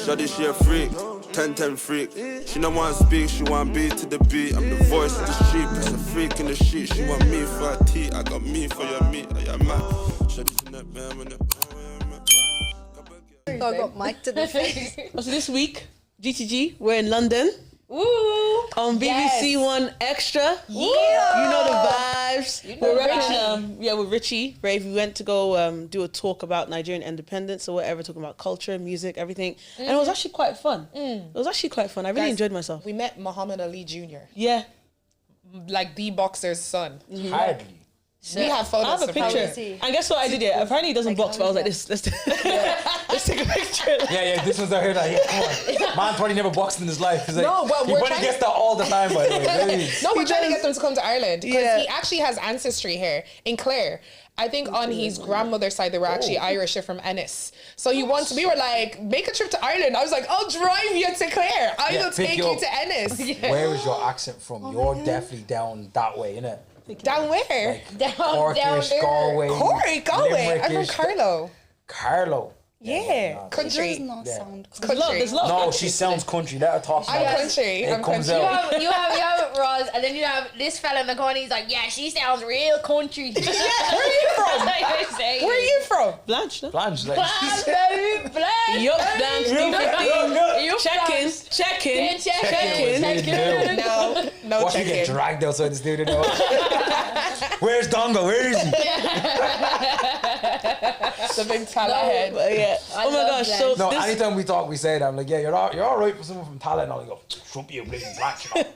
Shawty, she a freak, 10-10 freak. She don't want to speak, she want beat to the beat. I'm the voice of the street, plus a freak in the sheet. She want me for her tea, I got me for your meat. I am mad. Shawty's in that bam and I got mic to the face. So this week, GTG, we're in London. Woo! On BBC One Extra. Yeah! You know the vibes. You know We're with Richie, Brave. We went to go do a talk about Nigerian independence or whatever, talking about culture, music, everything. And it was actually quite fun. It was actually quite fun. I really enjoyed myself. We met Muhammad Ali Jr. Yeah. Like the boxer's son. Hardly. We have photos. I have a picture. And guess what I did? Yeah, apparently he doesn't box, but I was like, let's take a picture. Yeah, this one's out here like, come on. Man probably never boxed in his life. He's like, No, but he we're probably gets that all the time, by the way. No, we're trying to get them to come to Ireland because he actually has ancestry here in Clare. I think on his grandmother's side, they were actually Irish. They're from Ennis. So we were like, make a trip to Ireland. I was like, I'll drive you to Clare. I will take you to Ennis. Where is your accent from? You're definitely down that way, innit? Down where? Like, down Corkish, there. Galway. Galway. I'm from Carlow. Carlow. Yeah, It country. does not sound Country. There's love. No, she sounds country. Let her talk. I'm country. It I'm comes country. out. You have Roz, and then you have this fella in the corner. He's like, yeah, she sounds real country. Where are you from? Where are you from? Blanche, no? Blanche, like, Blanche, baby, Blanche. Yup, Blanche, Yup, Check-in. No watch me get checking. dragged outside the studio. Where's Dongo? Where is he? The big tala head. Yeah. Oh my gosh. So No, this, anytime we talk, we say that. I'm like, yeah, you're all right for someone from Tala, and all. You go, should be a bleeding black, you know.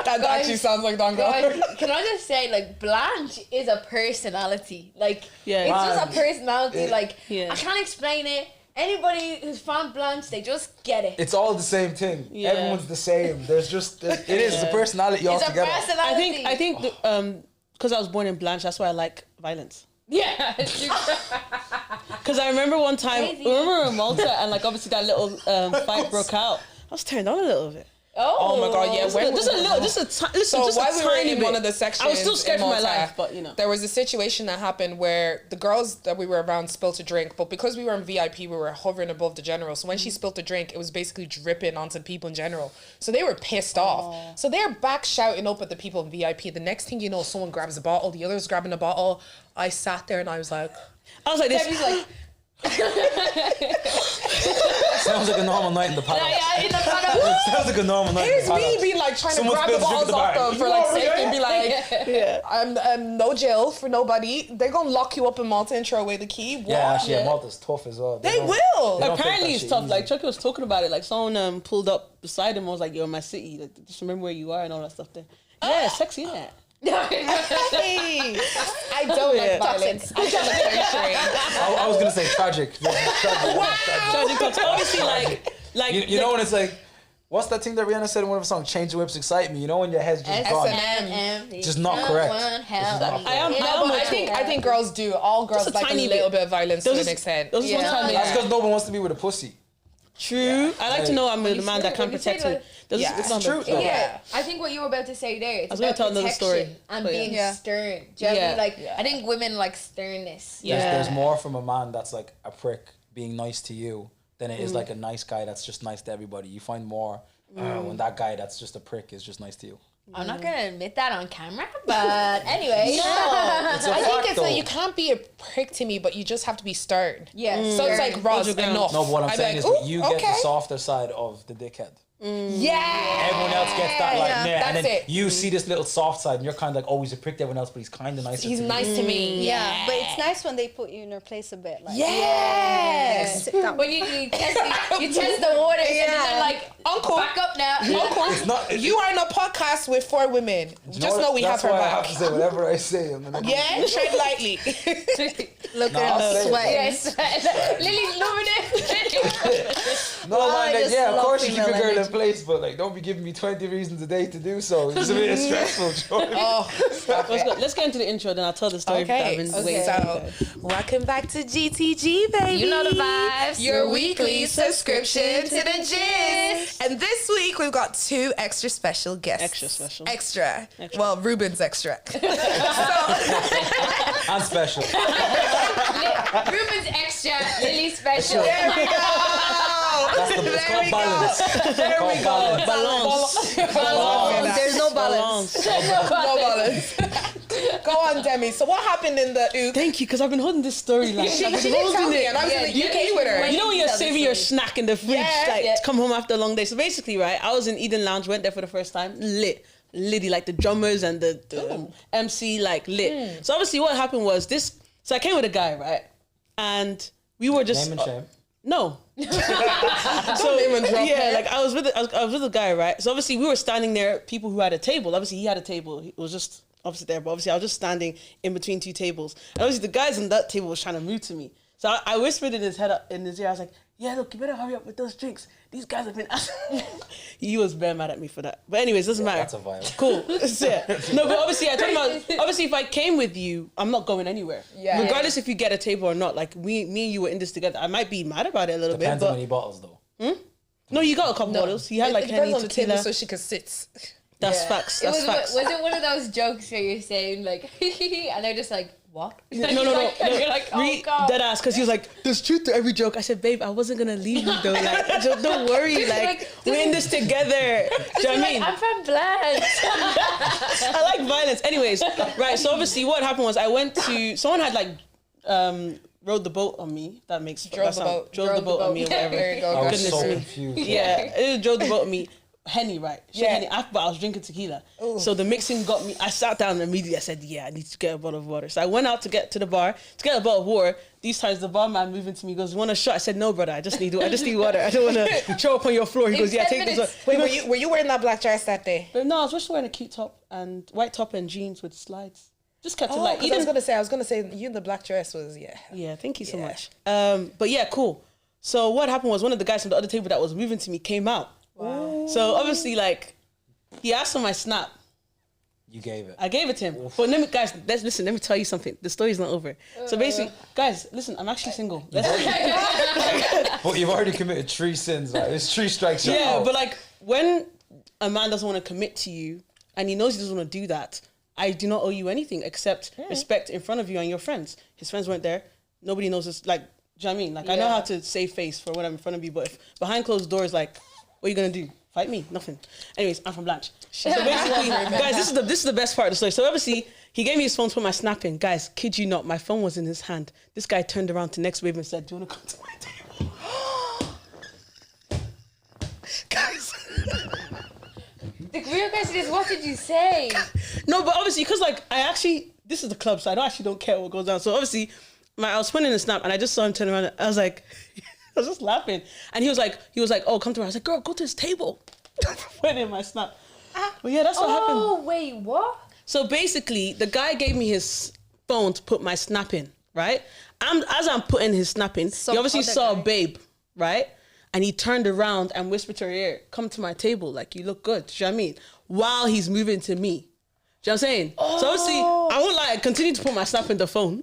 That actually sounds like Dongo. Guys, can I just say, like, Blanche is a personality. Like, Yeah. it's just a personality. Like, Yeah. I can't explain it. Anybody who's from Blanche, they just get it. It's all the same thing. Yeah. Everyone's the same. There's just it is the personality It's a altogether. personality. I think because I was born in Blanche, that's why I like violence. Yeah. Because I remember one time, Crazy. we were in Malta, and like obviously that little fight broke out. I was turned on a little bit. Oh my God, yeah. Just a While we were tiny in bit. one of the sections, I was still scared in for my Malta, life, but you know. there was a situation that happened where the girls that we were around spilled a drink, but because we were in VIP, we were hovering above the general. So when she spilled a drink, it was basically dripping onto the people in general. So they were pissed off. So they're back shouting up at the people in VIP. The next thing you know, someone grabs a bottle, the other's grabbing a bottle. I sat there and I was like this. Debbie's like, Sounds like a normal night in the palace. yeah, in the front of Sounds like a normal night in here's the palace. me being like trying Someone to grab the spills drink bottles at the off bar. them for like safety and be like, Yeah. I'm no jail for nobody. They're gonna lock you up in Malta and throw away the key. What? Yeah, actually, Malta's tough as well. They don't- will. they don't take Apparently that it's shit tough. easy. Like Chucky was talking about it. Like someone pulled up beside him and was like, "You're in my city. Like, just remember where you are and all that stuff." There. Yeah, sexy, isn't it? Hey, I don't like violence. I don't like nurturing. I was gonna say tragic. Tragic talks. Obviously, like You know when it's like, what's that thing that Rihanna said in one of her songs? Change the whips, excite me. You know when your head's just gone. S&M. Just not correct. I think girls do. All girls Just a like a tiny little bit. bit of violence to an extent. There was one time That's because no one wants to be with a pussy. True. I like to know I'm with a man that can protect me. It's true. Yeah. I think what you were about to say there, it's was gonna about tell another protection story, and but being yeah. stern. Do you know what I mean? Like, I think women like sternness. There's more from a man that's like a prick being nice to you than it is like a nice guy that's just nice to everybody. You find more when that guy that's just a prick is just nice to you. I'm not gonna admit that on camera, but anyway. It's a I think fact, it's though. like you can't be a prick to me, but you just have to be stern. Yeah. So it's like, Ross, Hold your ground. enough. No, but what I'm I'd saying be is like, you "Ooh, get the softer side of the dickhead. Yeah. Everyone else gets that like, and That's then it. you see this little soft side, and you're kind of like, oh, he's a prick to everyone else, but he's kind of nice. He's nice to me. Yeah, but it's nice when they put you in your place a bit. Like, Yes. sit down. When you test the waters and then they're like, Uncle. back up now. It's not. You are in a podcast with 4 women. Just know we have her That's why I back. have to say whatever I say. I'm gonna Yeah, tread lightly. Look Nah, at I'll him say it. sweating. Yes. Lily's loving it. No, man, like, just yeah, of love course you keep female a girl in energy. place, but like, don't be giving me 20 reasons a day to do so. It's a bit stressful, Joey. Oh, stop it. Let's get into the intro, then I'll tell the story. that I've Okay, been waiting so for. welcome back to GTG, baby. You know the vibes. Your weekly subscription to the gist. And this week we've got 2 extra special guests. Extra special. Extra. Well, Ruben's extra. And special. Ruben's extra, Lily's special. There we go. It's called balance. There we go. Balance. There's no balance. No balance. Go on, Demi. So what happened in the ook? Thank you, because I've been holding this story. Like, She I've been didn't tell holding me, it. and I was in the UK with her. You know when you're saving your snack in the fridge, like Yeah. to come home after a long day. So basically, right, I was in Eden Lounge, went there for the first time, Lilly, like the drummers and the MC, like lit. So obviously, what happened was this. So I came with a guy, right, and we were just Name and shame. no. Name and drop Yeah, her. like I was with a guy, right? So obviously we were standing there, people who had a table. Obviously he had a table. It was just opposite there, but obviously I was just standing in between two tables. And obviously the guys on that table was trying to move to me. So I whispered in his head, in his ear, I was like, yeah, look, you better hurry up with those drinks. These guys have been asking. He was very mad at me for that. But anyways, doesn't matter. That's a vibe. Cool. Yeah. No, but obviously I told him, obviously if I came with you, I'm not going anywhere. Yeah. Regardless if you get a table or not, like me and you were in this together. I might be mad about it a little Depends bit, how but many bottles though. no, you got a couple bottles. He had like it depends Henny, on the table tequila. so she could sit. That's Yeah. facts. It That's was, facts. was it one of those jokes where you're saying like, and they're just like, what? No. You're like, oh god. Dead ass, because he was like, "There's truth to every joke." I said, "Babe, I wasn't gonna leave you though. Like, just don't worry. Like, we're in this together." Do you know what I mean? I'm from Blanche. I like violence. Anyways, right. So obviously, what happened was I went to someone had like rode the boat on me. That makes Drove the boat. Drove the boat on me or whatever. There you go. I was Goodness so me. confused. Yeah, it drove the boat on me. Henny, right? Yeah. Henny. But I was drinking tequila. So the mixing got me. I sat down and immediately I said, yeah, I need to get a bottle of water. So I went out to get to the bar to get a bottle of water. These times the barman moving to me goes, "Want a shot?" I said, "No, brother. I just need water. I don't want to throw up on your floor." He goes, "Yeah, take this one." Wait, were you wearing that black dress that day? But no, I was just wearing a cute top and white top and jeans with slides. Just kept it Oh, light. 'cause I was gonna say you in the black dress was Yeah, thank you so much. But yeah, cool. So what happened was one of the guys from the other table that was moving to me came out. Wow. So obviously, like, he asked for my snap. You gave it. I gave it to him. But listen, let me tell you something. The story's not over. So basically, guys, listen, I'm actually single. But you've already committed 3 sins. Like, there's 3 strikes. You're Yeah, out. but like when a man doesn't want to commit to you and he knows he doesn't want to do that, I do not owe you anything except respect in front of you and your friends. His friends weren't there. Nobody knows this. Like, do you know what I mean? Like, I know how to save face for when I'm in front of you, but if behind closed doors, like, what are you gonna do? Fight me? Nothing. Anyways, I'm from Blanche. So basically, guys, this is the best part of the story. So obviously, he gave me his phone to put my snap in. Guys, kid you not, my phone was in his hand. This guy turned around to next wave and said, "Do you want to come to my table?" Guys. The real question is, what did you say? No, but obviously, because like this is the club, so I don't care what goes down. So obviously, I was putting in a snap, and I just saw him turn around. And I was like, I was just laughing, and he was like, "Oh, come to me." I was like, "Girl, go to his table." Putting in my snap. But yeah, that's what happened. Oh wait, what? So basically, the guy gave me his phone to put my snap in, right? As I'm putting his snap in, he obviously saw a babe, right? And he turned around and whispered to her ear, "Come to my table, like you look good." Do you know what I mean? While he's moving to me. Do you know what I'm saying? So obviously, I won't lie, I continued to put my snap in the phone.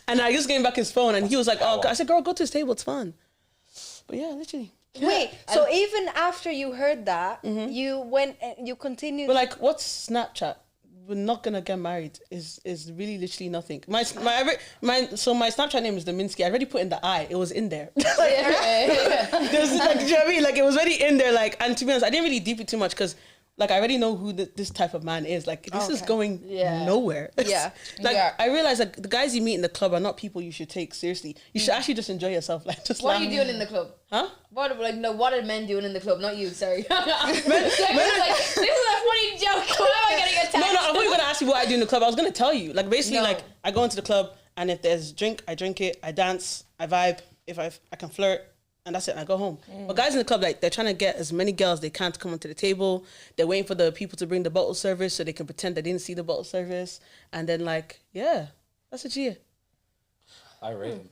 And I just gave him back his phone and he was like, "Oh," I said, "Girl, go to his table, it's fun." But yeah, literally. Wait, so even after you heard that, you went and you continued. But like, what's Snapchat? We're not gonna get married. Is really literally nothing. My Snapchat name is Dominsky. I already put in the I. It was in there. There was, like, do you know what I mean? Like, it was already in there. Like, and to be honest, I didn't really deep it too much because, like, I already know who this type of man is. Like, this is going nowhere. Yeah. Like, I realized, like, the guys you meet in the club are not people you should take seriously. You should actually just enjoy yourself. Like, just What laugh. are you doing in the club? Huh? What are men doing in the club? Not you, sorry. This is a funny joke. Why am I getting attacked? No, I thought you were gonna ask me what I do in the club. I was gonna tell you. Like, basically, No. like, I go into the club and if there's drink, I drink it. I dance, I vibe. If I can flirt, and that's it. And I go home. But guys in the club, like, they're trying to get as many girls they can to come onto the table. They're waiting for the people to bring the bottle service so they can pretend they didn't see the bottle service. And then, like, yeah, that's a G. I rate him.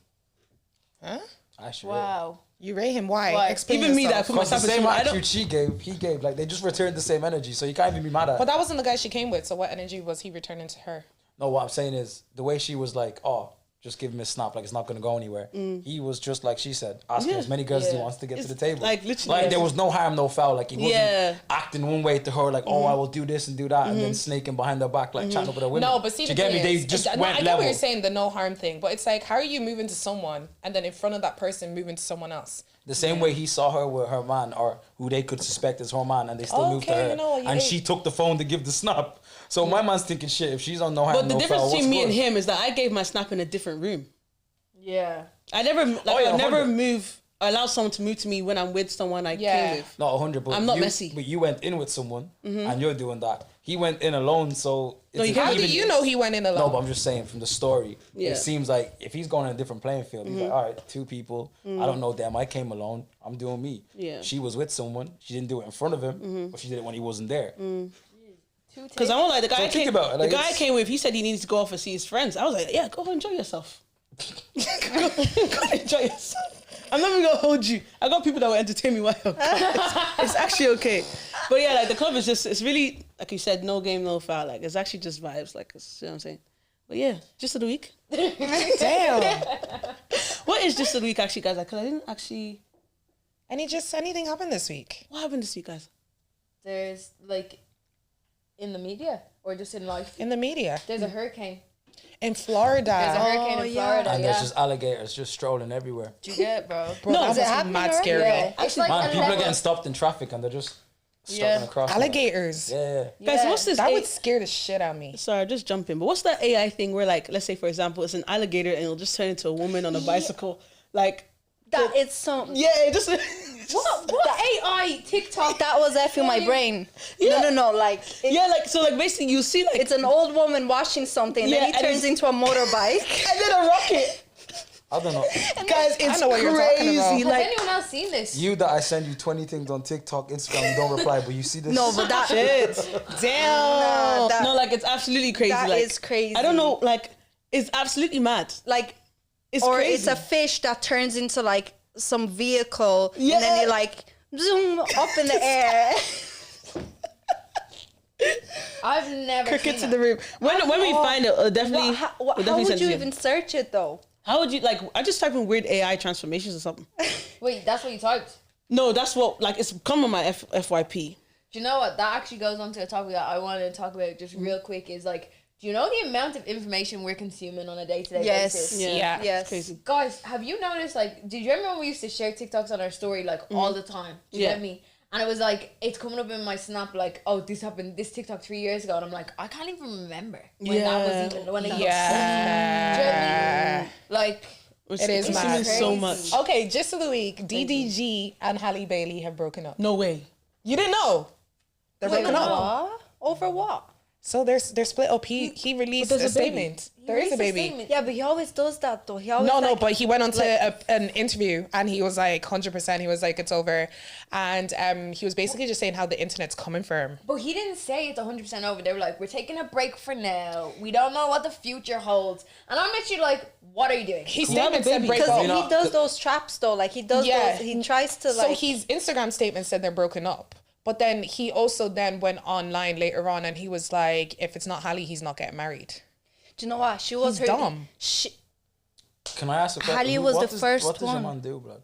Huh? I should rate him. Wow. You rate him? Why? Why? Explain Even me that I yourself. put Because the myself in same I don't. attitude he gave, like, they just returned the same energy, so you can't even be mad at But it. that wasn't the guy she came with. So what energy was he returning to her? No, what I'm saying is, the way she was like, "Oh, just give him a snap, like it's not going to go anywhere." He was just, like she said, asking Yeah. as many girls as he wants to get to the table. like, literally, Like, there was no harm, no foul. Like, he wasn't Yeah. acting one way to her, like, "Oh, I will do this and do that," and then snaking behind her back, like, chatting up with her women. No, but see, Do the you get me? thing They is, just no, went I get level. what you're saying, the no harm thing, but it's like, how are you moving to someone and then in front of that person moving to someone else? The same way he saw her with her man, or who they could suspect as her man, and they still moved to her. you know, and she took the phone to give the snap. So my man's thinking, shit, if she's on no harm, But the no difference foul, between me what's and good? him is that I gave my snap in a different room. Yeah. I never, yeah, I never 100. move. Allow someone to move to me when I'm with someone I came with. Not 100, but I'm not you, messy. But you went in with someone, and you're doing that. He went in alone, so No, it's you can't How do even- you know he went in alone? No, but I'm just saying from the story, Yeah. it seems like if he's going on a different playing field, he's like, all right, 2 people. I don't know them. I came alone. I'm doing me. Yeah. She was with someone. She didn't do it in front of him, but she did it when he wasn't there. Because I won't like the guy. So think about it, like, the guy I it's- came with, he said he needs to go off and see his friends. I was like, yeah, go enjoy yourself. go enjoy yourself. I'm not even gonna hold you. I got people that will entertain me while you're gone. It's actually okay. But yeah, like the club is just, it's really, like you said, no game, no foul. Like it's actually just vibes. Like, you know what I'm saying? But yeah, just of the week. Damn. What is just of the week actually, guys? Like, 'cause I didn't actually, Anything happened this week? what happened this week, guys? There's like in the media or just in life. In the media. There's a hurricane. In Florida. There's a hurricane in Florida. And yeah. there's just alligators just strolling everywhere. Do you get it, bro? Bro, No, that is it must be happening mad already? scary. Yeah. It's like Man, a people are level- getting stopped in traffic and they're just stopping Yeah. across. Alligators. Yeah. Guys, Yeah. what's this? That would scare the shit out of me. Sorry, just jump in. But what's that AI thing where, like, let's say for example, it's an alligator and it'll just turn into a woman on a bicycle, like, That it's so. yeah, it just. What AI TikTok? That was F in my brain. No. Like Yeah, like so, like basically, you see, like, it's an old woman washing something, and Yeah, then he and turns it's- into a motorbike. and then a rocket. I don't know. Guys, it's know what you're talking about. crazy. Has Like, anyone else seen this? You that I send you 20 things on TikTok, Instagram, you don't reply, but you see this? No, but that shit. Damn. that- No, like it's absolutely crazy. That like, is crazy. I don't know, like it's absolutely mad. like It's or crazy. it's a fish that turns into like some vehicle, Yeah. and then it like zoom up in the air. I've never Cricket seen to the room. When we find it, definitely. How we'll definitely would send you it to even search it though? How would you like? I just type in weird AI transformations or something. Wait, that's what you typed. No, that's what like it's come on my FYP. Do you know what? That actually goes on to a topic that I wanted to talk about just real quick. Is like, do you know the amount of information we're consuming on a day-to-day Yes. basis? Yeah. Yes. It's crazy. Guys, have you noticed, like, did you remember when we used to share TikToks on our story, like, all the time? Do you Yeah. get me? And it was like, it's coming up in my snap, like, oh, this happened, this TikTok 3 years ago. And I'm like, I can't even remember when that was even, when it got Yeah. Do you know what I mean? Like, It is consuming mad. so Crazy. much. Okay, just of the week, DDG and Halle Bailey have broken up. No way. You didn't know? They're broken up. What? Over what? So they're split up. He released there's a a baby. statement. There is a baby. statement. Yeah, but he always does that though. He always No, like, but he went on to like- an interview and he was like 100%. He was like, it's over. And he was basically just saying how the internet's coming for him. But he didn't say it's 100% over. They were like, we're taking a break for now. We don't know what the future holds. And I'm literally like, what are you doing? His have a statement said baby. break because up. You know, he does those traps though. Like he does Yeah. those. He tries to So like. his Instagram statement said they're broken up. But then he also then went online later on and he was like, if it's not Halle, he's not getting married. Do you know what? She was He's her. dumb. Can I ask a question? Halle was What the does- first What does your one. man do, blood?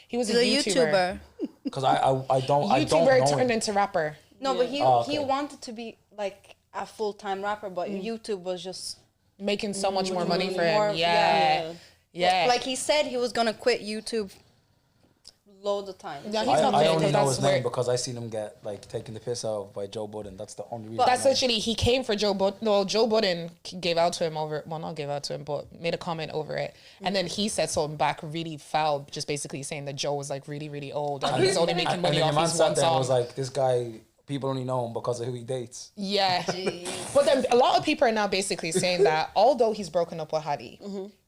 He was The a YouTuber. Because I don't YouTuber know turned him. into rapper. No, but he Oh, okay. he wanted to be like a full-time rapper, but YouTube was just Making so much more money for more- him. Yeah. Yeah. like he said he was gonna quit YouTube loads of times. Yeah, he's not I quitting only because know that's his name where- because I seen him get like taken the piss out of by Joe Budden. That's the only reason. That's I know. literally, he came for Joe Budden. No, Joe Budden gave out to him over, well, not gave out to him, but made a comment over it. And then he said something back really foul, just basically saying that Joe was like really, really old and he's only making And money then the off man his sat one there and song. was like, "This guy, people only know him because of who he dates." Yeah. But then a lot of people are now basically saying that although he's broken up with Hadi,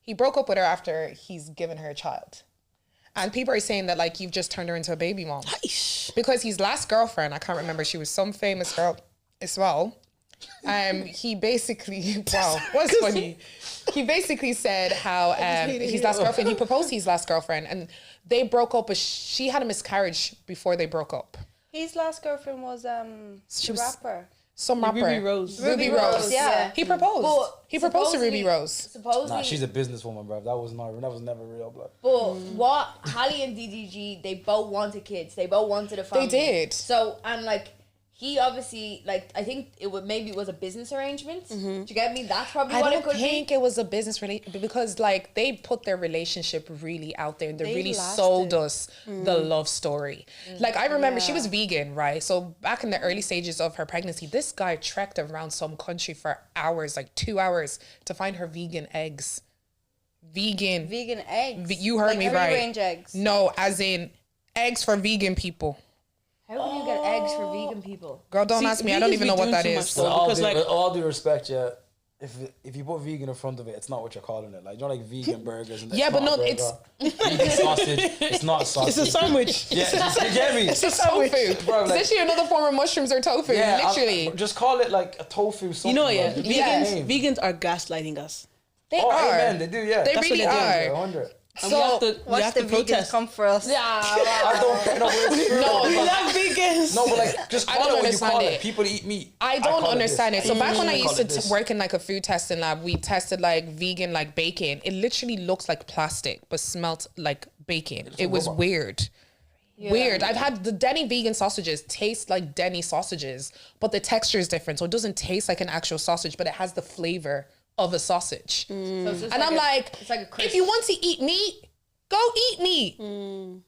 he broke up with her after he's given her a child. And people are saying that like you've just turned her into a baby mom. Because his last girlfriend, I can't remember, she was some famous girl as well. He basically, wow, what's funny? He basically said how his last girlfriend, he proposed to his last girlfriend and they broke up, but she had a miscarriage before they broke up. His last girlfriend was She the was- rapper. Some rapper. Ruby Rose. Ruby Rose. yeah. He proposed. But He proposed to supposedly- Ruby Rose. Supposedly, Nah, she's a businesswoman, bro. That was never real, blood. but what Hailey and DDG, they both wanted kids. They both wanted a family. did. So, and like, he obviously, like, I think it was a business arrangement. Do you get me? That's probably what it could be. I don't think it was a business relationship because, like, they put their relationship really out there and they really lasted. sold us the love story. Like, I remember she was vegan, right? So back in the early stages of her pregnancy, this guy trekked around some country for hours, like 2 hours, to find her vegan eggs. Vegan eggs. You heard like me free right. range eggs. No, as in eggs for vegan people. How can you get eggs for vegan people? Girl, don't ask me. I don't even know what that is. With all due respect, yeah. If you put vegan in front of it, it's not what you're calling it. Like, you know, like vegan burgers. And Yeah, but no, it's vegan sausage. It's not sausage. It's a sandwich. Yeah, you get me? It's a tofu. Bro, like, it's literally another form of mushrooms or tofu. yeah, Literally. just call it like a tofu something. You know, yeah. bro. Vegans are gaslighting us. They Oh, are. amen. They do, yeah. They That's really what they do. I are. wonder. And So, we Watch have the to vegans protest. come for us. I don't know, but it's true. No, We love vegans. No, but like, just I call don't it what you understand call it. it. People eat meat. I don't call understand it. this. So back when I call used it to this. work in like a food testing lab, we tested like vegan like bacon. It literally looks like plastic, but smelt like bacon. It was rubber. weird. Weird. I've had the Denny vegan sausages taste like Denny sausages, but the texture is different. So it doesn't taste like an actual sausage, but it has the flavor of a sausage. So it's just And I'm like, it's like a crisp. if you want to eat meat, go eat meat.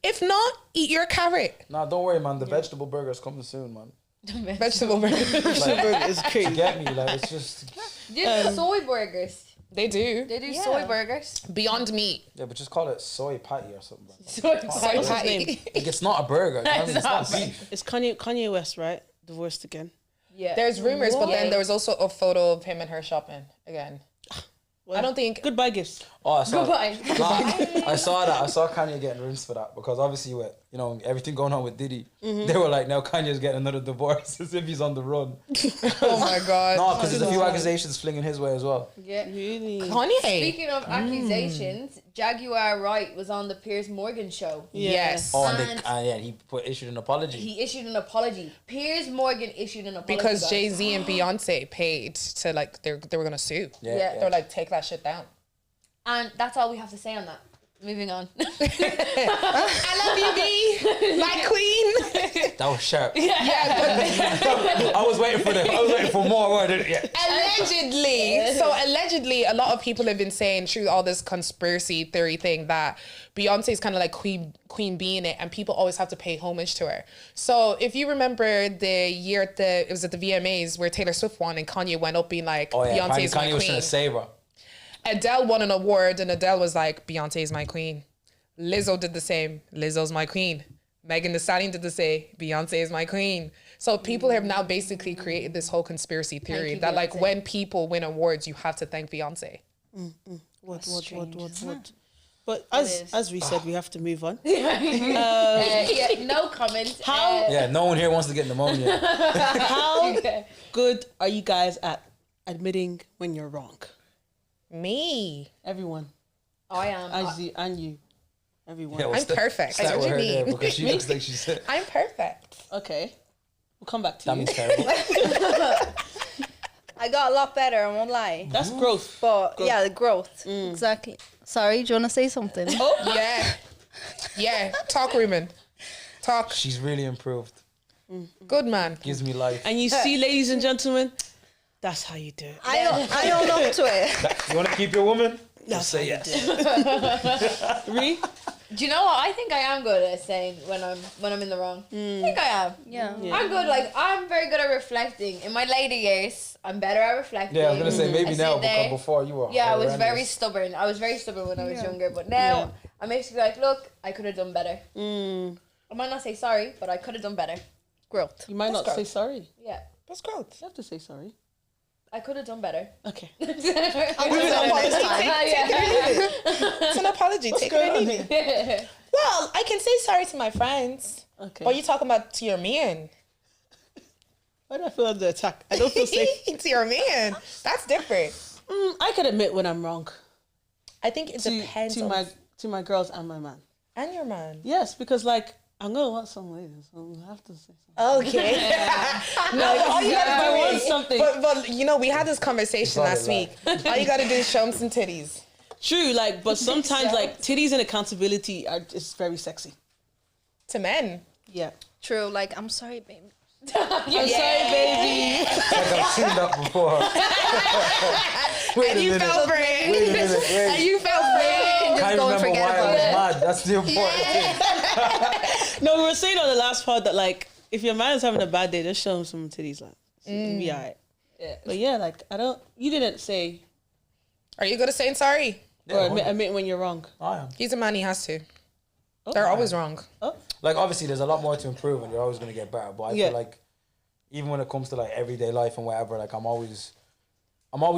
If not, eat your carrot. Nah, don't worry, man. The vegetable burger's coming soon, man. Vegetable burger. Burger is crazy. You get me? Like, it's just... There's soy burgers. They do. They do soy burgers. Beyond meat. Yeah, but just call it soy patty or something, bro. Soy What's his patty. name? Like, it's not a burger. It's not beef. It's Kanye West, right? Divorced again. Yeah. There's rumors, but then What? there was also a photo of him and her shopping again. I don't think. Goodbye gifts. Oh, I saw Goodbye. I saw that. I saw Kanye getting rinsed for that because obviously with, you know, everything going on with Diddy, they were like, now Kanye's getting another divorce as if he's on the run. Oh my god. No, because there's a few accusations flinging his way as well. Yeah. Really? Kanye. Speaking of accusations, Jaguar Wright was on the Piers Morgan show. Yes. Oh, And- yeah, he issued an apology. He issued an apology. Piers Morgan issued an apology. Because guys. Jay-Z and Beyonce paid to like they were gonna sue. Yeah. They're like, take that shit down. And that's all we have to say on that. Moving on. I love you, B. My queen. That was sharp. Yeah, but I was waiting for more word. Yeah. allegedly. So allegedly, a lot of people have been saying through all this conspiracy theory thing that Beyonce's kind of like queen bee in it, and people always have to pay homage to her. So if you remember the year it was at the VMAs where Taylor Swift won and Kanye went up being like, Oh yeah, Beyonce's my Kanye was trying queen. to save her. Adele won an award and Adele was like, Beyonce's my queen. Lizzo did the same. Lizzo's my queen. Megan Thee Stallion did the same. Beyonce is my queen. So people have now basically created this whole conspiracy theory you, that like Beyonce. when people win awards, you have to thank Beyonce. What? isn't it? But is. as we said, we have to move on. Yeah, no comment. How- Yeah, no one here wants to get pneumonia. How good are you guys at admitting when you're wrong? Me. Everyone, I am. and you, everyone. Yeah, I'm perfect. Start What with do her you there mean? because she looks like she's... That I'm perfect. Okay, we'll come back to you. means terrible. I got a lot better, I won't lie. That's growth. But yeah, the growth. Exactly. Sorry, do you want to say something? Oh, yeah. Yeah. Talk, Ruben. Talk. She's really improved. Good man. Gives me life. And you see, ladies and gentlemen, that's how you do it. I own up to it. You want to keep your woman? That's Just say how you yes. do it. Ree? Do you know what? I think I am good at saying when I'm in the wrong. I think I am. Yeah. I'm good. Like I'm very good at reflecting. In my later years, I'm better at reflecting. Yeah, I was gonna say maybe I now sit there. because before you were. Yeah, I was very horrendous. stubborn. I was very stubborn when I was younger, but now I'm basically like, look, I could have done better. I might not say sorry, but I could have done better. Growth. You might not growth. say sorry. Yeah, That's growth. You have to say sorry. I could have done better. Okay. It's an apology. Take it or leave it. Well, I can say sorry to my friends. Okay. But you talking about to your man. Why do I feel under attack? I don't feel safe. To your man. That's different. I can admit when I'm wrong I think it depends on to my girls and my man. and your man. Yes, because like I'm gonna want some later, so I have to say something. Okay. No, all you gotta do I want is something. But you know, we had this conversation all last a week. All you gotta do is show them some titties. True, like, but sometimes like titties and accountability are just very sexy. To men. Yeah. True. Like, I'm sorry, babe. I'm sorry, baby. Like I've seen that before. Wait And a you minute. fell for it. Wait a minute. Wait. And you fell for it. Can't go and remember forget why I about was it. mad. That's the important thing. No, we were saying on the last pod that like if your man is having a bad day, just show him some titties, like it'll be alright. Yeah. But yeah, like you didn't say Are you good at saying sorry? or admit when you're wrong. I am. He's a man, he has to. Oh. They're always wrong. Like obviously there's a lot more to improve and you're always going to get better, but I Yeah. feel like even when it comes to like everyday life and whatever, like I'm always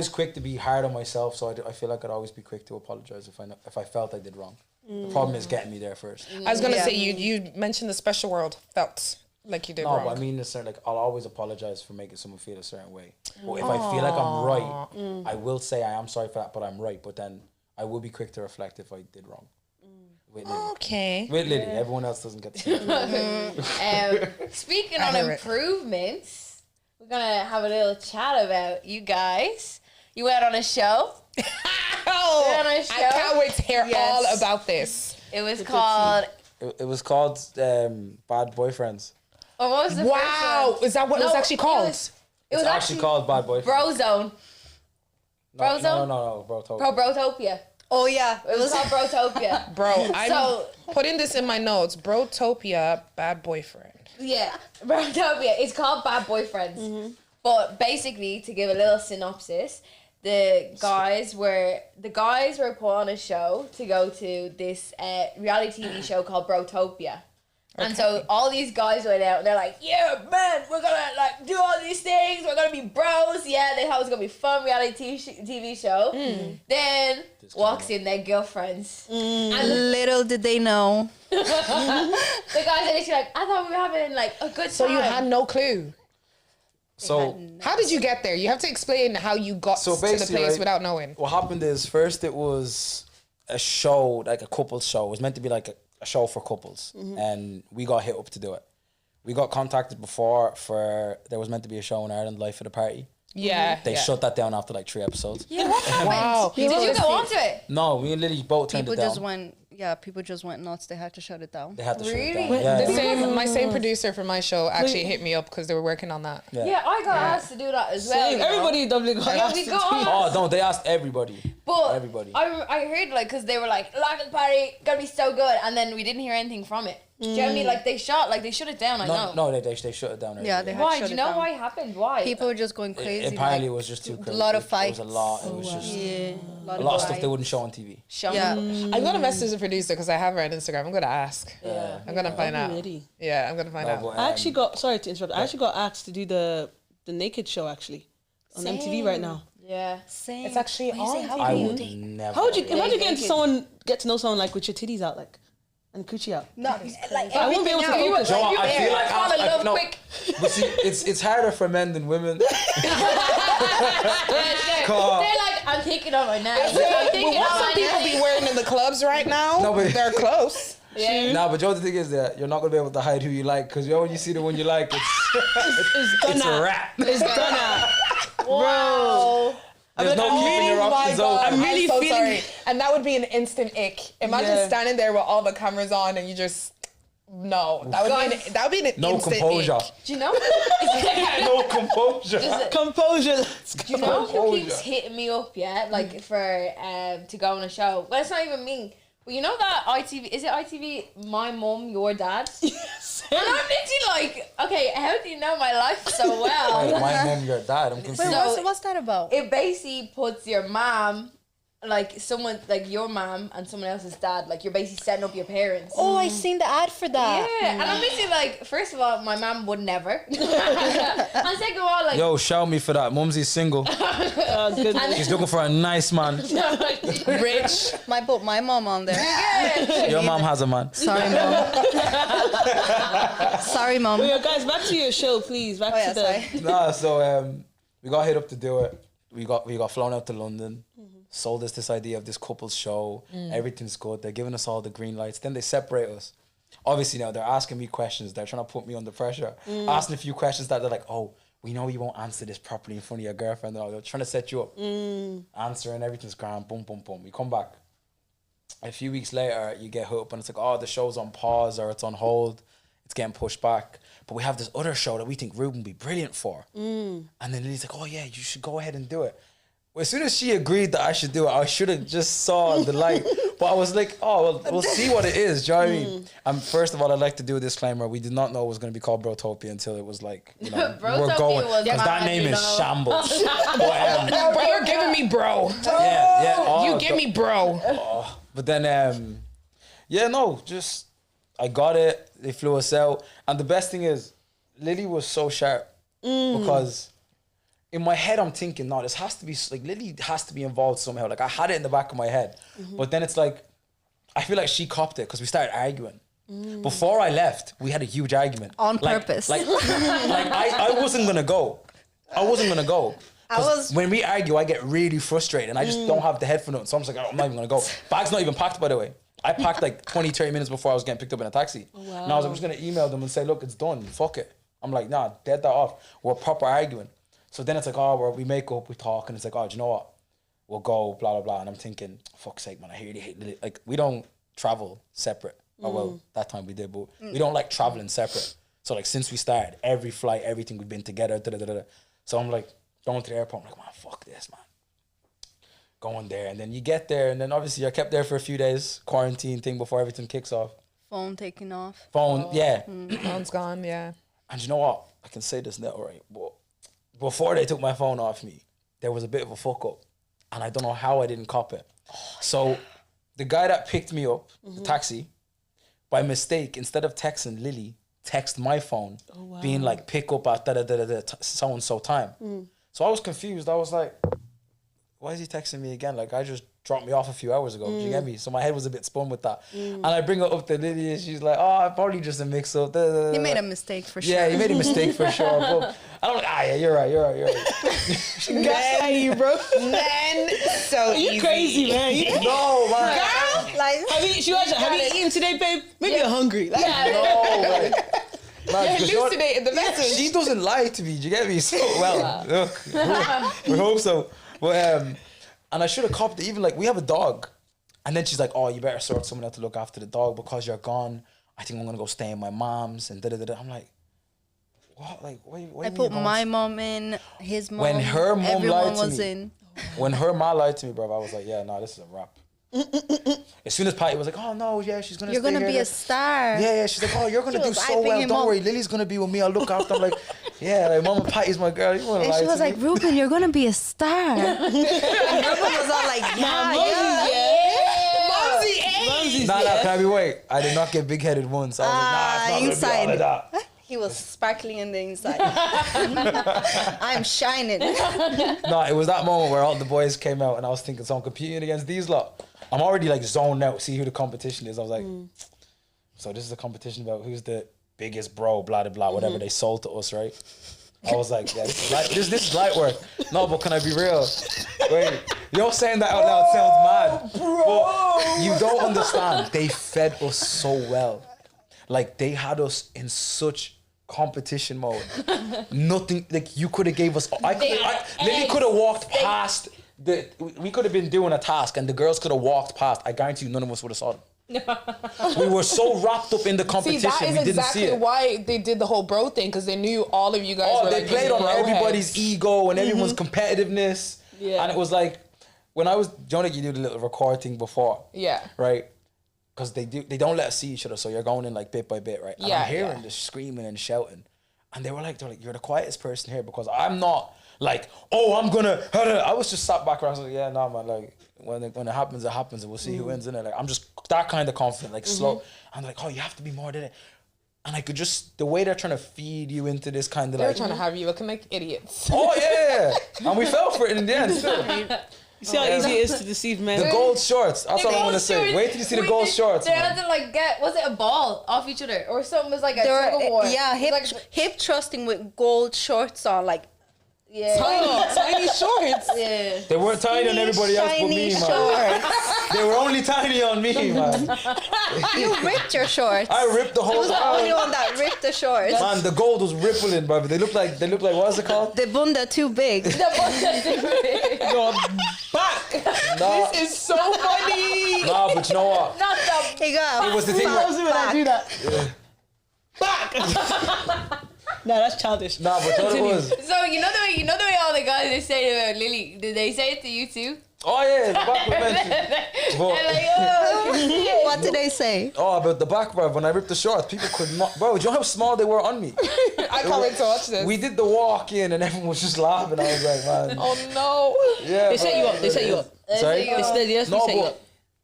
quick to be hard on myself, so I feel like I'd always be quick to apologize if I felt I did wrong. The problem is getting me there first. I was gonna say you mentioned the special word felt like you did No, wrong. but I mean, like I'll always apologize for making someone feel a certain way. But if I feel like I'm right, I will say I am sorry for that, but I'm right. But then I will be quick to reflect if I did wrong. With Lily. Okay. With Lily, everyone else doesn't get to see it. Speaking I on hear it. improvements, we're gonna have a little chat about you guys. You went on a show. Oh, We're on a I show? can't wait to hear Yes. all about this. It was called. It was called Bad Boyfriends. Oh, what was the Wow, first one? is that what it was actually called? It was It's actually called Bad Boyfriends. Brozone. No, bro. Brotopia. Oh yeah, It was called Brotopia. Bro, I'm So- putting this in my notes. Brotopia, bad boyfriend. Yeah, Brotopia. It's called Bad Boyfriends. But basically, to give a little synopsis, the guys were put on a show to go to this reality TV show called Brotopia. And so all these guys went out and they're like, yeah, man, we're gonna like do all these things. We're gonna be bros. Yeah, they thought it was gonna be a fun reality TV show. Then walks in their girlfriends. and little did they know. The guys are literally like, I thought we were having like a good time. So you had no clue. So How did you get there? You have to explain how you got So to the basically, place right, without knowing. what happened is first it was a show, like a couples show. It was meant to be like a show for couples, and we got hit up to do it. We got contacted before there was meant to be a show in Ireland, Life of the Party. Yeah. They yeah. shut that down after like 3 episodes. Yeah, what happened? Wow. Did you go onto it? No, me and Lily both turned People it down. just went nuts. They had to shut it down. They had to shut it Really? down. Yeah, The yeah. my same producer for my show actually hit me up because they were working on that. Yeah, I got asked to do that as well. you know? Everybody doubly got Yeah, asked we to got do asked. Oh no, they asked everybody. But Everybody. I heard like because they were like Life of the Party gonna be so good, and then we didn't hear anything from it. Do you know what I mean? Like they shut it down. I know. No, they shut it down. Yeah, they had Why? to shut Do you it know down. why it happened? Why? People were just going crazy. Apparently, it like, was just too crazy. a lot of It fights. was a lot. It was just yeah, a lot of stuff they wouldn't show on TV. Yeah, I'm gonna message the producer because I have her on Instagram. I'm gonna ask. Yeah. I'm gonna find out. Really? Yeah, I'm gonna find No, out. but, I actually got sorry to interrupt. I actually got asked to do the naked show actually on MTV right now. Yeah. same. It's actually on. I would never. How would you imagine getting naked. get to know someone like with your titties out like and coochie out? No, like I won't be able to everything focus. else. Joe, I feel like fall in love no, quick. But see, it's harder for men than women. They're like, I'm thinking of it now. I'm But thinking what of some it people now. be wearing in the clubs right now? No, but- they're close. Yeah. Nah, but Joe, the thing is that you're not gonna be able to hide who you like because when you see the one you like, it's a wrap. It's done. Wow. There's no keeping your options open. I'm really so feeling- sorry. And that would be an instant ick. Imagine Yeah. standing there with all the cameras on and you just no. That would be an No instant composure. ick. Do you know? No composure. Composure. Let's go. Do you know who Composure. keeps hitting me up? Yeah, like for to go on a show. Well, it's not even me. But you know that ITV, is it ITV, My Mum, Your Dad? Yes. And I'm literally like, okay, how do you know my life so well? Wait, my mom, your dad. I'm Wait, confused. what's that about? It basically puts your mom, like someone, like your mom and someone else's dad, like you're basically setting up your parents. Oh, I seen the ad for that. Yeah, and I'm literally like, first of all, my mom would never. And second of all, like, Yo, shout me for that. Mumsy's single. Good. She's looking for a nice man. Rich. Might put my mom on there. Your mom has a man. Sorry, mom. Sorry, mom. Well, guys, back to your show, please. Back Oh, yeah, to the. sorry. Nah, so we got hit up to do it. We got flown out to London. Sold us this idea of this couple's show. Everything's good. They're giving us all the green lights. Then they separate us. Obviously now they're asking me questions. They're trying to put me under pressure. Asking a few questions that they're like, oh, we know you won't answer this properly in front of your girlfriend. And all. They're trying to set you up. Answering, everything's grand. Boom, boom, boom. We come back. A few weeks later, you get hit up and it's like, oh, the show's on pause or it's on hold. it's getting pushed back. But we have this other show that we think Ruben would be brilliant for. And then Lily's like, oh yeah, you should go ahead and do it. Well, as soon as she agreed that I should do it, I should have just saw the light. But I was like, oh, well, we'll see what it is. Do you know what I mean? First of all, I'd like to do a disclaimer. We did not know it was going to be called Brotopia until it was like, you know, we're going. Because that name is shambles. But, Bro, you're giving me bro. yeah. Oh, You give me bro. but then, just I got it. They flew us out. And the best thing is, Lily was so sharp because in my head, I'm thinking, no, this has to be, like, Lily has to be involved somehow. Like, I had it in the back of my head. But then it's like, I feel like she copped it because we started arguing. Before I left, we had a huge argument. On purpose. I wasn't going to go. When we argue, I get really frustrated and I just don't have the head for nothing. So I'm just like, I'm not even going to go. Bag's not even packed, by the way. I packed like 20, 30 minutes before I was getting picked up in a taxi. Wow. And I was like, I'm just going to email them and say, look, it's done. Fuck it. I'm like, nah, dead that off. We're proper arguing. So then it's like, we make up, we talk, and it's like, do you know what? We'll go, blah, blah, blah. And I'm thinking, fuck's sake, man, I really hate Lily. Like, we don't travel separate. Oh, well, that time we did, but we don't like traveling separate. So, like, since we started, every flight, everything, we've been together, da-da-da-da. So I'm like, going to the airport, I'm like, man, fuck this, man. Going there, and then you get there, and then obviously I kept there for a few days, quarantine thing before everything kicks off. Phone taking off. Yeah. Phone's gone, yeah. And you know what? I can say this now, right? But before they took my phone off me, there was a bit of a fuck up. And I don't know how I didn't cop it. So the guy that picked me up, the taxi, by mistake, instead of texting Lily, text my phone, being like, pick up at so-and-so time. So I was confused. I was like, why is he texting me again? Like, I just dropped me off a few hours ago. Do you get me? So my head was a bit spun with that. And I bring her up to Lily and she's like, probably just a mix up. He made a mistake for sure. Yeah, he made a mistake for sure. But I'm like, yeah, you're right. She got you, bro. Men, so You crazy, man. No, man. Girl, like, Have you eaten today, babe? Maybe you're hungry. Like, No, like, man, You're hallucinating the message. she doesn't lie to me. Do you get me? So, well, look, we hope so. But, and I should have copped it. Even like, we have a dog. And then she's like, you better sort someone out to look after the dog because you're gone. I think I'm going to go stay in my mom's and da-da-da-da. I'm like, what? Like, why I put my mom in, his mom. When her mom everyone lied to was me. in. When her ma lied to me, bro, I was like, yeah, this is a wrap. As soon as Patty was like, oh no, yeah, she's gonna. You're stay gonna here. be a star. Yeah, she's like, you're gonna do so well. Don't worry, Lily's gonna be with me. I'll look after. I'm like, yeah, like Mama Patty's my girl. You wanna And lie she to was me? like, Ruben, you're gonna be a star. And Ruben was all like, Mumsy's Nah, can I be wait? I did not get big headed once. I was like, it's not gonna be all of that. He was sparkling in the inside. I'm shining. No, it was that moment where all the boys came out and I was thinking, so I'm competing against these lot. I'm already like zoned out, see who the competition is. I was like, so this is a competition about who's the biggest bro, blah, blah, blah, whatever they sold to us, right? I was like, yeah, this is light work. No, but can I be real? Wait, saying that out loud sounds mad. But you don't understand. They fed us so well. Like, they had us in such competition mode. Nothing, like, you could have gave us, Lily could have walked past, we could have been doing a task and the girls could have walked past. I guarantee you none of us would have saw them. We were so wrapped up in the competition, See, that is we didn't see exactly it. why they did the whole bro thing, because they knew all of you guys were they like played on bro everybody's heads. ego and everyone's competitiveness. Yeah. And it was like, when I was, Jonah, you do the little record thing before. Yeah. Right? Because they don't let us see each other, so you're going in like bit by bit, right? And Yeah, I'm hearing the screaming and shouting. And they're like, you're the quietest person here, because I'm not like, I'm gonna, I was just sat back around, I was like, yeah, nah, man, like, when it happens, it happens, and we'll see who wins in it. Like, I'm just that kind of confident, like slow. I'm like, you have to be more than it. And I could just, the way they're trying to feed you into this kind of They're like... trying to have you looking like idiots. Oh, yeah. And we fell for it in the end, still. You see how easy it is to deceive men? The gold shorts. That's all I'm going to say. Wait till you see the gold shorts, They man. had to like was it a ball off each other or something? Was like a They tug of were, war. yeah, hip thrusting with gold shorts on, like Yeah. Tiny shorts. Yeah. They weren't tiny on everybody else but me, shiny man. shorts. They were only tiny on me, man. You ripped your shorts. I ripped the I whole was the only one that ripped the shorts. Man, the gold was rippling, bro. They look like, what is it called? The bunda too big. You're back. Nah, This is so funny. nah, but you know what? Not the Here you go. It was the thing I was where, when I do that. back. No, that's childish. Nah, but what it was. So you know the way all the guys they say about Lily. Did they say it to you too? Oh yeah, the back rub mention. They're like, oh. What did they say? Oh, about the back rub when I ripped the shorts, people could not. Bro, do you know how small they were on me? I can't wait to watch this. We did the walk in and everyone was just laughing. I was like, man. Oh no. Yeah. They set you up. They set you up. Sorry? They They set No, you but up.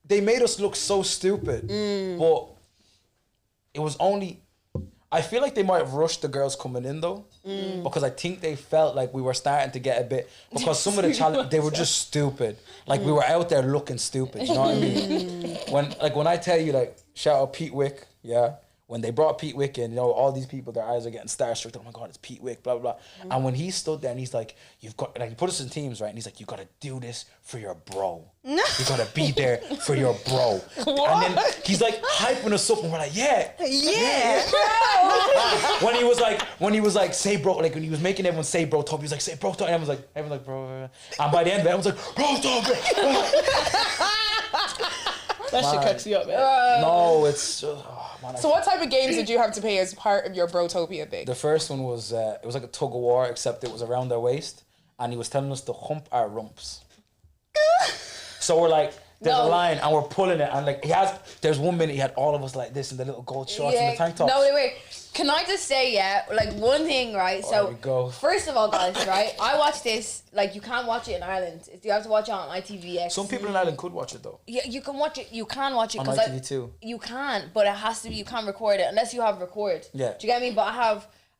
they made us look so stupid. But it was only. I feel like they might have rushed the girls coming in though, because I think they felt like we were starting to get a bit. Because some of the challenge, they were just stupid. Like we were out there looking stupid. You know what I mean? When I tell you, like, shout out Pete Wick, yeah. When they brought Pete Wick in, you know, all these people, their eyes are getting starstruck. Oh my God, it's Pete Wick, blah, blah, blah. And when he stood there and he's like, you've got, like, he put us in teams, right? And he's like, you got to do this for your bro. You got to be there for your bro. And then he's like hyping us up and we're like, yeah. when he was like, say bro, like when he was making everyone say bro top, he was like, say bro top. And everyone's like, bro. And by the end of it, everyone's like, bro top. That shit cracks you up, man. No, it's just, oh, man. So what type of games did you have to play as part of your Brotopia thing? The first one was, it was like a tug of war, except it was around our waist. And he was telling us to hump our rumps. So we're like, there's a line and we're pulling it. And like, there's 1 minute he had all of us like this in the little gold shorts and the tank tops. No, wait. Can I just say, yeah, like one thing, right? There we So, go. first of all, guys, right? I watched this, like, you can't watch it in Ireland. You have to watch it on ITVX. Some people in Ireland could watch it though. Yeah, you can watch it. You can watch it On because ITV2. you can, but it has to be. You can't record it unless you have record. Yeah. Do you get me? But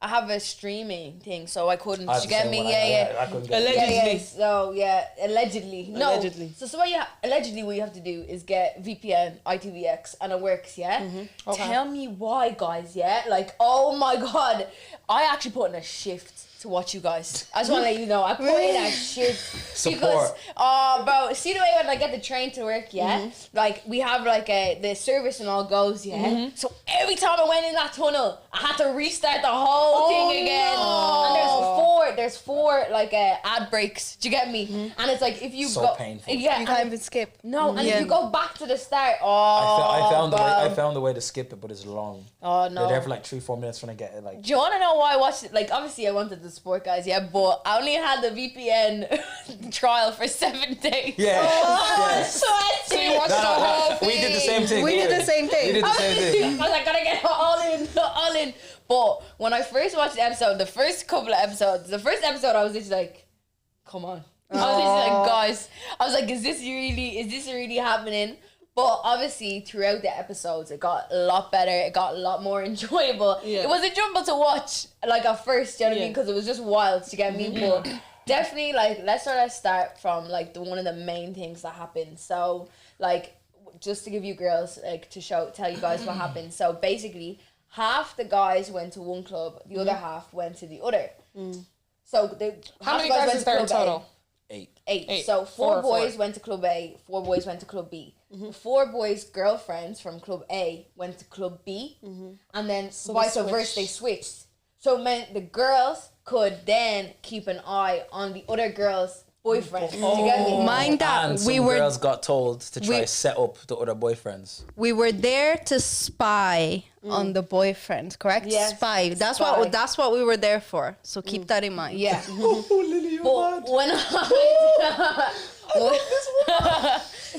I have a streaming thing, so I couldn't. Do I you get me? I couldn't get it. Allegedly. Yeah. So yeah, allegedly. No. Allegedly. So what allegedly what you have to do is get VPN, ITVX, and it works. Yeah. Okay. Tell me why, guys. Yeah. Like, oh my God, I actually put in a shift to watch you guys. I just want to let you know I put in a shift because bro, see the way when I get the train to work, yeah, like we have like the service and all goes, yeah. So every time I went in that tunnel, I had to restart the whole thing again. No. And there's four like ad breaks. Do you get me? And it's like if you So go, painful. yeah, You can't even skip. no, and if you go back to the start, I found a way to skip it, but it's long. Oh You're no. there for like 3-4 minutes trying to get it. Like, Do you want to know why I watched it? Like, obviously, I wanted the sport guys, yeah, but I only had the VPN trial for 7 days. yeah. yeah. So So you watched the whole thing. We did the same thing. We did the same thing. We did the same thing. I was like, gotta get all in. But when I first watched the episode, the first couple of episodes, the first episode, I was just like, come on. I was just like, guys, I was like, is this really happening? But obviously, throughout the episodes, it got a lot better. It got a lot more enjoyable. Yeah. It was enjoyable to watch, like, at first, you know what I mean? Because it was just wild to get me. But definitely, like, let's start from, like, one of the main things that happened. So, like, just to give you girls, like, tell you guys what happened. So, basically, half the guys went to one club, the other half went to the other. So, How many guys is there in total? 8. So four boys went to club A, 4 boys went to club B. The 4 boys' girlfriends from club A went to club B, and then vice versa, they switched. So it meant the girls could then keep an eye on the other girls' boyfriends. Do you get me? Mind that And some girls got told to try set up the other boyfriends. we were there to spy on the boyfriends, correct? Yes, Spy. That's spy. that's what we were there for. So keep that in mind. Yeah. Lily, But when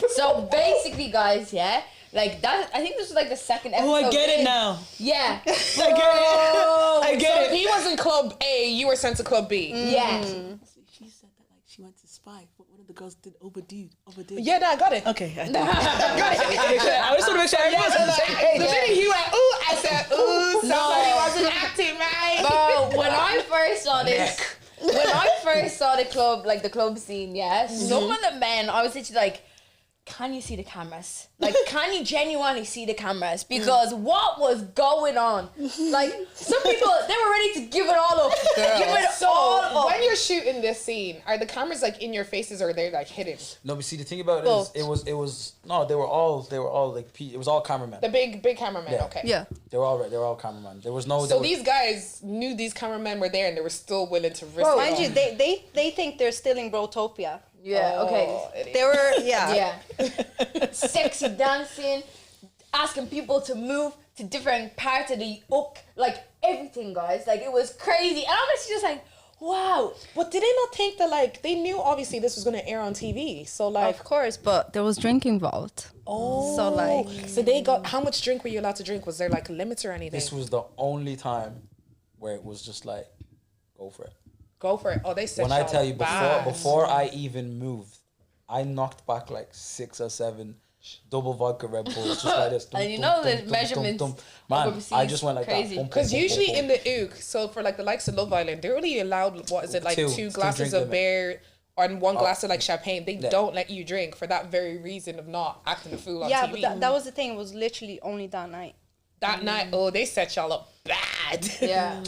so basically, guys, yeah, like that. I think this was like the second episode. Oh, I get it in. now. Yeah. I get it. I get So it. he was in Club A, you were sent to Club B. Yeah. She said that like she went to spy. What one of the girls did overdid. Yeah, no, I got it. Okay. I just want to make sure I was on the same page. The minute he went, ooh, I said, ooh, somebody wasn't acting right. But when I first saw this, when I first saw the club, like the club scene, yeah, some of the men, I was literally like, can you see the cameras? Like, can you genuinely see the cameras? Because what was going on? Like, some people, they were ready to give it all up. Give it all So up. when you're shooting this scene, are the cameras like in your faces or are they like hidden? No, but see, the thing about it is, it was no, they were all like, it was all cameramen. The big cameraman, Yeah. okay. Yeah. They were all cameramen. There was no. So these guys knew these cameramen were there and they were still willing to risk it. Mind all. you, they think they're still in Brotopia. Yeah, okay. Idiot. They were, yeah. Yeah. Sexy dancing, asking people to move, to different parts of the like everything, guys. Like it was crazy, and I'm actually just like, wow. But did they not think that like they knew obviously this was gonna air on TV? So like, Of course, but there was drink involved. oh, So, like- so they got how much drink were you allowed to drink? Was there like limits or anything? This was the only time where it was just like, go for it. Go for it. Oh, they said. When I y'all tell you bad. before I even moved, I knocked back like 6 or 7 double vodka Red Bulls just like this. And you know the measurements Man, overseas I just went like crazy. that. Because usually in the ook, so for like the likes of Love Island, they're only allowed what is it like Two. 2 It's glasses drink of limit. beer and 1 glass of like champagne. They Yeah. don't let you drink for that very reason of not acting a fool on Yeah, TV. but that was the thing. It was literally only that night. that night, oh, they set y'all up bad. Yeah.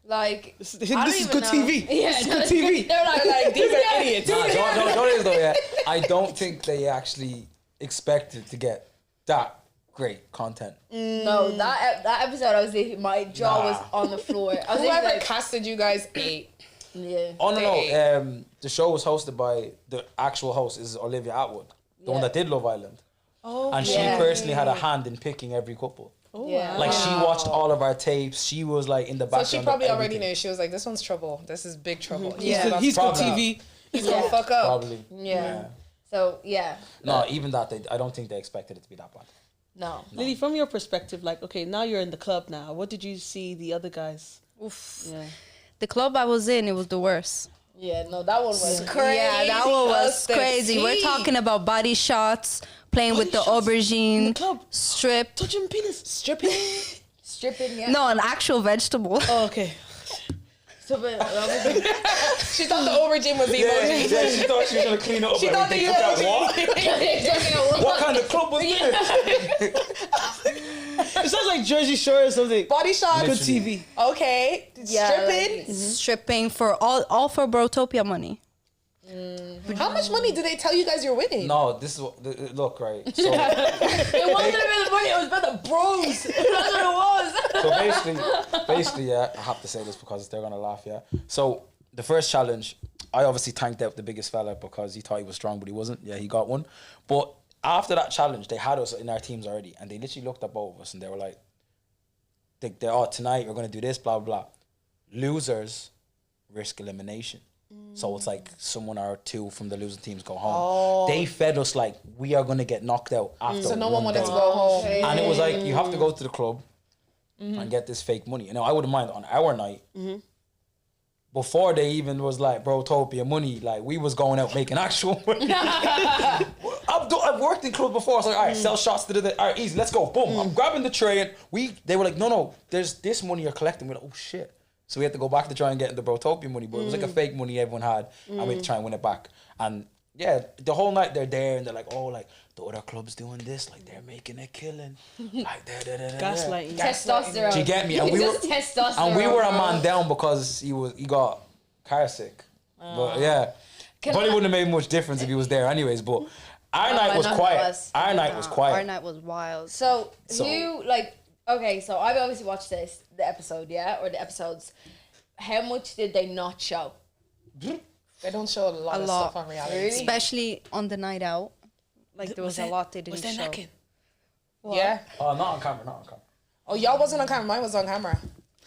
Like This I don't is even good know. TV. Yeah, This is no, good it's TV. They're like These are idiots. Nah, don't is though, yeah. I don't think they actually expected to get that great content. No, that episode, I was literally, my jaw was on the floor. I was Whoever literally like, casted you guys ate. yeah. Oh no, Hey. no. The show was hosted by the actual host is Olivia Atwood, the one Yeah. that did Love Island, Oh, and she Yeah. personally had a hand in picking every couple. Yeah. Like she watched all of our tapes. She was like in the so background. she of probably already everything. knew. She was like, "This one's trouble. This is big trouble. Yeah. He's got Probably. TV. He's gonna fuck up." Probably. Yeah. So yeah. No, even that I don't think they expected it to be that bad. No. Lily, from your perspective, like, okay, now you're in the club now. What did you see the other guys? Oof. Yeah. The club I was in, it was the worst. Yeah. No, that one was crazy. Yeah, that one was the crazy. We're tea. talking about body shots, playing with the Body shots in aubergine, the club. strip. Touching penis. Stripping. Stripping. Yeah. No, an actual vegetable. Oh, okay. So, but, She thought the aubergine was the emoji. she thought she was gonna clean up She thought the emoji. What kind of club was this? It sounds like Jersey Shore or something. Body shot. Good TV. Okay. Yeah, Stripping. Stripping for all for Brotopia money. How much money did they tell you guys you're winning? No, this is what. Look, right. So, it wasn't about the money. It was about the bros. That's what it was. so basically, yeah. I have to say this because they're gonna laugh, yeah. So the first challenge, I obviously tanked out the biggest fella because he thought he was strong, but he wasn't. Yeah, he got one. But after that challenge, they had us in our teams already, and they literally looked at both of us and they were like, "They oh, tonight we're gonna do this, blah blah blah. Losers risk elimination." So it's like someone or 2 from the losing teams go home. They fed us like we are gonna get knocked out after. So no one wanted day. to go home. And it was like you have to go to the club and get this fake money. You know, I wouldn't mind on our night. Before they even was like Brotopia money, like we was going out making actual money. I've worked in clubs before. It's like, all right, sell shots to the all right, easy, let's go. Boom. I'm grabbing the tray and they were like, no, there's this money you're collecting. We're like, oh shit. So we had to go back to try and get the Brotopia money, but it was like a fake money everyone had, and we had to try and win it back. And yeah, the whole night they're there and they're like, oh, like the other club's doing this, like they're making a killing, like da. Gaslighting. Testosterone. Do you get me? And we Just were testosterone. and we were a bro. man down because he got car sick. But yeah, probably wouldn't have made much difference if he was there anyways. But our night was I know quiet. it was. Our night was Our quiet. night was wild. So, So- you like okay? So I've obviously watched the episode, yeah, or the episodes. How much did they not show? They don't show a lot of lot. stuff on reality. Really? Especially on the night out. Like there was a lot they didn't show. Yeah. Oh, not on camera. Oh, y'all wasn't on camera. Mine was on camera.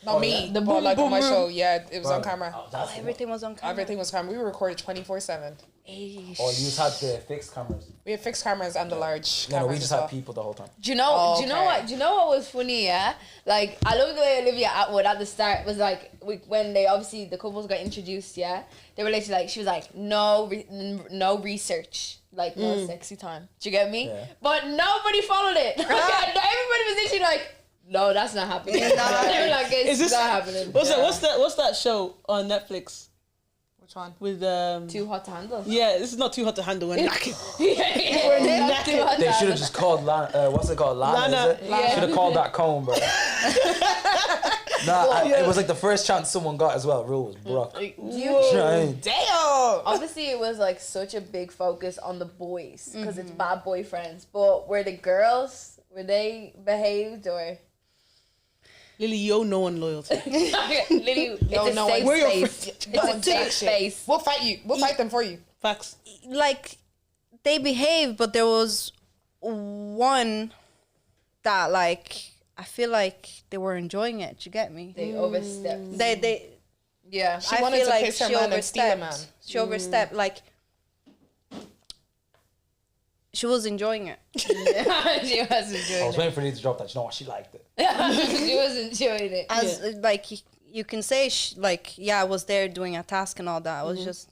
Not me. yeah. The but like on my show, yeah, it was on Bro, camera. that's Everything was on camera. Everything was camera. We were recorded 24/7. Oh, you just had the fixed cameras. We had fixed cameras and the large No, cameras. we just as had well. people the whole time. Do you know? Oh, Do you know okay. what? Do you know what was funny? Yeah, like I love the way Olivia Atwood at the start was like when they obviously the couples got introduced. Yeah, they were literally like she was like no research, like no sexy time. Do you get me? Yeah. But nobody followed it. Everybody was literally like, no, that's not happening. They were like, it's not happening. What's that show on Netflix Which one? with Too hot to handle. Yeah, this is not too hot to handle. We're knackered. Yeah, too hot to They should have handle. just called Lana. What's it called? Lana. Lana. Is it? Yeah. Should have called that comb, bro. It was like the first chance someone got as well. Rule was broke. Do you Right. Damn. obviously it was like such a big focus on the boys because it's bad boyfriends, but were the girls, were they behaved or Lily, you owe no one loyalty. Literally, it's a no safe one. We're your space. friends. It's a safe space. We'll fight you. We'll fight them for you. Facts. Like they behaved, but there was one that like I feel like they were enjoying it. You get me? They overstepped. They. Yeah. She wanted to kiss her man and steal a man. She overstepped. Like she was enjoying it. She was I enjoying was it. waiting for you to drop that. You know what? She liked it. She was enjoying it. As like you can say, I was there doing a task and all that. I was just,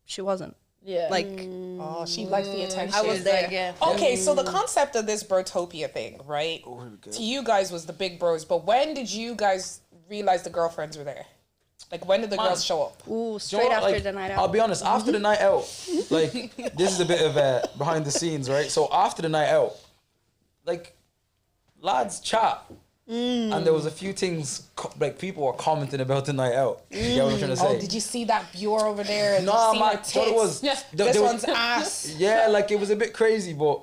she wasn't. Yeah. Like Oh, she likes the attention. I was there. Like, yeah. Okay, so the concept of this brotopia thing, right? To you guys was the big bros, but when did you guys realize the girlfriends were there? Like, when did the girls show up? ooh, Do you know straight what, after like, the night out. I'll be honest, after the night out, like, this is a bit of behind the scenes, right? So after the night out, like, lads chat. And there was a few things, like, people were commenting about the night out. You get what I'm trying to say? Oh, did you see that Bureau over there? And No, see man, her what it was? tits? there This was- one's ass. Yeah, like, it was a bit crazy, but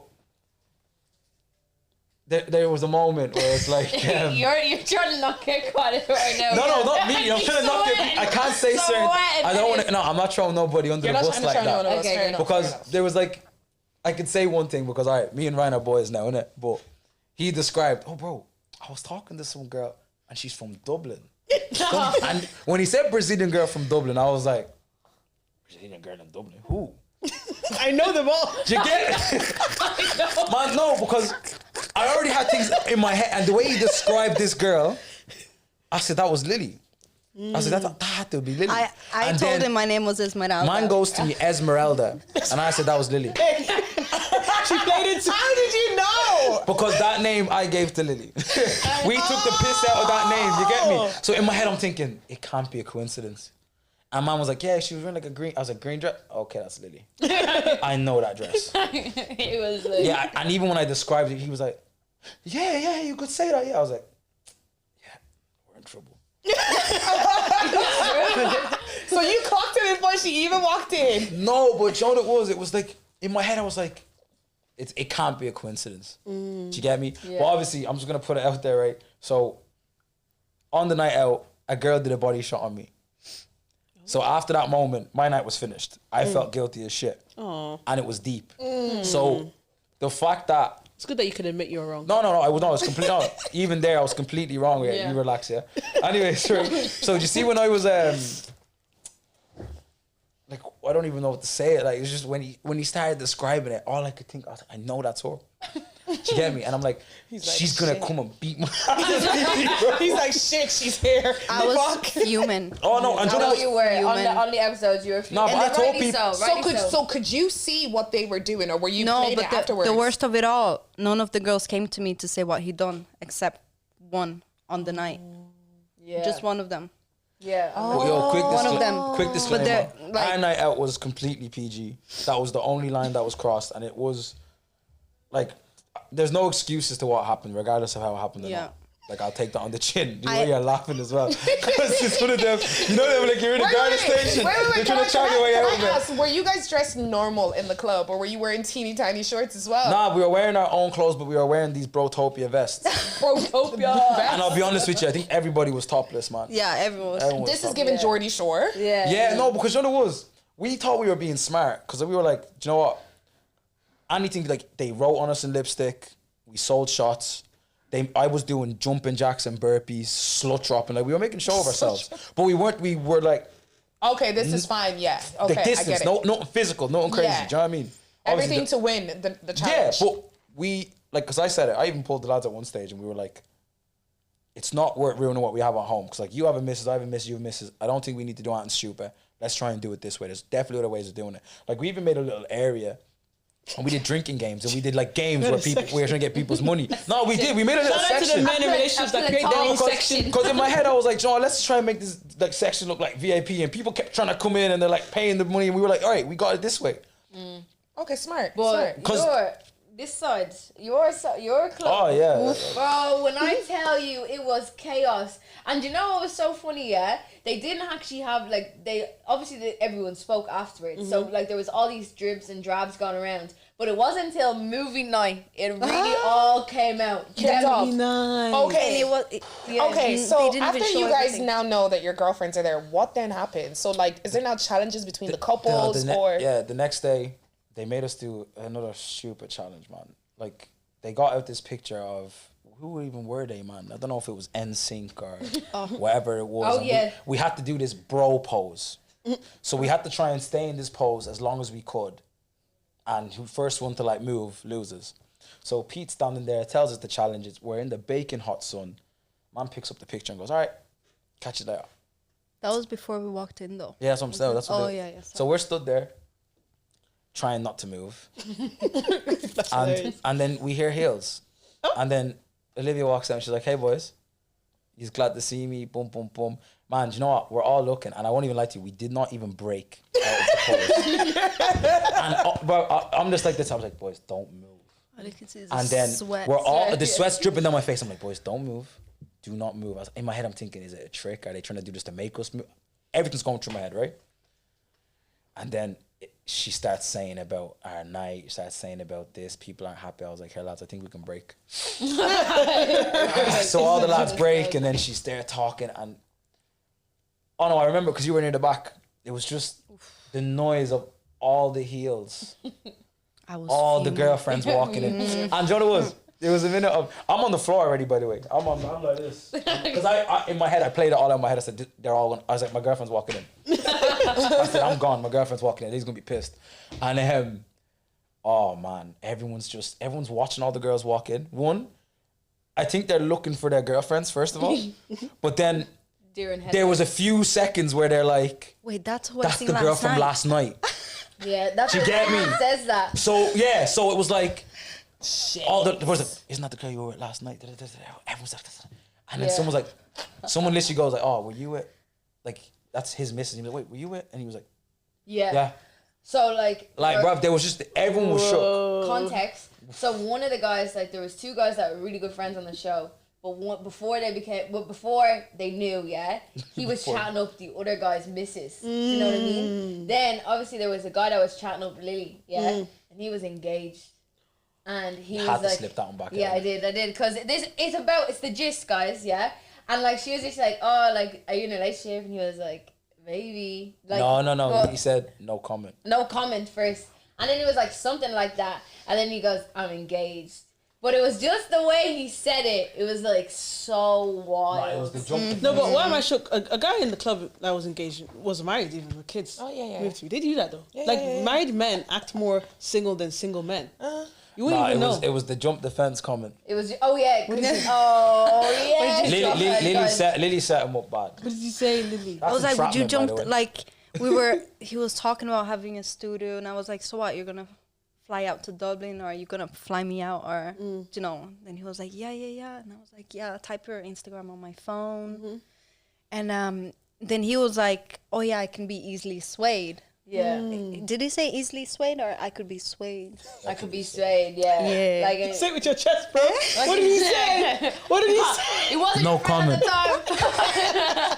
there was a moment where it's like... You're trying to not get caught in right now. No, not me. I'm trying to knock it. I can't say So certain... what? I don't want to... No, I'm not throwing nobody under You're the not bus trying to like turn that. on us. Okay, Fair enough, fair Because enough. there was like, I could say one thing because me and Ryan are boys now, innit? But he described, oh bro, I was talking to some girl and she's from Dublin. And when he said Brazilian girl from Dublin, I was like, Brazilian girl in Dublin? Who? I know them all. Do you get it? Man, no, because I already had things in my head and the way he described this girl, I said that was Lily. I said that had to be Lily. I And told then him my name was Esmeralda. Man goes to me, Esmeralda. And I said that was Lily. She played it too. How did you know? Because that name I gave to Lily. We took the piss out of that name, you get me? So in my head I'm thinking, it can't be a coincidence. And man was like, yeah, she was wearing like a green, I was like, green dress? Okay, that's Lily. I know that dress. It was like, Yeah, and even when I described it, he was like, yeah, you could say that. Yeah, I was like, yeah, we're in trouble. So you clocked it before she even walked in. No, but you know what it was? It was like, in my head, I was like, it can't be a coincidence. Do you get me? Yeah. But obviously, I'm just going to put it out there, right? So, on the night out, a girl did a body shot on me. So after that moment, my night was finished. I felt guilty as shit. And it was deep. So, the fact that... It's good that you can admit you're wrong. No, I was completely... No, even there, I was completely wrong. Yeah. You relax, yeah? Anyway, sorry. So, do you see when I was... like, I don't even know what to say. Like, it's just when he started describing it, all I could think, I was like, I know that's her. Do you get me? And I'm like, she's gonna come and beat my... He's like, shit, she's here. I was fuming. Oh, no. And I know you were Human. on the episodes. You were. No, but I told people... So could you see what they were doing, or were you No, playing but it afterwards? the worst of it all, none of the girls came to me to say what he done, except one on the night. Yeah. Just one of them. Yeah. Well, yo, One of them. Quick disclaimer. they're, like- Our night out was completely PG. That was the only line that was crossed, and it was like, there's no excuses to what happened, regardless of how it happened. Or Yeah. not. Like, I'll take that on the chin. You know, I- you're laughing as well. Because it's one of them, you know, them like you're in a guard station. They're trying to try your way out of it. Were you guys dressed normal in the club, or were you wearing teeny tiny shorts as well? Nah, we were wearing our own clothes, but we were wearing these Brotopia vests. Brotopia. And I'll be honest with you, I think everybody was topless, man. Yeah, everyone was. Everyone was This is topless. giving Geordie Shore. Yeah, no, because you know what it was? We thought we were being smart because we were like, do you know what? Anything like they wrote on us in lipstick, we sold shots. I was doing jumping jacks and burpees, slut dropping. Like we were making show of ourselves, but we weren't. We were like Okay, this is fine. Yeah. Okay, the I distance, get it. nothing physical, nothing crazy. Yeah. Do you know what I mean? Everything Obviously to win the yeah, challenge. but we like because I said it. I even pulled the lads at one stage, and we were like, "It's not worth ruining what we have at home." Because like you have a missus, I have a missus, you have a missus. I don't think we need to do anything stupid. Let's try and do it this way. There's definitely other ways of doing it. Like we even made a little area. And we did drinking games, and we did like games where we were trying to get people's money. No, we did. We made a little Shout out to the section. men in relationships that create their own section. Because in my head, I was like, John, let's try and make this like section look like VIP. And people kept trying to come in, and they're like paying the money, and we were like, all right, we got it this way. Okay, smart. But smart. 'Cause- this side, your club. Oh yeah. Bro, when I tell you it was chaos, and you know what was so funny? Yeah, they didn't actually have like everyone spoke afterwards, so like there was all these dribs and drabs going around, but it wasn't until movie night it really all came out. Kicked off. Nice. Okay. Okay, so they didn't after even show you guys everything. now know that your girlfriends are there, what then happens? So like, is there now challenges between the couples or? The next day they made us do another stupid challenge, man. Like they got out this picture of who even were they, man? I don't know if it was NSYNC or whatever it was. Oh, And yeah. we had to do this bro pose. So we had to try and stay in this pose as long as we could. And who first one to like move loses. So Pete's standing there, tells us the challenges. We're in the baking hot sun. Man picks up the picture and goes, all right, catch it there. That was before we walked in, though. Yeah, that's what I'm saying. That's what Oh, they- yeah, yeah. So we're stood there, trying not to move. and then we hear heels. And then Olivia walks out and she's like, hey, boys. He's glad to see me. Boom, boom, boom. Man, do you know what? We're all looking. And I won't even lie to you. We did not even break out of the pose. And bro, I'm just like this. I was like, boys, don't move. All you can see is And then sweat. we're all, the sweat's dripping down my face. I'm like, boys, don't move. Do not move. In my head, I'm thinking, is it a trick? Are they trying to do this to make us move? Everything's going through my head, right? And then she starts saying about our night, starts saying about this, people aren't happy. I was like, hey lads, I think we can break. So all the lads break, and then she's there talking, and oh no, I remember because you were near the back. It was just the noise of all the heels, I was all the fuming. girlfriends walking in. And you know what it was? There was a minute of, I'm on the floor already, by the way. I'm like this. Because I in my head, I played it all out in my head. I said, they're all going, I was like, my girlfriend's walking in. I said, I'm gone. My girlfriend's walking in. He's going to be pissed. And oh man, everyone's watching all the girls walk in. One, I think they're looking for their girlfriends, first of all. But then there was a few seconds where they're like, Wait, that's who I that's seen the last girl from night. last night. Yeah, that's Do you what get me? everyone says that. So yeah, so it was like, isn't that the girl you were with last night? Everyone's like, and then Yeah. someone literally goes like, oh, were you with, like, that's his missus. He was like, wait, were you with? And he was like, Yeah. yeah. So like Bruv, there was just, everyone was shook. context. So one of the guys, like there was two guys that were really good friends on the show, but before they knew, yeah, he was chatting up the other guy's missus. Do you know what I mean? Then obviously there was a guy that was chatting up Lily, yeah, and he was engaged. And he Had was to like, slip that one back yeah, in. I did, because it's the gist, guys, yeah. And like she was just like, oh, like, are you in a relationship? And he was like, maybe. Like, No. but He said no comment. no comment first, and then it was like something like that, and then he goes, I'm engaged. But it was just the way he said it. It was like so wild. Nah, it was the jump. No, but why am I shook? A guy in the club that was engaged was married even with kids. Oh, yeah, yeah. Moved to. They do that though. Yeah, like yeah, yeah. married men act more single than single men. You wouldn't Nah, even know. it was the jump defense comment. It was, oh yeah, yeah. Lily set him up bad. What did you say, Lily? I was like, would you entrapment, by jump? the way. Like, he was talking about having a studio, and I was like, so what? You're gonna fly out to Dublin, or are you gonna fly me out, or you know? Then he was like, yeah. And I was like, yeah, type your Instagram on my phone. And then he was like, oh yeah, I can be easily swayed. Yeah, Did he say easily swayed, or I could be swayed? I could be swayed. Yeah, Yeah. Like Say it with your chest, bro. What did he say? What did he say? it wasn't No your friend at comment. the time.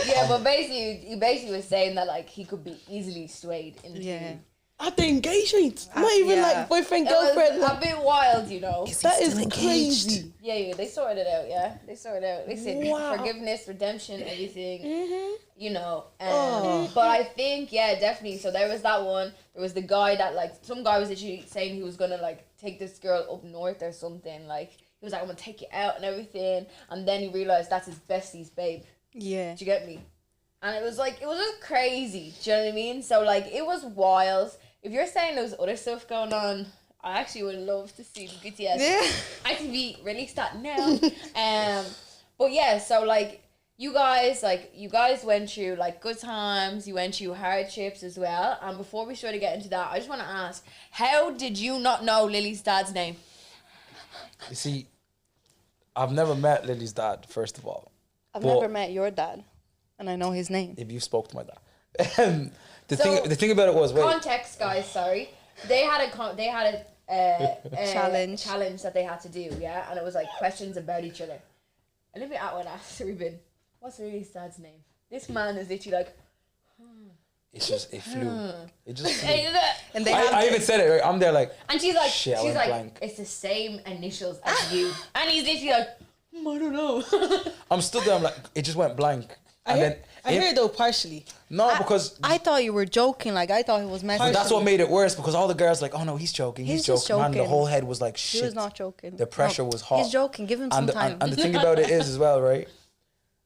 Yeah, but he basically was saying that like he could be easily swayed into. Yeah. At the engagement, not even yeah. like boyfriend It was girlfriend. a bit wild, you know. That is crazy. Yeah, they sorted it out. Yeah, they sorted it out. They said forgiveness, redemption, everything. You know, but I think definitely. So there was that one. There was the guy that like some guy was literally saying he was gonna like take this girl up north or something. Like he was like, I'm gonna take you out and everything, and then he realized that's his bestie's babe. Yeah. Do you get me? And it was just crazy. Do you know what I mean? So like it was wild. If you're saying there was other stuff going on, I actually would love to see the BTS. Yeah. ITV release that now. But yeah, so like you guys went through like good times, you went through hardships as well. And before we sort of get into that, I just want to ask, how did you not know Lily's dad's name? You see, I've never met Lily's dad, first of all. I've But- never met your dad, and I know his name. If you spoke to my dad. The So, thing about it was, wait, Context, guys. Sorry, they had a challenge that they had to do, yeah, and it was like questions about each other. Olivia Atwood asked Ruben, "What's Lily's dad's name?" This man is literally like, it flew. It just flew. And they I even said it, right? I'm there like, and she's like, Shit, I went blank. it's the same initials as you, and he's literally like, I don't know. I'm stood there, I'm like, it just went blank. I hear it though partially. No, because I thought you were joking. Like I thought he was messing. that's what made it worse because all the girls like, oh no, he's joking. He's just joking. Man, the joking. whole head was like shit. He was not joking. The pressure was hot. He's joking. Give him some time. And the thing about it is as well, right?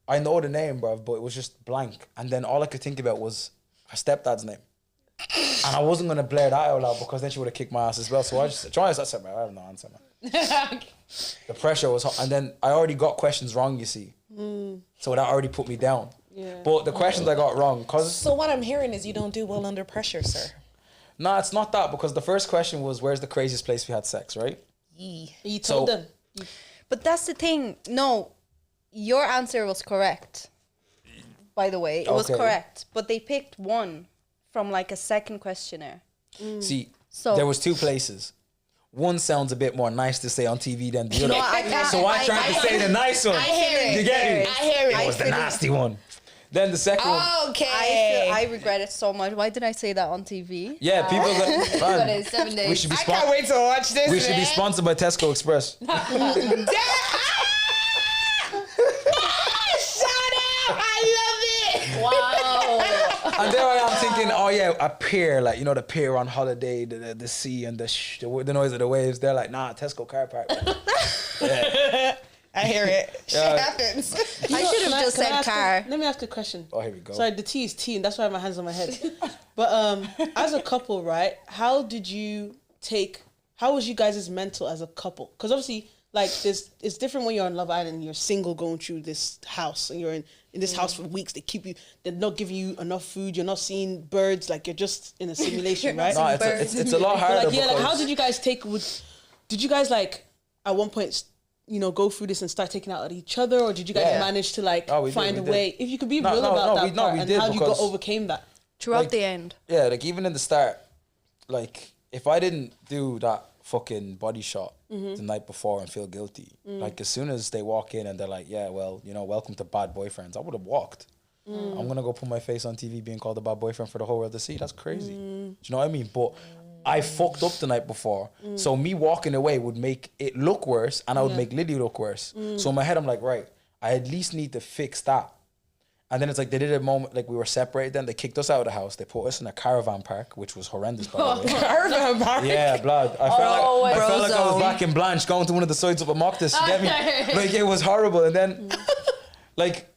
I know the name, bro, but it was just blank. And then all I could think about was her stepdad's name. And I wasn't gonna blare that out loud because then she would have kicked my ass as well. So I just I said, man, I have no answer, man. The pressure was hot, and then I already got questions wrong. You see, so that already put me down. Yeah. But the questions I got wrong, cause So what I'm hearing is you don't do well under pressure, sir. nah, it's not that because the first question was, "Where's the craziest place we had sex?" Right? You told So- them. But that's the thing. No, your answer was correct. By the way, it was Okay. correct. But they picked one from like a second questionnaire. See, So- there was two places. One sounds a bit more nice to say on TV than the other. No, I can't- So I tried to say the nice one. I hear it. You get me? I hear it. It was the nasty one. Then the second one. Okay. I regret it so much. Why did I say that on TV? Yeah, people Got man, it, 7 days. we should be I can't spon- wait to watch this. we should be man. sponsored by Tesco Express. Shut up! I love it. Wow. And there I am thinking, oh yeah, a pier, like you know the pier on holiday, the sea and the noise of the waves. They're like, nah, Tesco car park. I hear it. Shit Yeah. happens. I should have just Can I said ask car. Let me ask you a question. Oh, here we go. Sorry, the T is T, and that's why my hands on my head. But as a couple, right? How was you guys' mental as a couple? Because obviously, like, it's different when you're on Love Island. You're single, going through this house, and you're in this house for weeks. They're not giving you enough food. You're not seeing birds. Like you're just in a simulation, right? No, it's a lot harder. But like, yeah, like, because- how did you guys did you guys like at one point, go through this and start taking out at each other, or did you guys Yeah. manage to like No, we did, find we a did. way? If you could be No, real no, about no, that we- no, part we and did how you because- overcame that. Throughout Like- the end. Yeah, like even in the start, like if I didn't do that fucking body shot the night before and feel guilty, like as soon as they walk in and they're like, yeah, well, welcome to bad boyfriends, I would have walked. I'm gonna go put my face on TV being called a bad boyfriend for the whole world to see. That's crazy. Do you know what I mean? But I fucked up the night before, so me walking away would make it look worse, and I would make Lily look worse. So in my head, I'm like, right, I at least need to fix that. And then it's like they did a moment, like we were separated. Then they kicked us out of the house. They put us in a caravan park, which was horrendous, by the way. Caravan park. Yeah, blood. I felt like I was back in Blanche going to one of the sides of a mock this. You get me? Like it was horrible. And then, like,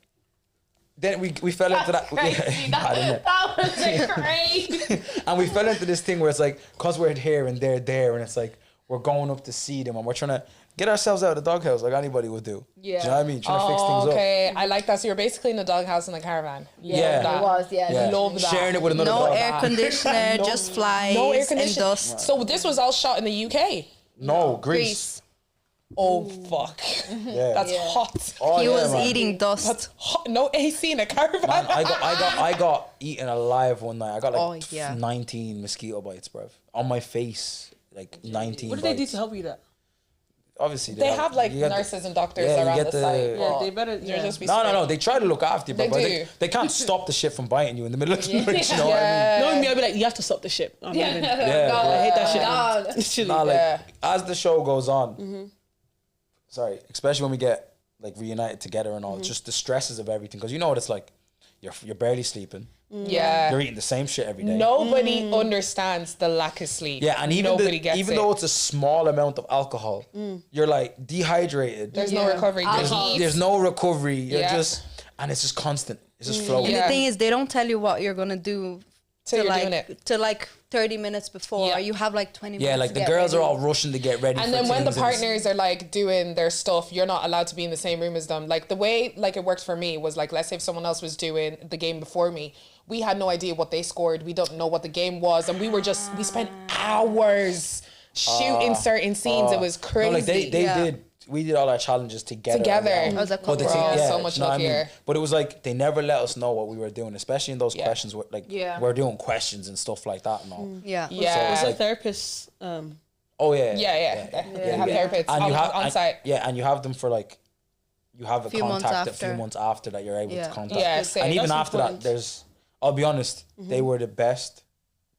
then we fell into that. Crazy. Bad, innit? That was crazy. And we fell into this thing where it's like, cause we're here and they're there, and it's like we're going up to see them, and we're trying to get ourselves out of the doghouse like anybody would do. Yeah. Do you know what I mean? Trying to fix things up. Okay, I like that. So you're basically in a doghouse in a caravan. Yeah. Love It was, yeah. Yeah. Love that. Sharing it with another No dog. air conditioner, just flies No air and conditioning. dust. So this was all shot in the UK. No, Greece. Grease. Oh fuck, Yeah. that's hot. Oh, He yeah, was man. eating dust. Hot. No AC in a caravan. Man, I got eaten alive one night. I got like Oh, yeah. 19 mosquito bites, bruv. On my face. Like 19 What did they do bites. to help you that? Obviously, They have like you get the- nurses and doctors yeah, you around get the the- site. Yeah, but they better- you're yeah. just be No, sprayed. they try to look after you, They but do. they can't stop the shit from biting you in the middle of the night. You know what I mean? Knowing me, I'd be like, you have to stop the ship. I'm leaving. Yeah, God, I hate that shit. God. Literally. Nah, like Yeah. as the show goes on, sorry, especially when we get like reunited together and all, just the stresses of everything. Because you know what it's like. You're barely sleeping. Yeah. You're eating the same shit every day. Nobody understands the lack of sleep. Yeah, and even nobody gets even it. though it's a small amount of alcohol, you're like dehydrated. There's no recovery. There's no recovery. You're Yeah. just, and it's just constant. It's just flowing. And Yeah. the thing is, they don't tell you what you're gonna do Till you're like doing it. to like 30 minutes before. Yeah. You have like 20 minutes. Yeah, like to the get girls ready. are all rushing to get ready. And for then when the things, and it's- partners are like doing their stuff, you're not allowed to be in the same room as them. Like the way like it worked for me was like, let's say if someone else was doing the game before me, we had no idea what they scored. We don't know what the game was, and we spent hours shooting certain scenes. It was crazy. No, like they Yeah. did. We did all our challenges together. Together. and As a but the couple. thing- We're all yeah, so much do you know what I mean? luckier. But it was like they never let us know what we were doing, especially in those questions. Where, like Yeah. we're doing questions and stuff like that and all. Yeah. Yeah. Was like- a therapist? Oh yeah. Yeah. They have therapists And you have on and- site. Yeah, and you have them for like. You have a Few months contact a few after. months after that you're able Yeah. to contact. Yeah, same. And even That's after important. that, I'll be honest, they were the best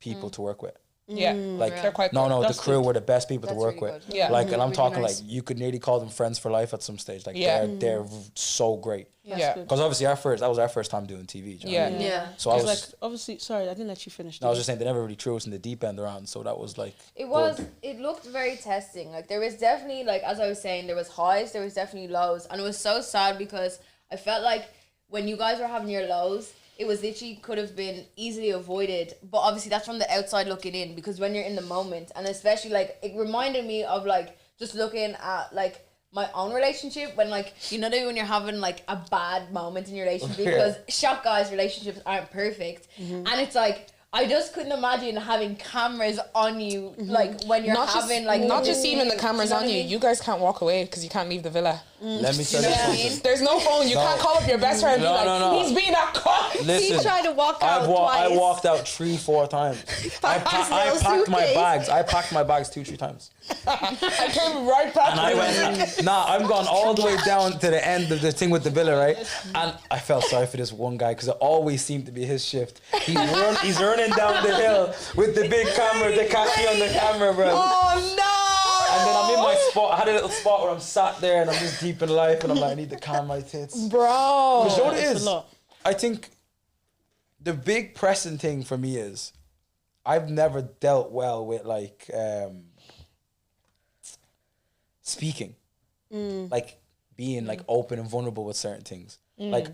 people to work with. Yeah, Like they're quite no, good. the crew were the best people to That's work really with. good. Yeah. Like, and I'm Really talking nice. like you could nearly call them friends for life at some stage. Like Yeah. they're so great. Yeah. Because obviously that was our first time doing TV. do you know what I mean? Yeah. So I was Like, obviously, sorry, I didn't let you finish. I was just saying they never really threw us in the deep end around. So that was like It looked very testing. Like there was definitely, like as I was saying, there was highs, there was definitely lows, and it was so sad because I felt like when you guys were having your lows, it was literally could have been easily avoided. But obviously that's from the outside looking in, because when you're in the moment, and especially like it reminded me of like just looking at like my own relationship when like when you're having like a bad moment in your relationship, because shock guys, relationships aren't perfect, and it's like I just couldn't imagine having cameras on you like when you're Not having just, like not just even the cameras you know on what I you. mean? You guys can't walk away because you can't leave the villa. let me tell You you know what I something. mean? There's no phone. You can't call up your best friend and No, be like, no. he's being a cunt. Listen, He tried to walk out I twice. walked out 3-4 times. I packed my suitcase. bags. I packed my bags 2-3 times. I came right back. And I went, I'm gone all the way down to the end of the thing with the villa, right? And I felt sorry for this one guy because it always seemed to be his shift. He's running down the hill with the big camera, the khaki on the camera, bro. Oh no! And then I'm in my spot. I had a little spot where I'm sat there and I'm just deep in life and I'm like, I need to calm my tits. Bro. But you know what it It's is? a lot. I think the big pressing thing for me is I've never dealt well with like speaking, like being like open and vulnerable with certain things. Like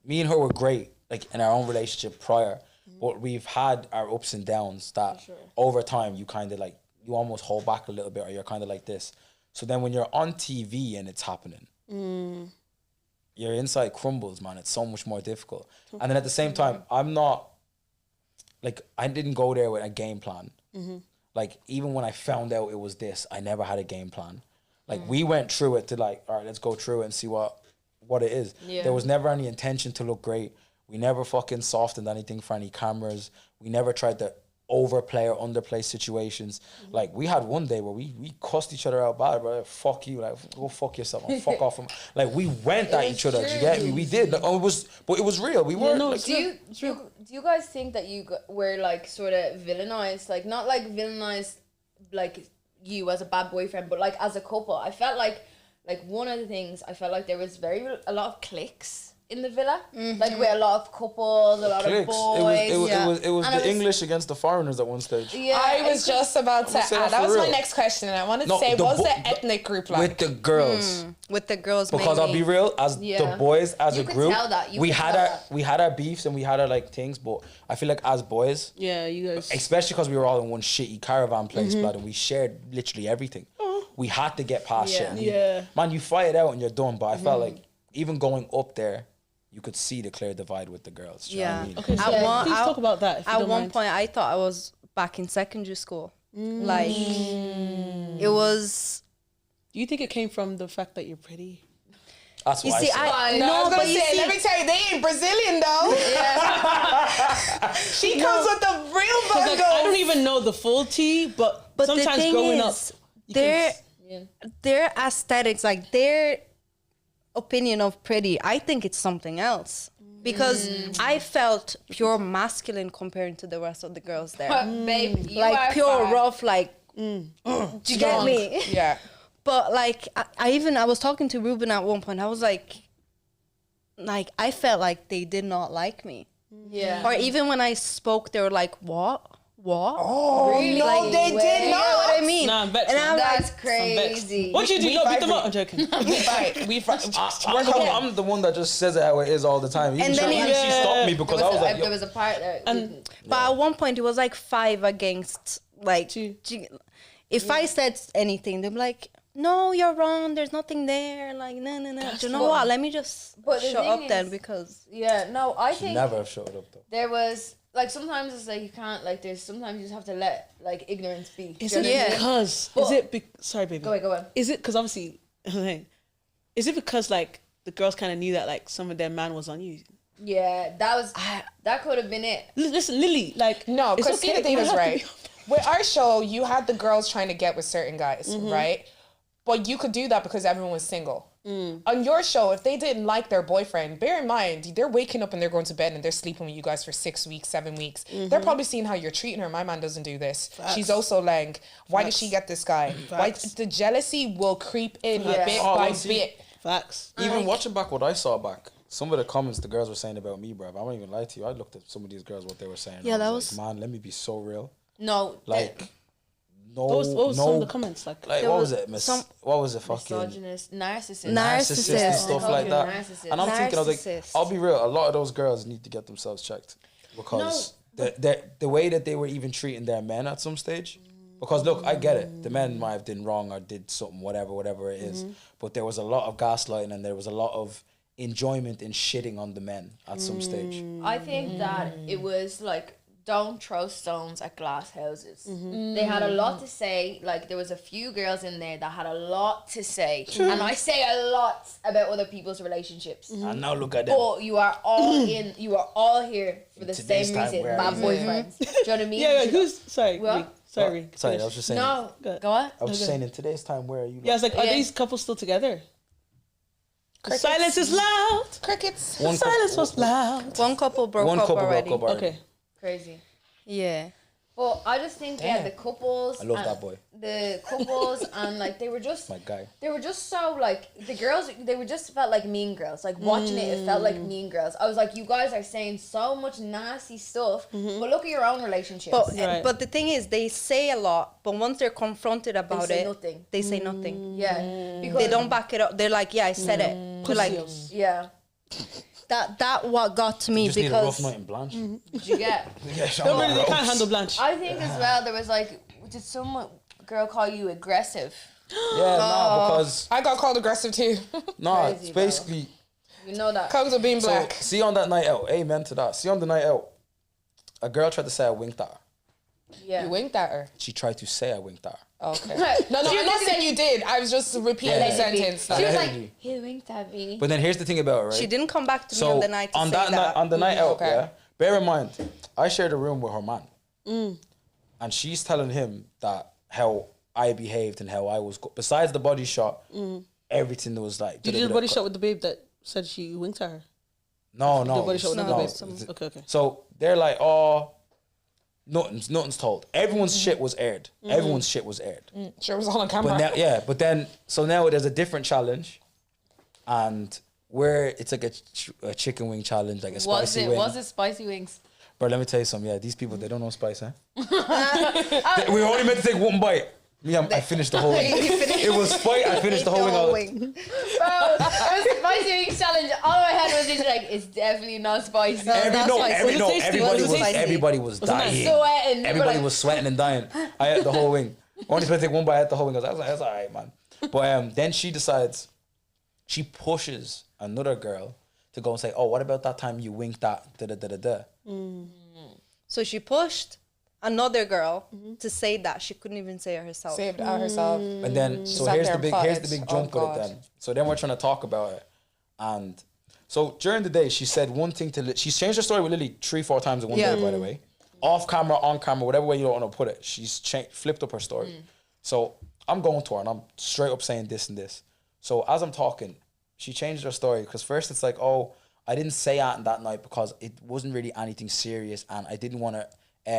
me and her were great, like in our own relationship prior, but we've had our ups and downs that over time you kind of like, you almost hold back a little bit or you're kind of like this. So then when you're on TV and it's happening, your inside crumbles, man. It's so much more difficult. And then at the same time, I'm not, like, I didn't go there with a game plan. Like, even when I found out it was this, I never had a game plan. Like, we went through it to like, all right, let's go through it and see what it is. Yeah. There was never any intention to look great. We never fucking softened anything for any cameras. We never tried to overplay or underplay situations. Like, we had one day where we cussed each other out bad, bro. Fuck you, like, go fuck yourself and fuck off. Like, we went at each other. Do you get me? We did. Like, but it was real. We weren't. no, like, Do you guys think that you were like sort of villainized, like not like villainized like you as a bad boyfriend, but like as a couple? I felt like one of the things I felt like there was a lot of cliques in the villa, like with a lot of couples, a lot of Clicks. boys. It was And the it was- English against the foreigners at one stage. Yeah, I was just about to say add. that That for was my real. next question. I wanted to No, say, the what was bo- the ethnic group like? With the girls. With the girls, Because I'll be real, as Yeah. the boys, as You a could group, tell that. You we could had tell our that. we had our beefs and we had our like things, but I feel like as boys, Yeah, you guys. especially because we were all in one shitty caravan place, blood, and we shared literally everything. We had to get past shit. And Yeah. man, you fight it out and you're done. But I felt like even going up there, you could see the clear divide with the girls. Do you know what I mean? Okay, so At please talk about that. If you At don't one mind. point, I thought I was back in secondary school. Like, it was. Do you think it came from the fact that you're pretty? That's You what see, I said. No, I was gonna but you say, see, let me tell you, they ain't Brazilian though. She comes with the real Because like, I bundles. don't even know the full tea, but But sometimes the thing growing is, up, you can their aesthetics, like their opinion of pretty, I think it's something else. Because I felt pure masculine comparing to the rest of the girls there. Babe, you Like are pure fine. rough, like, do you get me? Yeah. But like, I was talking to Ruben at one point. I was like, I felt like they did not like me. Yeah. Or even when I spoke, they were like, what? Oh, Really? no, Like, they way- did You know not. what I mean? Nah, I'm vexed. And I'm like, That's crazy. What you do? We No, beat them vibrate. up. I'm joking. We fight. We fight. I'm the one that just says it how it is all the time. Even And she, then even he- she stopped me because I was like, there yo, was a part that But at one point, it was like 5 against, like, Two. if I said anything, they'd be like, no, you're wrong. There's nothing there. Like, no. Do you know what? Let me just But the shut thing up then is- because. yeah, no, I she think never have showed up though. there was like sometimes it's like you can't like there's sometimes you just have to let like ignorance be. Is Do it you know what I mean? because? But- Is it? Sorry, baby. Go on. Is it because obviously? Is it because like the girls kind of knew that like some of their man was on you? Yeah, that could have been it. Listen, Lily, like No, it's because okay, the thing you is, don't have to right, be- with our show, you had the girls trying to get with certain guys, right? But you could do that because everyone was single. On your show, if they didn't like their boyfriend, bear in mind, they're waking up and they're going to bed and they're sleeping with you guys for 6 weeks, 7 weeks. They're probably seeing how you're treating her. My man doesn't do this. Facts. She's also lang. Why did she get this guy? Why, the jealousy will creep in bit by bit. Facts. Even watching back what I saw back, some of the comments the girls were saying about me, bro. I won't even lie to you. I looked at some of these girls, what they were saying. Yeah, and I that was like, man, let me be so real. No, Like, no, What was no. some of the comments like? Like, There what was was it? some- What was it? Fucking misogynist, narcissist. narcissist and Narcissist. stuff Oh, like that. narcissist. And I'm thinking, I was like, Narcissist. I'll be real. A lot of those girls need to get themselves checked because the way that they were even treating their men at some stage. Because look, I get it. The men might have done wrong or did something, whatever it is. But there was a lot of gaslighting and there was a lot of enjoyment in shitting on the men at some stage. I think that it was like, don't throw stones at glass houses. They had a lot to say. Like, there was a few girls in there that had a lot to say. And I say a lot about other people's relationships. And now look at them. But you are all you are all here for the Today's same time, reason. where Bad is boyfriends. Do you know what I mean? Yeah, who's sorry? What? Rick, sorry. Sorry, I was just saying. No. Good. Go on. I was just saying, in today's time, where are you? Yeah, I was like, are Yeah. these couples still together? The Crickets. silence is loud. Crickets. One The silence couple- was loud. One couple broke One up couple already. broke up already. Okay. Crazy. Yeah. But I just think the couples. I love and that boy. The couples and like they were just My guy. They were just so like the girls. They were just felt like mean girls. Like watching it felt like mean girls. I was like, you guys are saying so much nasty stuff. But look at your own relationships. But Right. but the thing is, they say a lot, but once they're confronted about say it, nothing. they say nothing. yeah, because They don't back it up. They're like, yeah, I said it. They're like, Yeah. that what got to me Just need a rough because night in Blanche. Did you get? Yeah, Sean Don't really, they Roach. can't handle Blanche. I think as well. There was like, did some girl call you aggressive? Yeah, nah, because I got called aggressive too. nah, Crazy, it's bro. basically. You know that. Comes of being So black. see on that night out, amen to that. See on the night out, a girl tried to say I winked at her. Yeah. You winked at her. She tried to say I winked at her. Okay. Right. No, She I'm was not just saying you did. I was just repeating the Allegedly. sentence. She was like, Allegedly. he winked at me. But then here's the thing about it, right? she didn't come back to me So on the night to on say that that. night, on the night out, Okay. yeah. Bear in mind, I shared a room with her man, and she's telling him that how I behaved and how I was. Besides the body shot, everything was like. You did a body shot with the babe that said she winked at her. No, The body shot with No, another some- babe. Okay. So they're like, oh, nothing's told. Everyone's shit was aired. Everyone's shit was aired. Sure, it was all on camera. But now, yeah, but then, so now there's a different challenge, and where it's like a chicken wing challenge, like a spicy wing. Was it spicy wings? Bro, let me tell you something. Yeah, these people, they don't know spice, huh? We only meant to take one bite. Me, I finished the whole wing. It was fight. I finished the whole wing. I was like, Bro, it was spicy wings challenge. All I had was just like, it's definitely not spicy. everybody was dying. Sweating. Everybody Like, was sweating and dying. I ate the whole wing. Only supposed to take one bite. I ate the whole wing. I was like, that's all right, man. But then she decides, she pushes another girl to go and say, oh, what about that time you winked at da-da-da-da-da? So she pushed another girl to say that. She couldn't even say it herself. Saved out herself. And then, so sat here's there the big and here's the plotted. big jump Oh, with it God. then. So then we're trying to talk about it. And so during the day, she said one thing to she's changed her story with Lily 3-4 times in one Yeah. day, by the way. Off camera, on camera, whatever way you don't want to put it. She's flipped up her story. So I'm going to her and I'm straight up saying this and this. So as I'm talking, she changed her story because first it's like, oh, I didn't say that night because it wasn't really anything serious and I didn't want to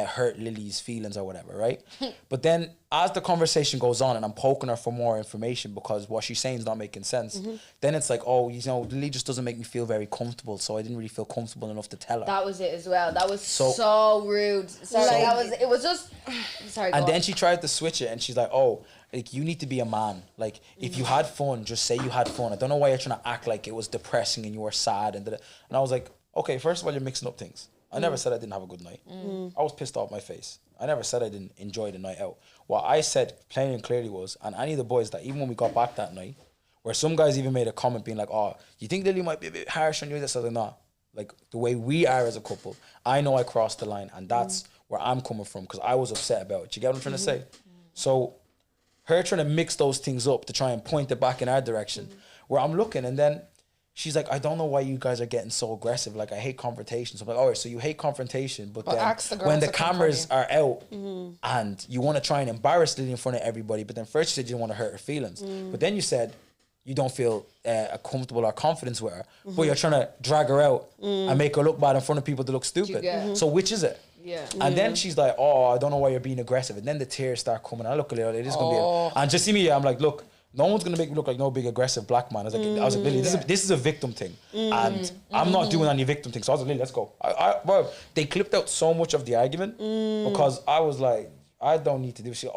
hurt Lily's feelings or whatever, right? But then as the conversation goes on and I'm poking her for more information because what she's saying is not making sense, then it's like, oh, you know, Lily just doesn't make me feel very comfortable, so I didn't really feel comfortable enough to tell her. that was it as well. That was So- so rude. So like, that was, it was just, sorry, And go then on. she tried to switch it and she's like, oh, like you need to be a man. Like if you had fun, just say you had fun. I don't know why you're trying to act like it was depressing and you were sad and and I was like, okay, first of all, you're mixing up things. I never said I didn't have a good night. I was pissed off my face. I never said I didn't enjoy the night out. What I said plain and clearly was, and any of the boys that even when we got back that night, where some guys even made a comment being like, oh, you think Lily might be a bit harsh on you? This or not. Like the way we are as a couple, I know I crossed the line and that's where I'm coming from because I was upset about it. You get what I'm trying to say? So her trying to mix those things up to try and point it back in our direction where I'm looking and then she's like, I don't know why you guys are getting so aggressive. Like, I hate confrontation. So I'm like, all right, so you hate confrontation, but then ask the girls when the to come cameras for you. are out and you want to try and embarrass Lily in front of everybody, but then first you said you didn't want to hurt her feelings. But then you said, you don't feel comfortable or confidence with her, but you're trying to drag her out and make her look bad in front of people to look stupid. So which is it? Yeah. And then she's like, oh, I don't know why you're being aggressive. And then the tears start coming. I look at it, it is going to be and just see me, I'm like, look, no one's going to make me look like no big aggressive black man. I was like, Lily, this is a victim thing. And I'm not doing any victim thing. So I was like, Lily, let's go. Bro, they clipped out so much of the argument because I was like, I don't need to do shit.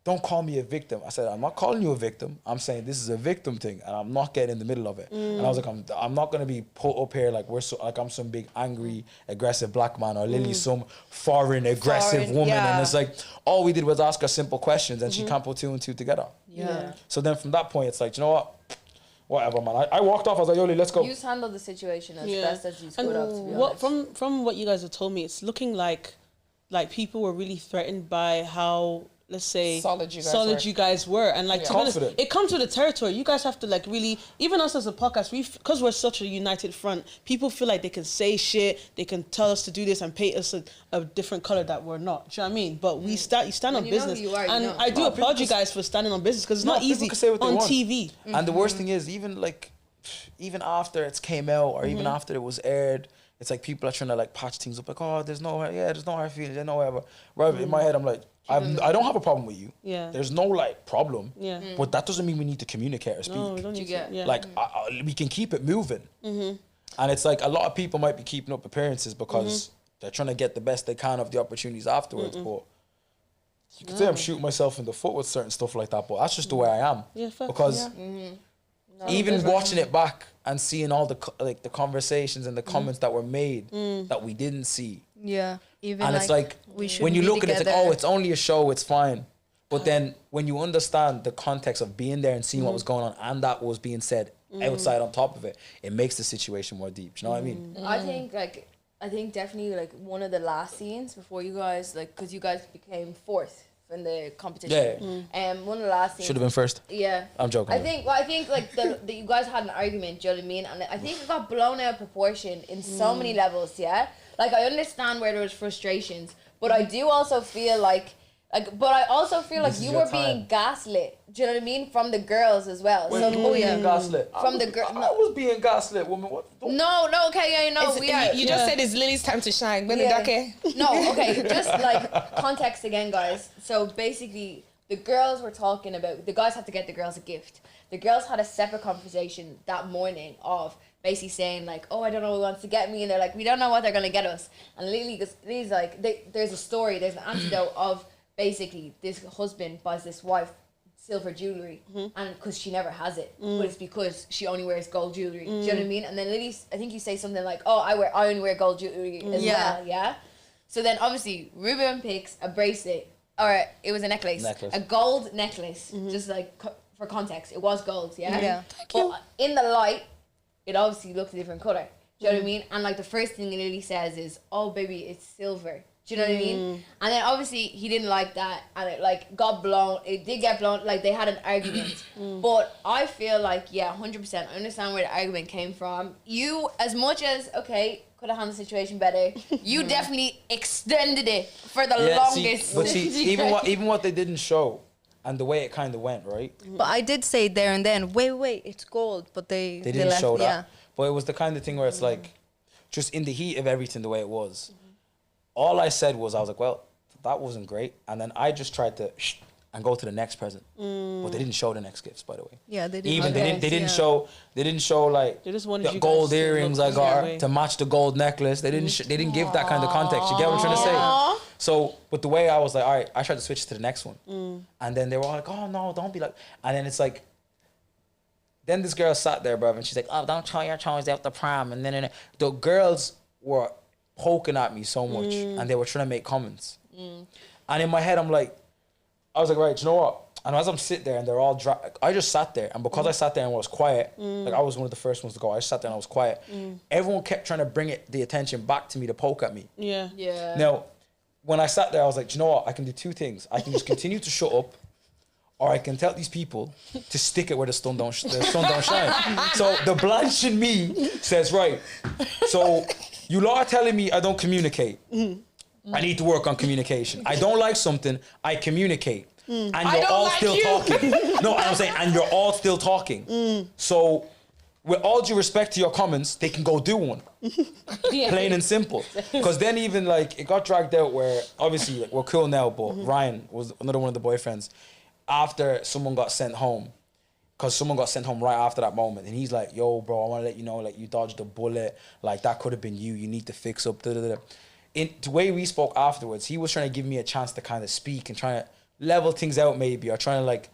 Don't call me a victim. I said, I'm not calling you a victim. I'm saying this is a victim thing, and I'm not getting in the middle of it. And I was like, I'm not gonna be put up here like I'm some big angry, aggressive black man, or Lily's some foreign aggressive woman. And it's like all we did was ask her simple questions, and she can't put 2 and 2 together. Yeah. So then from that point, it's like, you know what? Whatever, man. I walked off. I was like, Yoli, let's go. You just handled the situation as best as you could have. To be what honest. from what you guys have told me, it's looking like people were really threatened by how, let's say, solid you guys were, and like to be honest, confident. it comes with the territory. You guys have to like really, even us as a podcast, because we're such a united front, people feel like they can say shit, they can tell us to do this and paint us a different color that we're not. Do you know what I mean? But you stand on business, and I do applaud you guys for standing on business because it's not easy on TV. And the worst thing is, even after it came out or even after it was aired, it's like people are trying to like patch things up, like, oh, there's no hard feelings, there's no whatever. Right, in my head, I'm like, I don't have a problem with you. Yeah. There's no like problem. Yeah. But that doesn't mean we need to communicate or speak. No, we don't need to. Yeah. Like we can keep it moving. And it's like a lot of people might be keeping up appearances because they're trying to get the best they can of the opportunities afterwards. But you can say I'm shooting myself in the foot with certain stuff like that. But that's just the way I am. Yeah, fair. Because even watching it back and seeing all the conversations and the comments that were made that we didn't see. Yeah. Even And it's like, we should when you be look at it, it's like, together. oh, it's only a show, it's fine. But then when you understand the context of being there and seeing what was going on and that was being said outside on top of it, it makes the situation more deep. Do you know what I mean? I think definitely like one of the last scenes before you guys, like, because you guys became fourth in the competition. One of the last scenes Should have been first. Yeah, I'm joking. I think like the you guys had an argument. Do you know what I mean? And I think it got blown out of proportion in so many levels. Yeah, like I understand where there was frustrations, but I do also feel like you were being gaslit. Do you know what I mean? From the girls as well. Who being gaslit? From the girl. I was being gaslit, woman. What? No, okay, yeah, you know, we are. You just said it's Lily's time to shine. No, okay, just like context again, guys. So basically, the girls were talking about, the guys had to get the girls a gift. The girls had a separate conversation that morning of basically saying like, oh, I don't know who wants to get me. And they're like, we don't know what they're going to get us. And Lily's like, there's a story, there's an antidote of basically this husband buys this wife silver jewelry and because she never has it, but it's because she only wears gold jewelry. Do you know what I mean? And then Lily, I think you say something like, oh, I only wear gold jewelry as well, yeah? So then obviously Ruben picks a bracelet, or it was a necklace. A gold necklace, just like for context, it was gold, yeah? But in the light, it obviously looked a different color. Do you know what I mean? And like the first thing Lily says is, oh baby, it's silver. Do you know what I mean? And then obviously he didn't like that, and it like got blown. It did get blown. Like they had an argument. But I feel like 100%. I understand where the argument came from. You, as much as could have handled the situation better, you definitely extended it for the longest. Even what they didn't show, and the way it kind of went, right? But I did say there and then, wait, it's gold. But they didn't left, show that. But it was the kind of thing where it's like, just in the heat of everything, the way it was. All I said was, I was like, well, that wasn't great. And then I just tried to and go to the next present. But they didn't show the next gifts, by the way. Yeah, they didn't. Even they didn't show like They just wanted the you gold guys to earrings look I got that way. to match the gold necklace. They didn't give that kind of context. You get what I'm trying to say? So, but the way I was like, all right, I tried to switch to the next one. And then they were all like, oh no, don't be like. And then it's like, then this girl sat there, bruv, and she's like, oh, don't show your toes out the prom. And then the girls were poking at me so much and they were trying to make comments. And in my head, I was like, right, you know what? And as I'm sitting there and they're all I just sat there, and because I sat there and was quiet, like I was one of the first ones to go, I just sat there and I was quiet. Everyone kept trying to bring the attention back to me to poke at me. Yeah. Now, when I sat there, I was like, do you know what? I can do two things. I can just continue to shut up, or I can tell these people to stick it where the sun don't shine. So the Blanche in me says, right, so you lot are telling me I don't communicate. I need to work on communication. I don't like something, I communicate. and I you're don't all like still you. talking. No, I'm saying, and you're all still talking. So, with all due respect to your comments, they can go do one. Plain and simple. Because then even like it got dragged out where obviously like, we're cool now, but Ryan was another one of the boyfriends. After someone got sent home, because someone got sent home right after that moment, and he's like, "Yo, bro, I want to let you know, like you dodged a bullet. Like that could have been you. You need to fix up." In the way we spoke afterwards, he was trying to give me a chance to kind of speak and trying to level things out maybe, or trying to like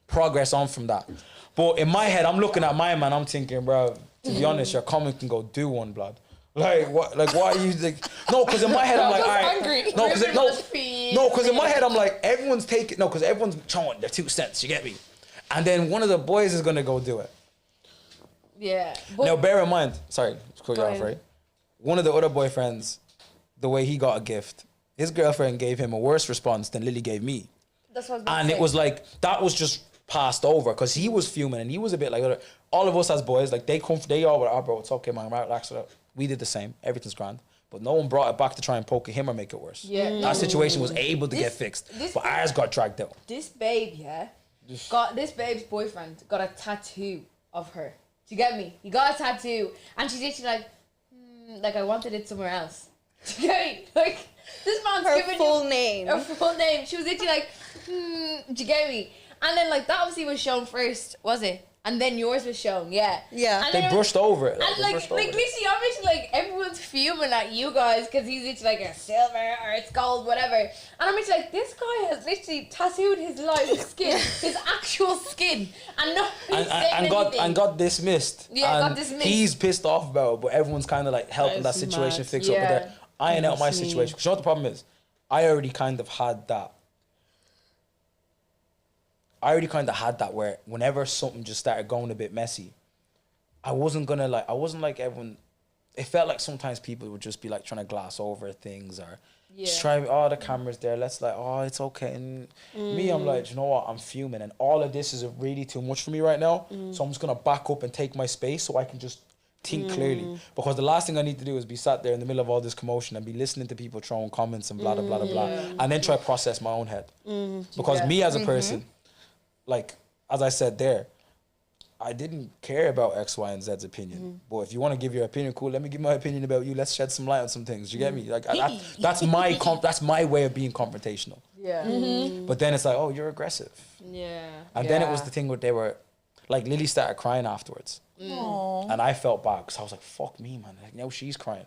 progress on from that. But in my head, I'm looking at my man, I'm thinking, bro, to be honest, your comment can go do one, blood. Like what? Like why are you like? No, because in my head I'm like, all right. Angry. No, because in my head I'm like, everyone's taking. No, because everyone's showing their 2 cents. You get me? And then one of the boys is gonna go do it. Yeah. Now bear in mind, sorry, to cut you off, ahead. right? One of the other boyfriends, the way he got a gift, his girlfriend gave him a worse response than Lily gave me. That's what I was about And to it say. was like, that was just passed over because he was fuming and he was a bit like, all of us as boys, like they all were, oh bro, it's okay, man, relax it up. We did the same, everything's grand. But no one brought it back to try and poke at him or make it worse. Yeah. That situation was able to This- get fixed, this- but ours got dragged out. This babe, yeah, got this babe's boyfriend got a tattoo of her. Do you get me? He got a tattoo, and she's literally like I wanted it somewhere else. Do you get me? Like this man's Her giving full you name. her full name. She was literally like, do you get me? And then like that obviously was shown first, was it? And then yours was shown, yeah. Yeah. And They then- brushed over it. And They like brushed over it. literally, obviously, like everyone's fuming at you guys because he's literally like a silver or it's gold, whatever. And I'm literally like, this guy has literally tattooed his live skin, his actual skin, and nobody's saying anything. and got dismissed. Yeah, and got dismissed. He's pissed off about it, but everyone's kind of like helping that is situation mad. fix up. But Yeah. they're ironing out my That's me. situation. 'Cause you know what the problem is? I already kind of had that where whenever something just started going a bit messy, I wasn't like everyone. It felt like sometimes people would just be like trying to gloss over things or just try, oh, the camera's there, let's like, oh, it's okay. And me, I'm like, you know what, I'm fuming and all of this is really too much for me right now. So I'm just going to back up and take my space so I can just think clearly. Because the last thing I need to do is be sat there in the middle of all this commotion and be listening to people throwing comments and blah, blah, blah, blah, blah. And then try to process my own head. Because me as a person, like, as I said there, I didn't care about X, Y, and Z's opinion. But if you want to give your opinion, cool, let me give my opinion about you. Let's shed some light on some things. You get me? Like that's my way of being confrontational. Yeah. But then it's like, oh, you're aggressive. Yeah. And then it was the thing where they were, like, Lily started crying afterwards. And I felt bad because I was like, fuck me, man. Like, now she's crying.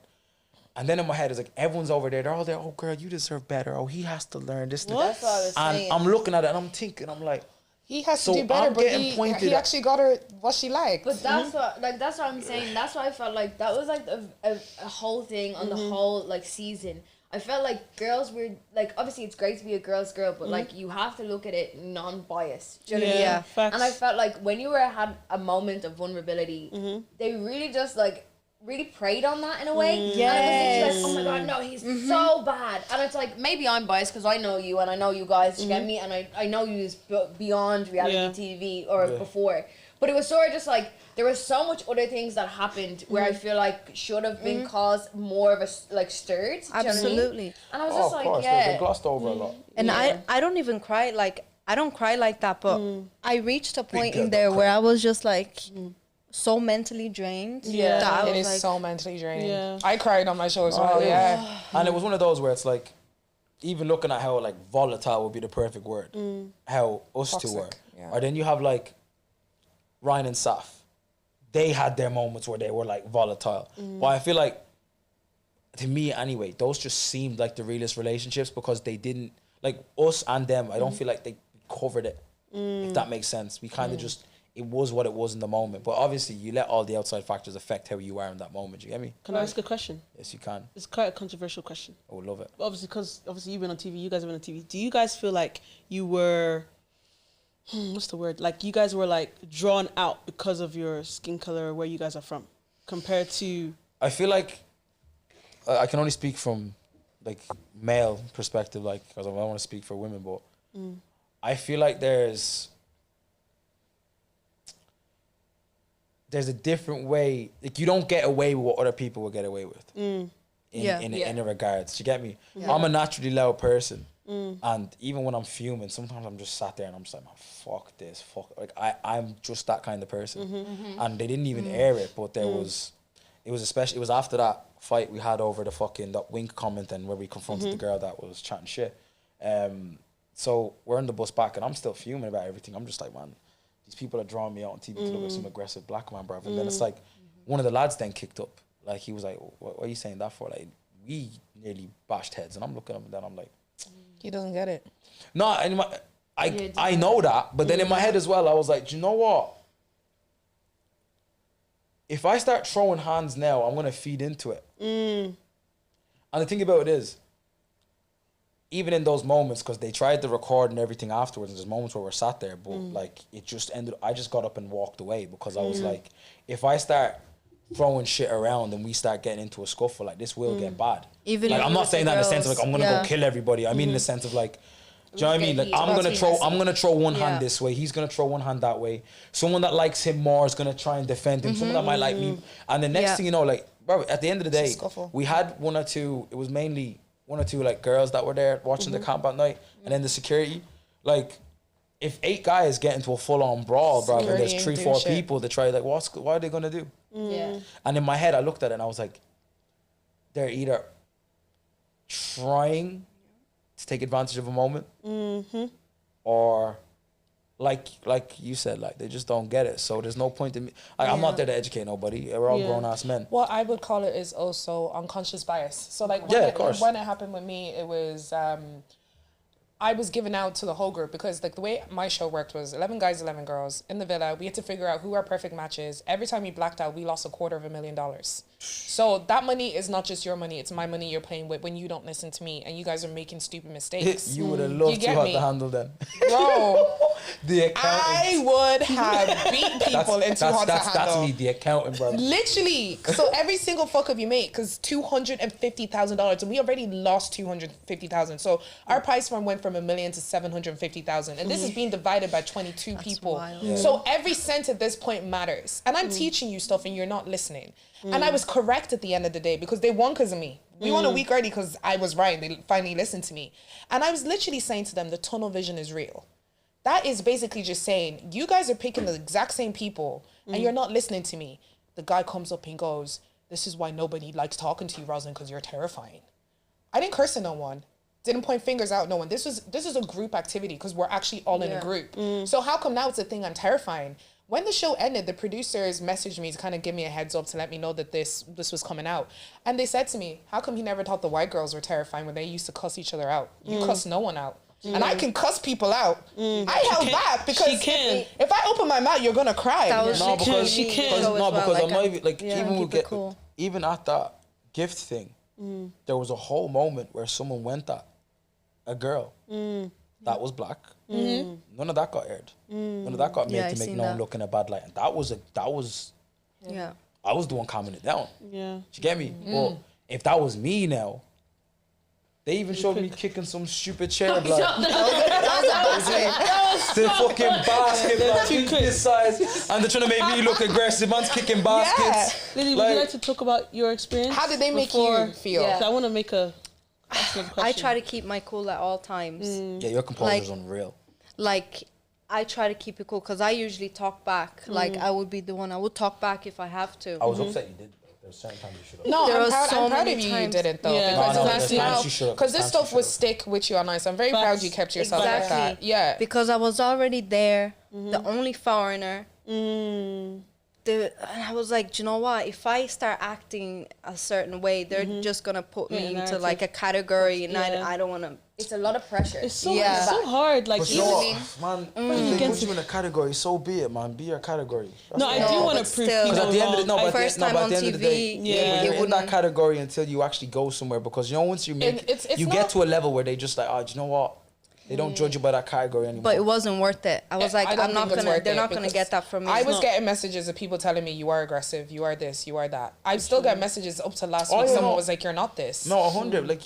And then in my head, it's like, everyone's over there. They're all there. Oh, girl, you deserve better. Oh, he has to learn this. That's what I was And saying. I'm looking at it and I'm thinking, I'm like, He has So to do better, I'm but getting pointed he at- actually got her what she liked. But that's that's what I'm saying. That's why I felt like that was like a whole thing on the whole like season. I felt like girls were like, obviously it's great to be a girl's girl, but like you have to look at it non-biased. Do you know what I mean? Yeah, facts. And I felt like when you had a moment of vulnerability, they really just like really preyed on that in a way. And it was literally like, oh my god, no, he's so bad. And it's like, maybe I'm biased because I know you and I know you guys, you get me, and I know you is beyond reality TV or before. But it was sort of just like, there was so much other things that happened where I feel like should have been caused more of a like stirred. Do you know what I mean? Absolutely. And I was oh, just of like, course, yeah. they glossed over a lot. And Yeah. I don't even cry like I don't cry like that, but I reached a point girl in don't there where cry. I was just like so mentally drained. Yeah. that I It was is like, so mentally draining. Yeah. I cried on my show as well, yeah. And it was one of those where it's like, even looking at how like volatile would be the perfect word, how us two Toxic, were. yeah. Or then you have like Ryan and Saf. They had their moments where they were like volatile. But I feel like, to me anyway, those just seemed like the realest relationships because they didn't, like us and them, I don't feel like they covered it, if that makes sense. We kind of just, it was what it was in the moment. But obviously you let all the outside factors affect how you are in that moment. You get me? Can I ask a question? Yes, you can. It's quite a controversial question. I would love it. Obviously, because you've been on TV, you guys have been on TV. Do you guys feel like you were, what's the word? Like you guys were like drawn out because of your skin color or where you guys are from, compared to? I feel like I can only speak from like male perspective, like because I don't want to speak for women, but I feel like there's a different way. Like you don't get away with what other people will get away with. In a regards, you get me? I'm a naturally loud person, And even when I'm fuming, sometimes I'm just sat there and I'm just like, man, fuck this, fuck. Like I'm just that kind of person. And they didn't even air it, but it was after that fight we had over the fucking that wink comment and where we confronted the girl that was chatting shit. So we're on the bus back and I'm still fuming about everything. I'm just like, man, these people are drawing me out on TV to look like some aggressive black man, bruv. And then it's like, one of the lads then kicked up. Like, he was like, what are you saying that for? Like, we nearly bashed heads. And I'm looking up and then I'm like, He doesn't get it. no, and I know that. But then in my head as well, I was like, do you know what? If I start throwing hands now, I'm going to feed into it. And the thing about it is, even in those moments, because they tried to record and everything afterwards, and there's moments where we're sat there, but like it just ended. I just got up and walked away because I was like, if I start throwing shit around and we start getting into a scuffle, like this will get bad. Even like I'm not saying that in the sense of like I'm gonna Yeah. go kill everybody. I mean in the sense of like, do you know what I mean? Like I'm gonna throw one hand this way. He's gonna throw one hand that way. Someone that likes him more is gonna try and defend him. Someone that might like me, and the next thing you know, like bro, at the end of the day, scuffle. we had one or two. It was mainly one or two like girls that were there watching the camp at night, and then the security. Like, if 8 guys get into a full on brawl, bro, and Security there's ain't 3-4 doing shit. people that try like, what are they gonna do? Yeah. And in my head, I looked at it and I was like, they're either trying to take advantage of a moment, or like you said, like they just don't get it. So there's no point in me. Like I'm not there to educate nobody. We're all grown ass men. What I would call it is also unconscious bias. So like of course. when it happened with me, it was I was given out to the whole group because like the way my show worked was 11 guys, 11 girls in the villa. We had to figure out who our perfect match is. Every time we blacked out, we lost $250,000. So that money is not just your money. It's my money you're playing with when you don't listen to me and you guys are making stupid mistakes. You would have loved to get have me? the handle then. Bro, The accountant. I would have beat people into hot to handle. That's me, the accountant, bro. Literally. So every single fuck up you make, because $250,000, and we already lost $250,000. So our price run went from $1 million to $750,000, and this is being divided by 22 people. wild. Yeah. So every cent at this point matters, and I'm teaching you stuff, and you're not listening. And I was correct at the end of the day because they won because of me. We won a week early because I was right. They finally listened to me, and I was literally saying to them, the tunnel vision is real. That is basically just saying, you guys are picking the exact same people and you're not listening to me. The guy comes up and goes, this is why nobody likes talking to you, Rosalind, because you're terrifying. I didn't curse at no one. Didn't point fingers out no one. This is a group activity because we're actually all in a group. So how come now it's a thing I'm terrifying? When the show ended, the producers messaged me to kind of give me a heads up to let me know that this was coming out. And they said to me, how come he never thought the white girls were terrifying when they used to cuss each other out? You cuss no one out. And I can cuss people out. I held back because if I open my mouth, you're gonna cry. That was No, because she can because, go as no, well, because like I'm not even like even keep we it get cool. even at that gift thing, there was a whole moment where someone went at a girl that was black. None of that got aired. None of that got made Yeah, to I make seen no one that. look in a bad light. And that was Yeah. I was the one calming it down. Yeah. Do you get me? But if that was me now, they even showed me kicking some stupid chair, like the fucking basket, like this size, and they're trying to make me look aggressive. Man's kicking baskets. Lily, would you like to talk about your experience? How did they make before- you feel? So I want to make a. ask another I question. try to keep my cool at all times. Yeah, your composer's Like- unreal. Like, I try to keep it cool because I usually talk back. Like, I would be the one, I would talk back if I have to. I was upset you did. There's certain times you should have. No, There I'm was proud, so I'm proud many of you. times. You didn't though, Yeah. because No, that's there's now times you should've, because there's this times you stuff would should've. stick with you on ice. I'm very Facts. proud you kept yourself like that. Yeah, Because I was already there, the only foreigner. And I was like, do you know what? If I start acting a certain way, they're just gonna put me Yeah, into narrative. like a category, and Yeah. I don't want to. It's a lot of pressure. It's so, Yeah. it's so hard. Like, But you know even- what, man? If they put you in a category, so be it, man. Be your category. no, I do No, want to but prove still. people Because at the end of the, no, wrong. but at the- First no, time but at on the end of the day, TV, yeah, you're in that wouldn't- category until you actually go somewhere. Because you know, once you make, it's you not- get to a level where they just like, oh, do you know what? They don't judge you by that category anymore. But it wasn't worth it. I was like, I don't I'm not think it's gonna. worth They're it not gonna because get that from me. I was not. getting messages of people telling me you are aggressive, you are this, you are that. I still get messages up to last week. yeah, Someone no. was like, "You're not this." No, 100. Like,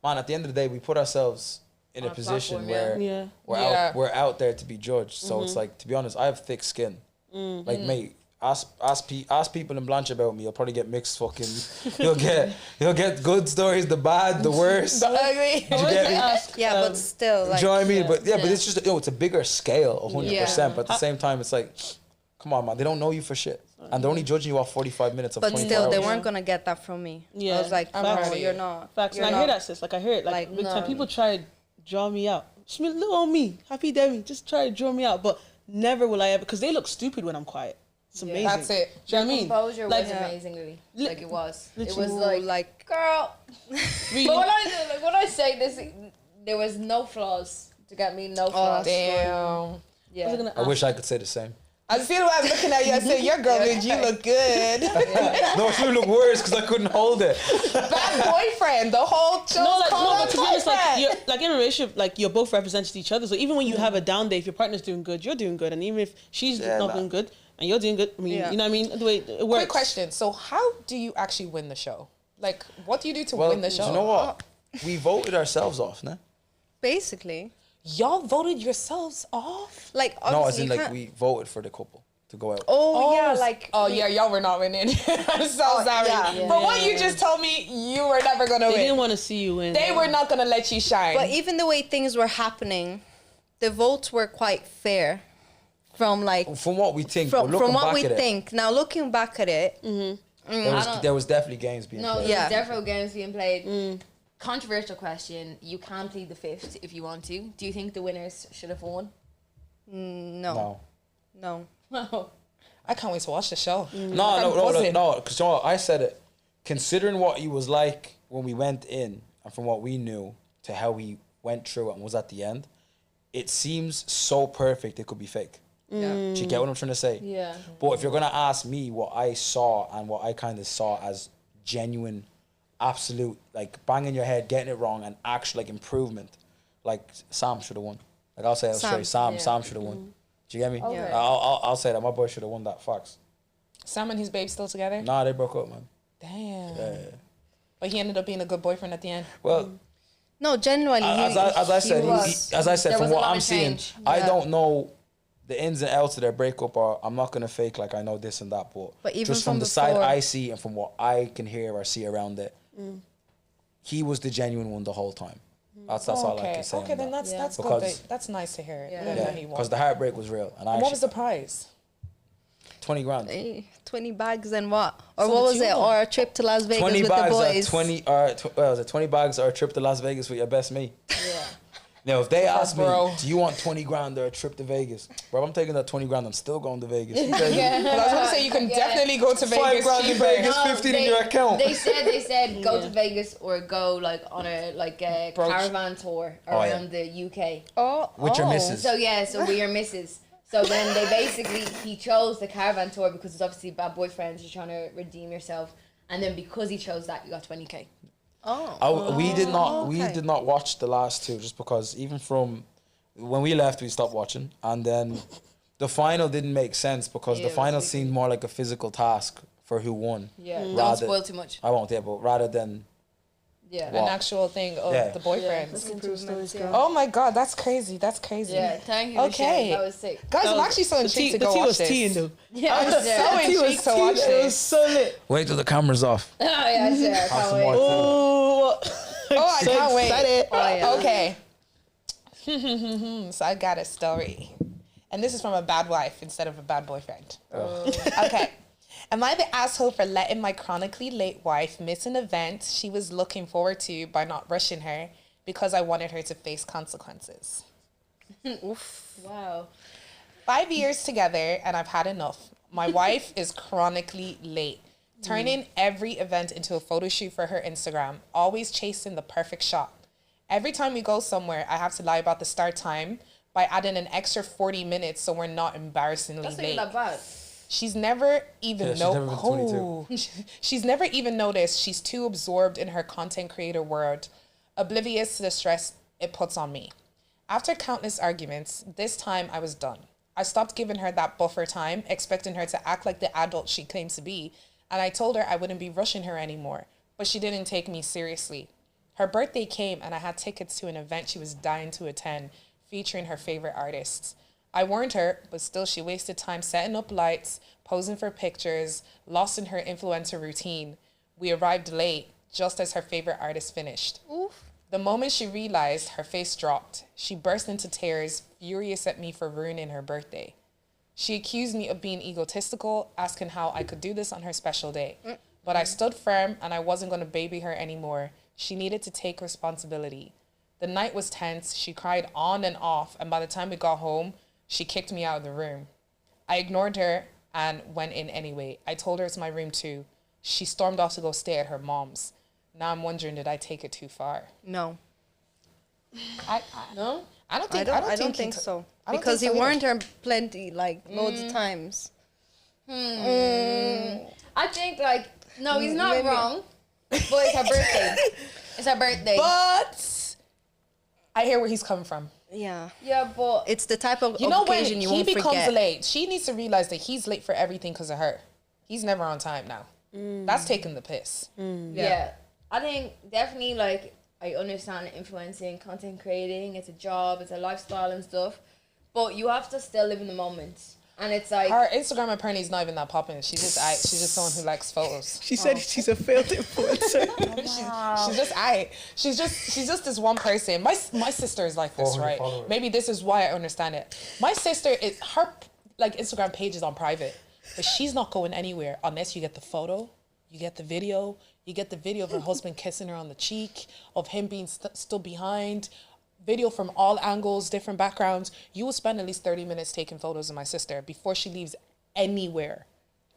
man, at the end of the day, we put ourselves in a position platform, where Yeah. we're out there to be judged. So it's like, to be honest, I have thick skin. Like, mate, ask people in Blanche about me. You'll probably get mixed fucking. You'll get good stories, the bad, the worst. The ugly. Did you get me? Yeah, but still, Do like, you know what I mean? But it's just it's a bigger scale, 100%. Yeah. But at the same time, it's like, come on, man, they don't know you for shit, and they're only judging you off 45 minutes of. but 24 still, they hours. weren't gonna get that from me. Yeah. I was like, I'm no, proud of you're you. not. Facts. You're And I hear not. that, sis. Like I hear it. Like Like, big time. no. People try to draw me out. Just look on me, happy Demi. Just try to draw me out, but never will I ever, because they look stupid when I'm quiet. It's amazing. That's it. Do you know what I mean? Composure Like, was amazingly. Like it was. It literally, was like, girl. really, But when I say this, there was no flaws to get me. No flaws. Damn. Yeah. I wish I could say the same. I feel like I'm looking at you. I say, "Your girl, dude, you look good." No, it should look worse because I couldn't hold it. Bad boyfriend. The whole show. no, called but to be honest, like boyfriend. you're like in a relationship, like you're both represents each other. So even when you have a down day, if your partner's doing good, you're doing good, and even if she's not doing good and you're doing good, I mean, Yeah. you know what I mean? The way it works. Quick question. So, how do you actually win the show? Like, what do you do to Well, win the show? you know what? We voted ourselves off, no? Basically, Y'all voted yourselves off. like, No, as obviously in you like can't- we voted for the couple to go out. Oh, yeah, like. Oh yeah, y'all were not winning. I'm so sorry. yeah. But what you just told me, you were never gonna They win. didn't want to see you win. They were not gonna let you shine. But even the way things were happening, the votes were quite fair. From like From what we think, from but looking what back we at it, think. Now looking back at it, there was definitely games being No, played. there's Yeah. definitely games being played. Controversial question. You can plead the fifth if you want to. Do you think the winners should have won? no. No. No. I can't wait to watch the show. No, buzzing. because you know what, I said it. Considering what he was like when we went in, and from what we knew to how he went through it and was at the end, it seems so perfect it could be fake. Do you get what I'm trying to say? Yeah. But if you're gonna ask me what I saw and what I kind of saw as genuine, absolute, like banging your head, getting it wrong, and actual like improvement, like Sam should have won. Like I'll say it straight, Sam should have won. Do you get me? Okay. I'll say that my boy should have won that. Facts. Sam and his babe still together? Nah, they broke up, man. Damn. Yeah. But he ended up being a good boyfriend at the end. Well, No, genuinely. as I said, There from was a what lot I'm of seeing, change. I Yeah. don't know the ins and outs of their breakup. Or I'm not gonna fake like I know this and that, but But even just from from the side before- I see and from what I can hear or see around it, he was the genuine one the whole time. That's all I can say. Okay, on then that. that's good. Because- That's nice to hear. Yeah. Then Yeah, that he won. because the heartbreak was real, and I And what was the actually, prize? 20 grand. 20 bags and what? Or So what the was it? two- Or a trip to Las Vegas 20 with the bags boys. or 20 was it 20 bags or a trip to Las Vegas with your best mate. Yeah. Now, if they ask me, bro. do you want 20 grand or a trip to Vegas? Bro, I'm taking that 20 grand. I'm still going to Vegas. But I was gonna say you can definitely go to Vegas. 5 grand in cheaper. Vegas, 15 in your account. They said go to Vegas or go like on a Brooch. caravan tour Oh, yeah. around the UK. Oh, With your missus. So yeah, so we're your missus. So then they basically he chose the caravan tour because it's obviously bad boyfriends. You're trying to redeem yourself, and then because he chose that, you got 20K. We did okay. not watch the last two just because even from when we left, we stopped watching. And then the final didn't make sense because Yeah, the it was final tricky. seemed more like a physical task for who won. Yeah, don't Rather- spoil too much. I won't, yeah, but rather than Yeah. An What? actual thing of Yeah. the boyfriend. improvements, yeah. Oh my god, that's crazy. That's crazy. Yeah, thank you. For Okay. sharing. That was sick. Guys, I'm actually so intrigued to go tea watch was this. tea, though. Yeah, I'm so intrigued to watch It was this. so lit. wait till the camera's off. Oh yeah, sure. I Have can't some wait. more tea. Oh, Oh, I so can't wait. excited. Oh yeah. Okay. So I got a story. And this is from a bad wife instead of a bad boyfriend. Okay. Am I the asshole for letting my chronically late wife miss an event she was looking forward to by not rushing her because I wanted her to face consequences? Wow. 5 years together and I've had enough. My wife is chronically late, turning every event into a photo shoot for her Instagram, always chasing the perfect shot. Every time we go somewhere, I have to lie about the start time by adding an extra 40 minutes so we're not embarrassingly That's not late. even that bad. She's never even Yeah, she's never been 22. She's never even noticed she's too absorbed in her content creator world, oblivious to the stress it puts on me. After countless arguments, this time I was done. I stopped giving her that buffer time, expecting her to act like the adult she claims to be, and I told her I wouldn't be rushing her anymore, but she didn't take me seriously. Her birthday came and I had tickets to an event she was dying to attend, featuring her favorite artists. I warned her, but still she wasted time setting up lights, posing for pictures, lost in her influencer routine. We arrived late, just as her favorite artist finished. Oof. The moment she realized, her face dropped. She burst into tears, furious at me for ruining her birthday. She accused me of being egotistical, asking how I could do this on her special day. But I stood firm and I wasn't going to baby her anymore. She needed to take responsibility. The night was tense. She cried on and off, and by the time we got home, she kicked me out of the room. I ignored her and went in anyway. I told her it's my room too. She stormed off to go stay at her mom's. Now I'm wondering, did I take it too far? No. No? I don't think so. I don't Because think he so warned her plenty, like loads of times. I think like no, he's not Maybe. wrong, but it's her birthday. It's her birthday. But I hear where he's coming from. Yeah. Yeah, but It's the type of You know when occasion you he won't becomes forget. late, she needs to realize that he's late for everything because of her. He's never on time now. That's taking the piss. yeah, I think definitely like I understand influencing, content creating. It's a job, it's a lifestyle and stuff, but you have to still live in the moment. And it's like Her Instagram apparently is not even that popping. She's just someone who likes photos. She said she's a failed influencer. She's just this one person. My sister is like this, 400 right? followers. Maybe this is why I understand it. My sister is her like Instagram page is on private, but she's not going anywhere unless you get the photo, you get the video, you get the video of her husband kissing her on the cheek, of him being stood behind. Video from all angles, different backgrounds. You will spend at least 30 minutes taking photos of my sister before she leaves anywhere.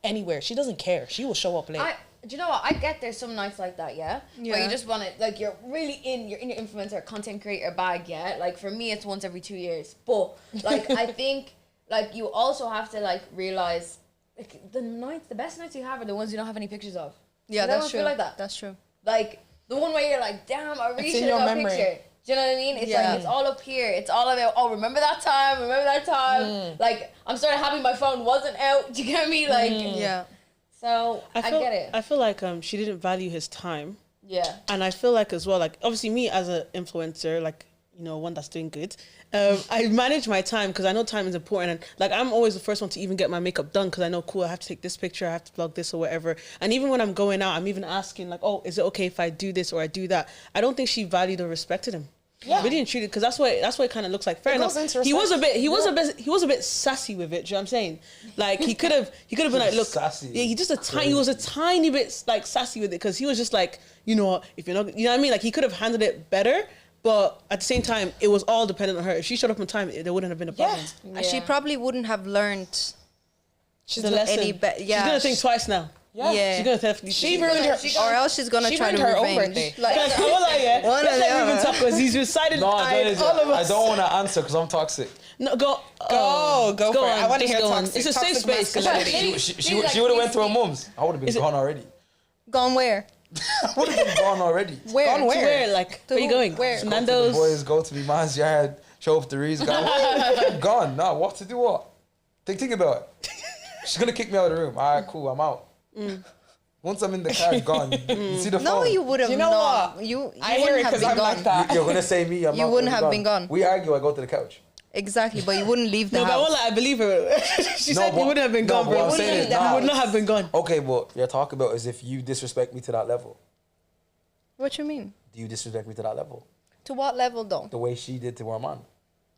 Anywhere. She doesn't care. She will show up late. do you know what? I get there's some nights like that, yeah? Where Yeah. you just want to, like, you're in your influencer, content creator bag, yeah? Like, for me, it's once every 2 years. But, like, I think, like, you also have to, like, realize, like, the best nights you have are the ones you don't have any pictures of. Yeah, Does everyone that's true. feel like that? That's true. Like, the one where you're like, damn, I really It's in should have your got a memory. picture. Do you know what I mean? It's Yeah. like, it's all up here. It's all about, oh, remember that time? Like, I'm sort of happy my phone wasn't out. Do you get me? Like, Yeah. so I get it. I feel like she didn't value his time. Yeah. And I feel like as well, like obviously me as an influencer, like, you know, one that's doing good, I manage my time because I know time is important. And like, I'm always the first one to even get my makeup done because I know, cool, I have to take this picture, I have to vlog this or whatever. And even when I'm going out, I'm even asking like, oh, is it okay if I do this or I do that? I don't think she valued or respected him. Yeah. Really and truly, because that's what it kind of looks like. Fair enough. He was a bit sassy with it. Do you know what I'm saying? Like he could have been like, look, sassy. yeah, he was a tiny bit like sassy with it because he was just like, you know what, if you're not, you know what I mean? Like he could have handled it better, but at the same time, it was all dependent on her. If she showed up on time, there wouldn't have been a problem. And she probably wouldn't have learned The lesson. any better. Yeah. She's gonna think twice now. Yeah. She's gonna definitely. She ruined her. Or else she's gonna She try to ruined her own revenge. birthday. Like, I will like, yeah. One Let's or let the Ruben other. talk because he's recited No, all of I us. don't want to answer because I'm toxic. No, go Go for it. I want to just hear go on. toxic. It's a safe toxic space. masculinity. She would have went to her mum's. I would have been gone already. Gone where? I would have been gone already. Where? Gone where? Where? Like, where you who? going? Where? The Nando's. boys go to me man's yard, show up the reason. Gone. Nah, what to do what? Think about it. She's gonna kick me out of the room. All right, cool, I'm out. Once I'm in the car, gone. You see the No, phone? you would have You know not. what? You I hear wouldn't it have because been I'm gone. like that. You're gonna say me, I'm You not wouldn't really have been gone. We argue, I go to the couch. Exactly, but you wouldn't leave the No, but I house. won't lie, I believe her. She No, said but- you wouldn't have been no, gone, but bro. I'm saying leave is, the nah. You would not have been gone. Okay, but you're talking about is if you disrespect me to that level. What you mean? Do you disrespect me to that level? To what level though? The way she did to her man.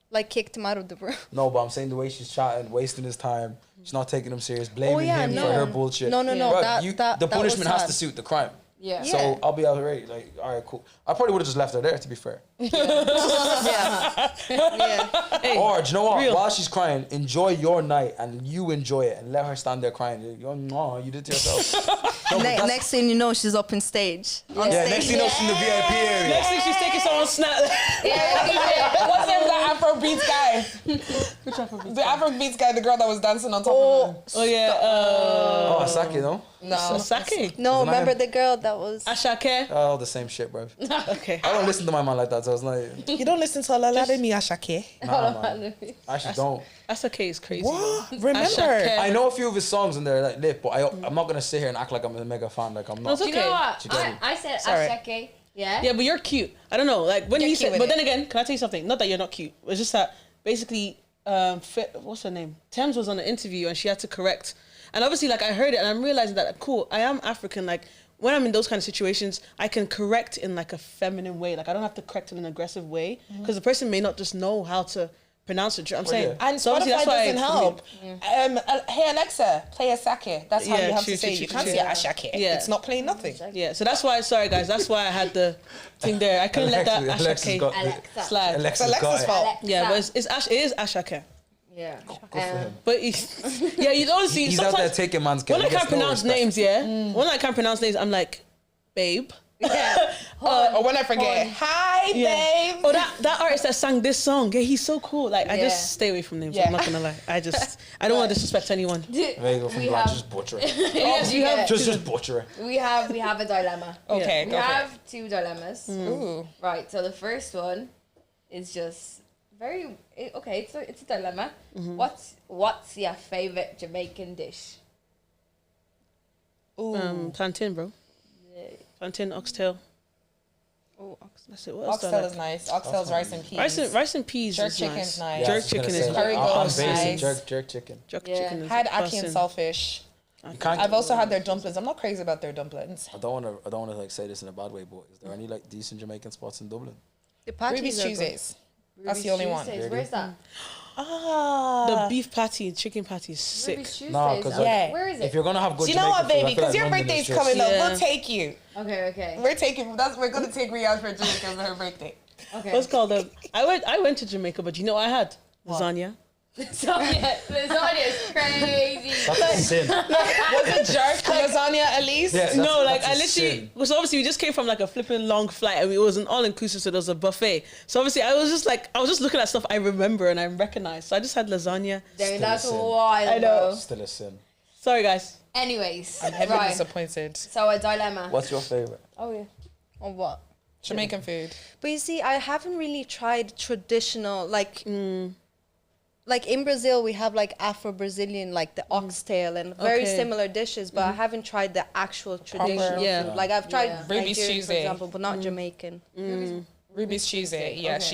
Like kicked him out of the room. No, but I'm saying the way she's chatting, wasting his time. She's not taking him serious, blaming him no. for her bullshit. No, no, no, Bruh, that the was punishment has sad. to suit the crime. Yeah. Yeah. So I'll be outraged. Like, all right, cool. I probably would have just left her there, to be fair. Yeah. Yeah. Or, do you know what? real. While she's crying, enjoy your night and you enjoy it and let her stand there crying. No, you did to yourself. No, but that's- Next thing you know, she's up in stage. On yeah, stage. next thing you know, she's in the VIP area. Next thing she's taking someone's snap. What's the name of that Afrobeats guy? The Afrobeats guy, the girl that was dancing on top of him. Oh yeah. Oh, Asake, no? No. Sake. No, Isn't that remember him? the girl that was. Ashake. Oh, the same shit, bro. Okay. I don't listen to my man like that, so it's like, You don't listen to Olalade Mi Ashake. nah, man. I actually don't. Ashake is crazy. What? Remember? Ashake. I know a few of his songs and they're like lit, but I'm not gonna sit here and act like I'm a mega fan. Like I'm not. It's Do you know okay. what? She got it. I said Sorry. Ashake. Yeah. Yeah, but you're cute. I don't know. Like when You're he cute said, with but it. then again, can I tell you something? Not that you're not cute. It's just that basically what's her name? Thames was on an interview and she had to correct. And obviously, like, I heard it and I'm realizing that, cool, I am African. Like, when I'm in those kind of situations, I can correct in like a feminine way. Like, I don't have to correct in an aggressive way because the person may not just know how to pronounce it. I'm saying. And So obviously Spotify that's why doesn't help. Hey Alexa, play a sake. That's how you have to say it. You can't say ashake. Yeah. It's not playing nothing. Yeah, so that's why, sorry guys, that's why I had the thing there. I couldn't let that Alexa's Ashake got Alexa. slide. Alexa's got Alexa's it. fault. Yeah, but it is Ashake. Yeah. Good for him. But yeah, you don't see. He's out there taking man's when I gets can't no pronounce respect. names, when I can't pronounce names, I'm like, babe. Yeah. Or when I forget, hi, babe. Oh, that artist that sang this song, yeah, he's so cool. Like, I Yeah. just stay away from names. Yeah. I'm not gonna lie. I don't want to disrespect anyone. There you go from We Black, have- just butcher it. Yes, you have. Just butcher it. We have a dilemma. Okay, We go for have two dilemmas. it. Ooh. Right. So the first one is just okay. It's a dilemma. What's your favorite Jamaican dish? Plantain, bro. Plantain, oxtail. Oh, That's it. What else do I Oxtail like? is nice. Oxtail's rice and peas. Rice and peas. Jerk is chicken's nice. Yeah, I Jerk was gonna chicken say, is Curry I'm goat's basic. nice. Jerk chicken. Jerk Yeah. chicken is Had ackee and bussin'. saltfish. You can't. I've also had their dumplings. I'm not crazy about their dumplings. I don't want to like say this in a bad way, but is there any like decent Jamaican spots in Dublin? the patties Ruby's are good. Tuesdays. That's Ruby's the only one. Tuesdays. Where's that? The beef patty, chicken patty is sick. Ruby's Tuesdays. No, because Okay. Yeah. Where is if it? you're gonna have good Do you know what, Jamaican food, I baby? feel Because like your London birthday's is just- coming up. Yeah. We'll take you. Okay. We're gonna take Rhea out for dinner because of her birthday. Okay. What's called I went to Jamaica, but you know what I had? Lasagna. Lasagna is crazy. That's a sin. Was it jerk lasagna at least? Yeah, No, like that's I a literally sin. was obviously we just came from like a flipping long flight and it was an all inclusive, so there was a buffet. So obviously I was just looking at stuff I remember and I recognize. So I just had lasagna. Dang, that's Still a sin. wild, I know. bro. Still a sin. Sorry guys. Anyways, I'm heavily right. disappointed. So a dilemma. What's your favorite? Oh yeah. Or what? Jamaican food. But you see, I haven't really tried traditional, like in Brazil, we have like Afro-Brazilian, like the oxtail and very Okay. similar dishes, but I haven't tried the actual traditional Yeah. food. Like I've tried Yeah. Ruby's Nigerian, for Tuesday. example, but not Jamaican. Ruby's Tuesday. Yeah, Okay.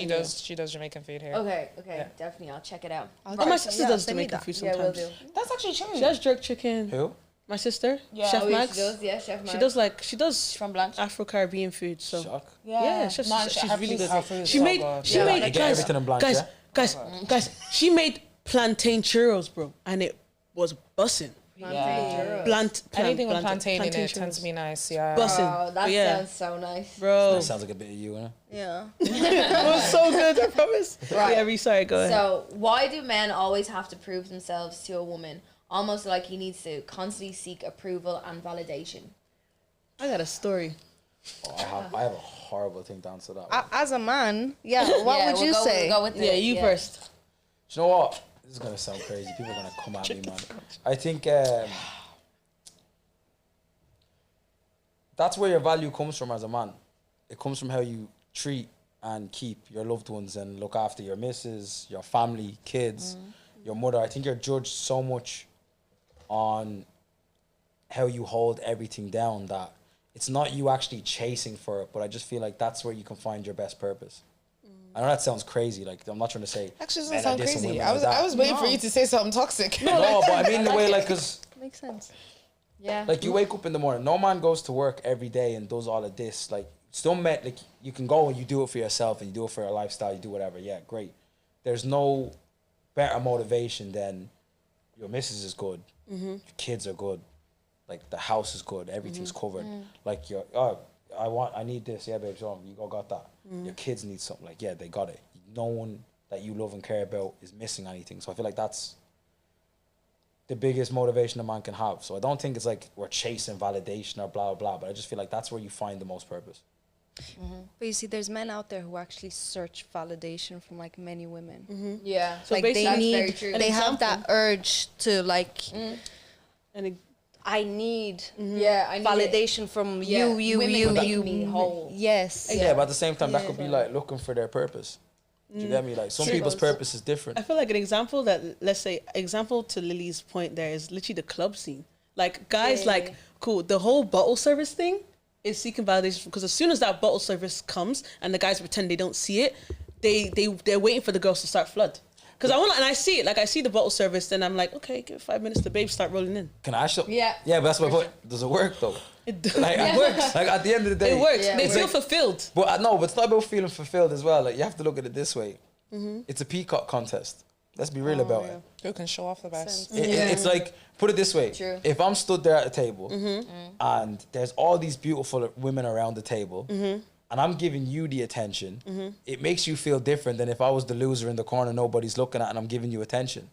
she does Jamaican food here. Okay, definitely. I'll check it out. I'll Oh, my check- sister yeah, does send me Jamaican that. food Yeah, we'll sometimes. do. That's actually true. She does jerk chicken. Who? My sister, Yeah. Chef Oh, yeah, Max. she does. Yeah, Chef Max. She does from Blanche. Afro Caribbean food. So Shock. yeah, she's really good. She made You get guys, everything in Blanche, guys, yeah? guys. She made plantain churros, bro, and it was bussin'. Yeah. Anything with plantain in it tends to be nice. Yeah. bussin'. Oh, that But yeah, sounds so nice. bro. That sounds like a bit of you, innit? Yeah. It was so good. I promise. Right. Yeah, sorry. Go ahead. So, why do men always have to prove themselves to a woman? Almost like he needs to constantly seek approval and validation. I got a story. Oh, I have a horrible thing to answer that. As a man, what would we'll you go, say? We'll go with Yeah, you first. Do you know what? This is gonna sound crazy. People are gonna come at me, man. I think that's where your value comes from as a man. It comes from how you treat and keep your loved ones and look after your missus, your family, kids, your mother. I think you're judged so much on how you hold everything down that it's not you actually chasing for it, but I just feel like that's where you can find your best purpose. I know that sounds crazy. Like, I'm not trying to say. Actually, men doesn't are sound this and crazy. women are that. I was waiting for you to say something toxic. No, but I mean the way, like, because Makes sense. Yeah. like you wake up in the morning. No man goes to work every day and does all of this. Like, some men, like, you can go and you do it for yourself and you do it for your lifestyle. You do whatever. Yeah, great. There's no better motivation than your missus is good, your kids are good, like the house is good, everything's covered. Like I need this. Yeah, babe, so you got that. Your kids need something. Like, yeah, they got it. No one that you love and care about is missing anything. So I feel like that's the biggest motivation a man can have. So I don't think it's like we're chasing validation or blah, blah, blah. But I just feel like that's where you find the most purpose. But you see, there's men out there who actually search validation from like many women. Yeah. So Like they basically- That's very need, true. they have that urge to like, And it, I need Yeah, I need it. validation from Yeah, you, women make you. me whole. Yes. Yeah, but at the same time, that could be like looking for their purpose. Do you get me? Like, some people's purpose is different. I feel like an example that, let's say, example to Lily's point there is literally the club scene. Like, guys, like, cool, the whole bottle service thing is seeking validation because as soon as that bottle service comes and the guys pretend they don't see it, they're waiting for the girls to start flood. Because I want, and I see it. Like I see the bottle service, then I'm like, okay, give it 5 minutes. The babes start rolling in. Can I show? Yeah. Yeah, but that's my point. Does it work though? It works. Like at the end of the day, It works. Yeah, They it feel works. fulfilled. But no, but it's not about feeling fulfilled as well. Like you have to look at it this way. It's a peacock contest. Let's be real about it. Who can show off the best? It's like, put it this way. True. If I'm stood there at a table and there's all these beautiful women around the table and I'm giving you the attention, it makes you feel different than if I was the loser in the corner nobody's looking at and I'm giving you attention.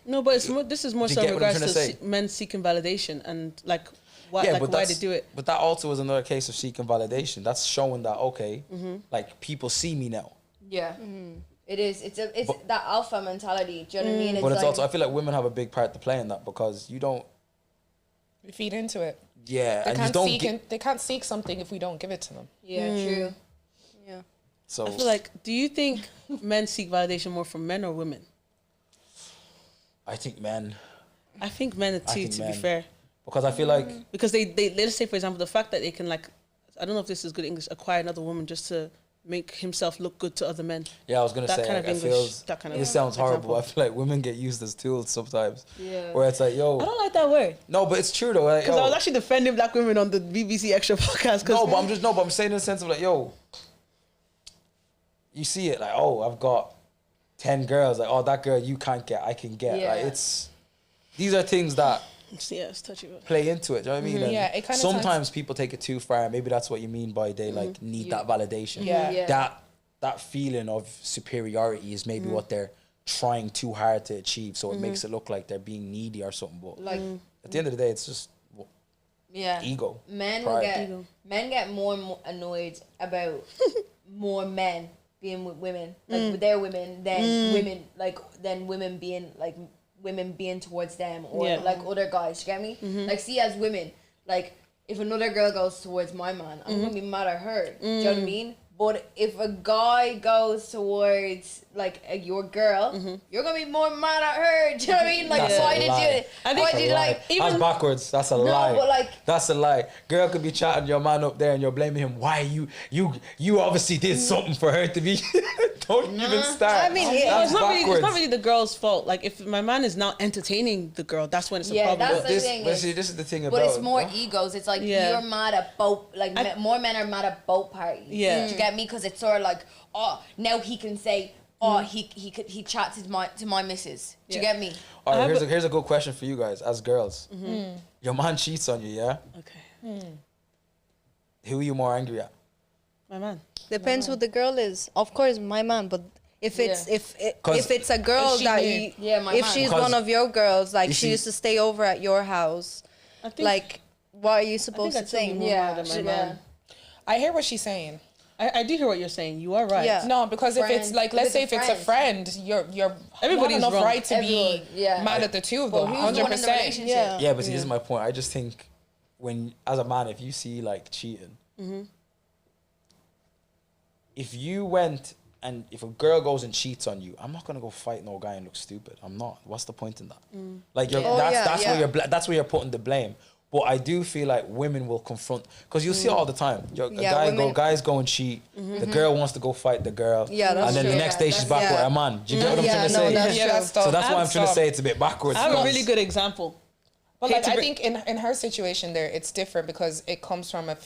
No, but it's more, this is more Do you so in get what I'm regards trying to to say? men seeking validation and like why, Yeah, like but why they that's- do it. But that also was another case of seeking validation. That's showing that, okay, like people see me now. Yeah. It is. It's that alpha mentality. Do you know what I mean? But it's like, also, I feel like women have a big part to play in that because you don't, We feed into it. yeah, They and you can't don't seek. get, They can't seek something if we don't give it to them. yeah, true. Yeah. so. I feel like, do you think men seek validation more from men or women? I think men, I think men too, think to men. be fair. because I feel like, Because they let's say, for example, the fact that they can like, I don't know if this is good English, acquire another woman just to make himself look good to other men. yeah, I was gonna That say, kind like, of it English, feels, that kind of this sounds horrible. example. I feel like women get used as tools sometimes. Yeah. Where it's like, yo, I don't like that word. no, but it's true though. Like, Because I was yo, actually defending black women on the BBC Extra podcast. no, but I'm saying in the sense of like, yo, you see it like, oh, I've got 10 girls. Like, oh, that girl you can't get, I can get. Yeah. Like, these are things that yeah, it's touchy. play into it. Do you know what I mean? And Yeah, it kinda sometimes people take it too far, and maybe that's what you mean by they like need that validation. Yeah. Yeah. That feeling of superiority is maybe what they're trying too hard to achieve, so it makes it look like they're being needy or something. But Like, at the end of the day, it's just yeah. ego. Men pride. will men get more and more annoyed about more men being with women, like with their women, than women, like than women being like women being towards them or Yeah. like other guys. You get me? Like, see, as women, like if another girl goes towards my man, I'm gonna be mad at her. Do you know what I mean? But if a guy goes towards like your girl, you're gonna be more mad at her. Do you know what I mean? Like, That's a why did lie. you? Why did you like? That's backwards. That's a lie. but like- that's a lie. Girl could be chatting your man up there and you're blaming him. Why you obviously did something for her to be. Don't even start. I mean, That's it's not backwards. really the girl's fault. Like if my man is now entertaining the girl, that's when it's a Yeah, problem. that's But the this, thing but is- see, this is the thing about. But it's more no? egos. It's like Yeah. you're mad at both. Like more men are mad at both parties. Yeah. Do you get me? Because it's sort of like, oh, now he can say, oh, he chats to my missus. Do you Yeah. get me? All right, I have here's a good question for you guys as girls. Your man cheats on you, yeah? Okay, Who are you more angry at? my man. Depends who the girl is. Of course, my man. But if it's Yeah. if it's a girl she that knew. you, Yeah, my if man. she's Because one of your girls, like you she see- used to stay over at your house, I think like what are you I supposed think to I told you think? more Yeah, than my yeah. man. I hear what she's saying. I do hear what you're saying. You are right. Yeah. No, because if it's Friend. like, If let's it's say a if it's a friend, you're Everybody's you have enough wrong. right to Everyone, be yeah. mad at the two of But them, who's the one in the 100%. relationship? Yeah. Yeah, but see, this is my point. I just think when, as a man, if you see like cheating, if you went and if a girl goes and cheats on you, I'm not gonna go fight no guy and look stupid. I'm not. What's the point in that? Like, you're, Oh, yeah, that's yeah. where that's where you're putting the blame. But I do feel like women will confront, because you'll see it all the time. Yeah, Guys go and cheat. The girl wants to go fight the girl. Yeah, that's and then true. the next day she's back Yeah. with her man. Do you get what I'm Yeah, trying to no, say? that's Yeah, true. that's tough. So that's why I'm trying to Stop. say it's a bit backwards. I have a because- really good example. But Hate like, to I bring- think in her situation there, it's different because it comes from a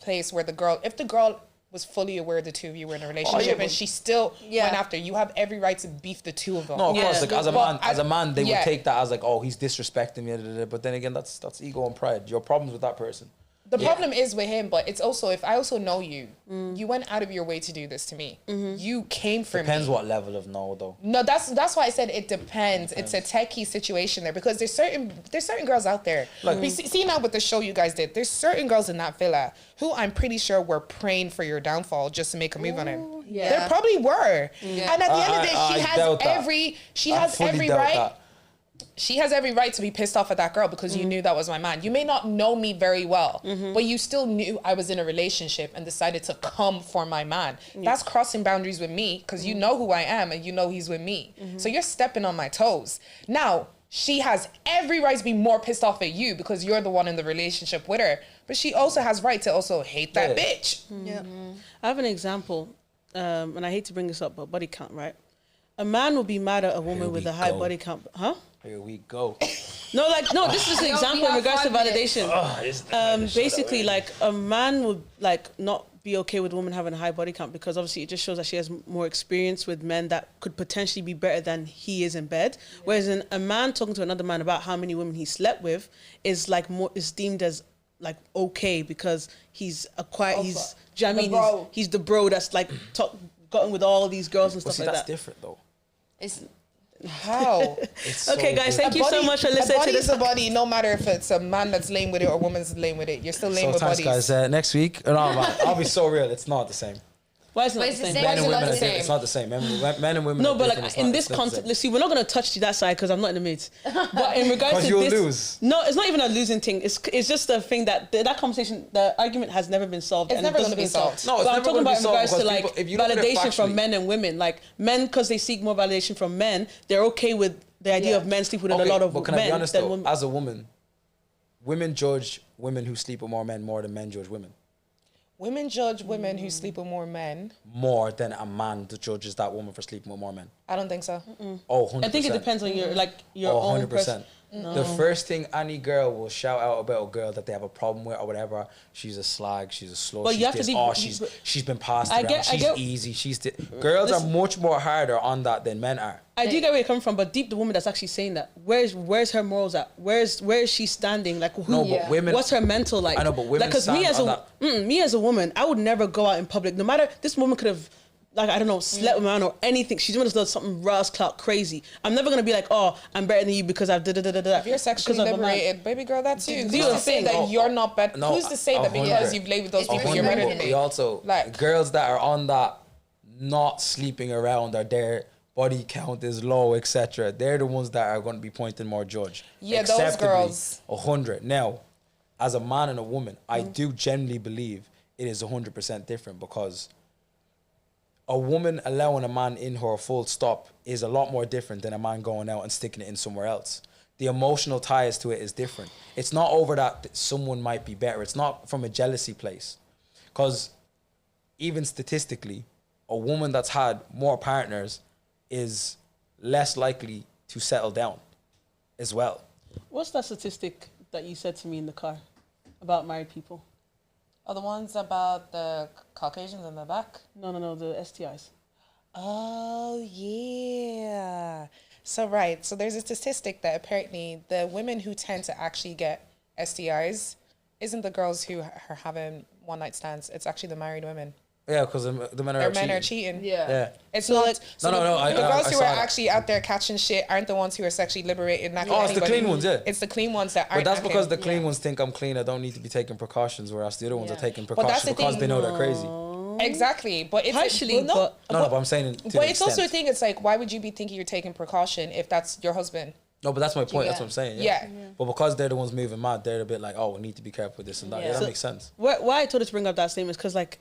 place where if the girl was fully aware the two of you were in a relationship but- and she still Yeah. went after, you have every right to beef the two of them. No, of course. Like, as a But man, they yeah. would take that as like, oh, he's disrespecting me. But then again, that's ego and pride. Your problems with that person. The problem is with him, but it's also, if I also know you, you went out of your way to do this to me. You came for Depends me. what level of no, though. No, that's why I said it depends. It's a techie situation there because there's certain girls out there. Like- See now with the show you guys did, there's certain girls in that villa who I'm pretty sure were praying for your downfall just to make a move on him. yeah. There probably were. And at the end of the day, I doubt that. she I has fully every doubt right. that. She has every right to be pissed off at that girl because you knew that was my man. You may not know me very well, but you still knew I was in a relationship and decided to come for my man. That's crossing boundaries with me because you know who I am and you know he's with me. So you're stepping on my toes. Now, she has every right to be more pissed off at you because you're the one in the relationship with her. But she also has right to also hate that bitch. Yeah. I have an example, and I hate to bring this up, but body count, right? A man would be mad at a woman Here with we a high go. body count. Huh? Here we go. No, this is an example in regards to validation. Oh, Basically, like a man would like not be okay with a woman having a high body count because obviously it just shows that she has more experience with men that could potentially be better than he is in bed. Whereas a man talking to another man about how many women he slept with is like more is deemed as like okay because he's acquired. He's, do you know what I mean? bro. He's the bro that's like gotten with all these girls and But stuff see, like that's that. different though. It's How? It's Okay, so guys, different. thank you so much for listening A to body's this. a body, no matter if it's a man that's laying with it or a woman's laying with it. You're still laying So with thanks, bodies. guys. Next week, no, man, I'll be so real. It's not the same. Why is it not But the it's the same? same. Men and It's women, not the same. it's not the same. Men and women. No, are but different. like It's not- in this it's not the context, same. let's see, we're not gonna touch that side because I'm not in the mood. But in regards 'Cause to you'll this, lose. no, it's not even a losing thing. It's just a thing that that conversation, the argument has never been solved. It's and never it gonna doesn't be solved. No, it's but I'm never talking gonna be about in solved regards to because like people- if you look at it validation from factually- men and women. Like men, because they seek more validation from men, they're okay with the idea of men sleeping with a lot of but can men I be honest than though? women. As a woman, women judge women who sleep with more men more than men judge women. Women judge women who sleep with more men. More than a man that judges that woman for sleeping with more men. I don't think so. Oh, 100%. I think it depends on your like your Oh, own 100%. person. The first thing any girl will shout out about a girl that they have a problem with or whatever, she's a slag, she's a slut, But she's you have to this, be- oh, she's been passed I around, get- she's easy, girls Listen. are much more harder on that than men are. I do get where you're coming from, but deep the woman that's actually saying that, where's her morals at? Where is she standing? Like who? No, but women- What's her mental like? I know, but women like, 'cause me stand as on me as a woman, I would never go out in public. No matter this woman could have. Like, I don't know, slept with a man or anything. She's gonna do something Ross clout crazy. I'm never gonna be like, oh, I'm better than you because I've da-da-da-da-da. If you're sexually because of a man. liberated, baby girl, that's you. Do Who's you to know say the thing? that you're not better? No, Who's to say that 100. because you've laid with those people, you're 100, better than but me? you also, Like- girls that are on that not sleeping around or their body count is low, etc. They're the ones that are going to be pointing more judge. Yeah, those Acceptably, girls. 100. Now, as a man and a woman, I do genuinely believe it is 100% different because a woman allowing a man in her full stop is a lot more different than a man going out and sticking it in somewhere else. The emotional ties to it is different. It's not over that someone might be better. It's not from a jealousy place. Because even statistically, a woman that's had more partners is less likely to settle down as well. What's that statistic that you said to me in the car about married people? Are the ones about the Caucasians in the back? No, the STIs. Oh, yeah. So, right. So, there's a statistic that apparently the women who tend to actually get STIs isn't the girls who are having one night stands. It's actually the married women. Yeah, because the men are Their cheating. men are cheating. Yeah. It's So, not like- so No, the, no, the I girls who saw are that. actually out there catching shit aren't the ones who are sexually liberated. Not Oh, it's the anybody. clean ones, yeah. It's the clean ones that aren't. But that's out because here. the clean ones think I'm clean. I don't need to be taking precautions, whereas the other ones are taking that's precautions the because thing. they know they're crazy. Exactly, but it's Partially, well, no, No, but I'm saying to the but it's also a extent. thing. It's like, why would you be thinking you're taking precaution if that's your husband? No, but that's my point. That's get- what I'm saying. Yeah. But because they're the ones moving mad, they're a bit like, oh, we need to be careful with this and that. Yeah, that So- makes sense. Why I told her to bring up that statement is because like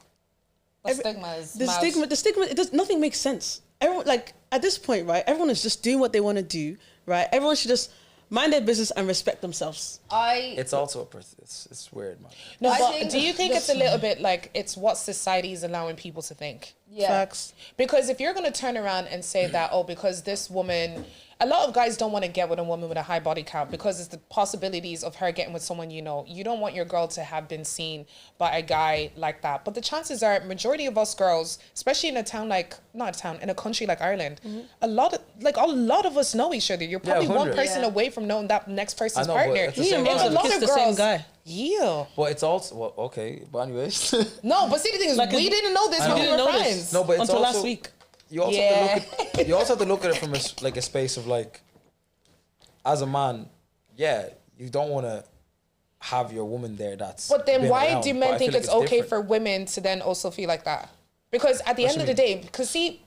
The stigma is the mad. stigma, it does nothing makes sense. Everyone like at this point, right? Everyone is just doing what they want to do, right? Everyone should just mind their business and respect themselves. It's also it's weird, man. No, I but think do you think it's a little bit like it's what society is allowing people to think? Yeah. Facts. Because if you're going to turn around and say that, oh, because this woman, a lot of guys don't want to get with a woman with a high body count because it's the possibilities of her getting with someone you know. You don't want your girl to have been seen by a guy like that. But the chances are, majority of us girls, especially in a town like, not a town, in a country like Ireland, a lot of us know each other. You're probably one 100. person away from knowing that next person's I know, but partner. at the same Me and time- Rose a lot have of kissed the same girls, guy. yeah. But it's also well, okay. But anyways, No, but see the thing is, Like, we didn't know this I when know. we Didn't were know this. friends. no, but it's Until also, last week. You also you also have to look at it from a space of like, as a man, yeah, you don't want to have your woman there. That's But then been why around, do but men I think feel it's like okay different. for women to then also feel like that? Because at the end you of the day, because see,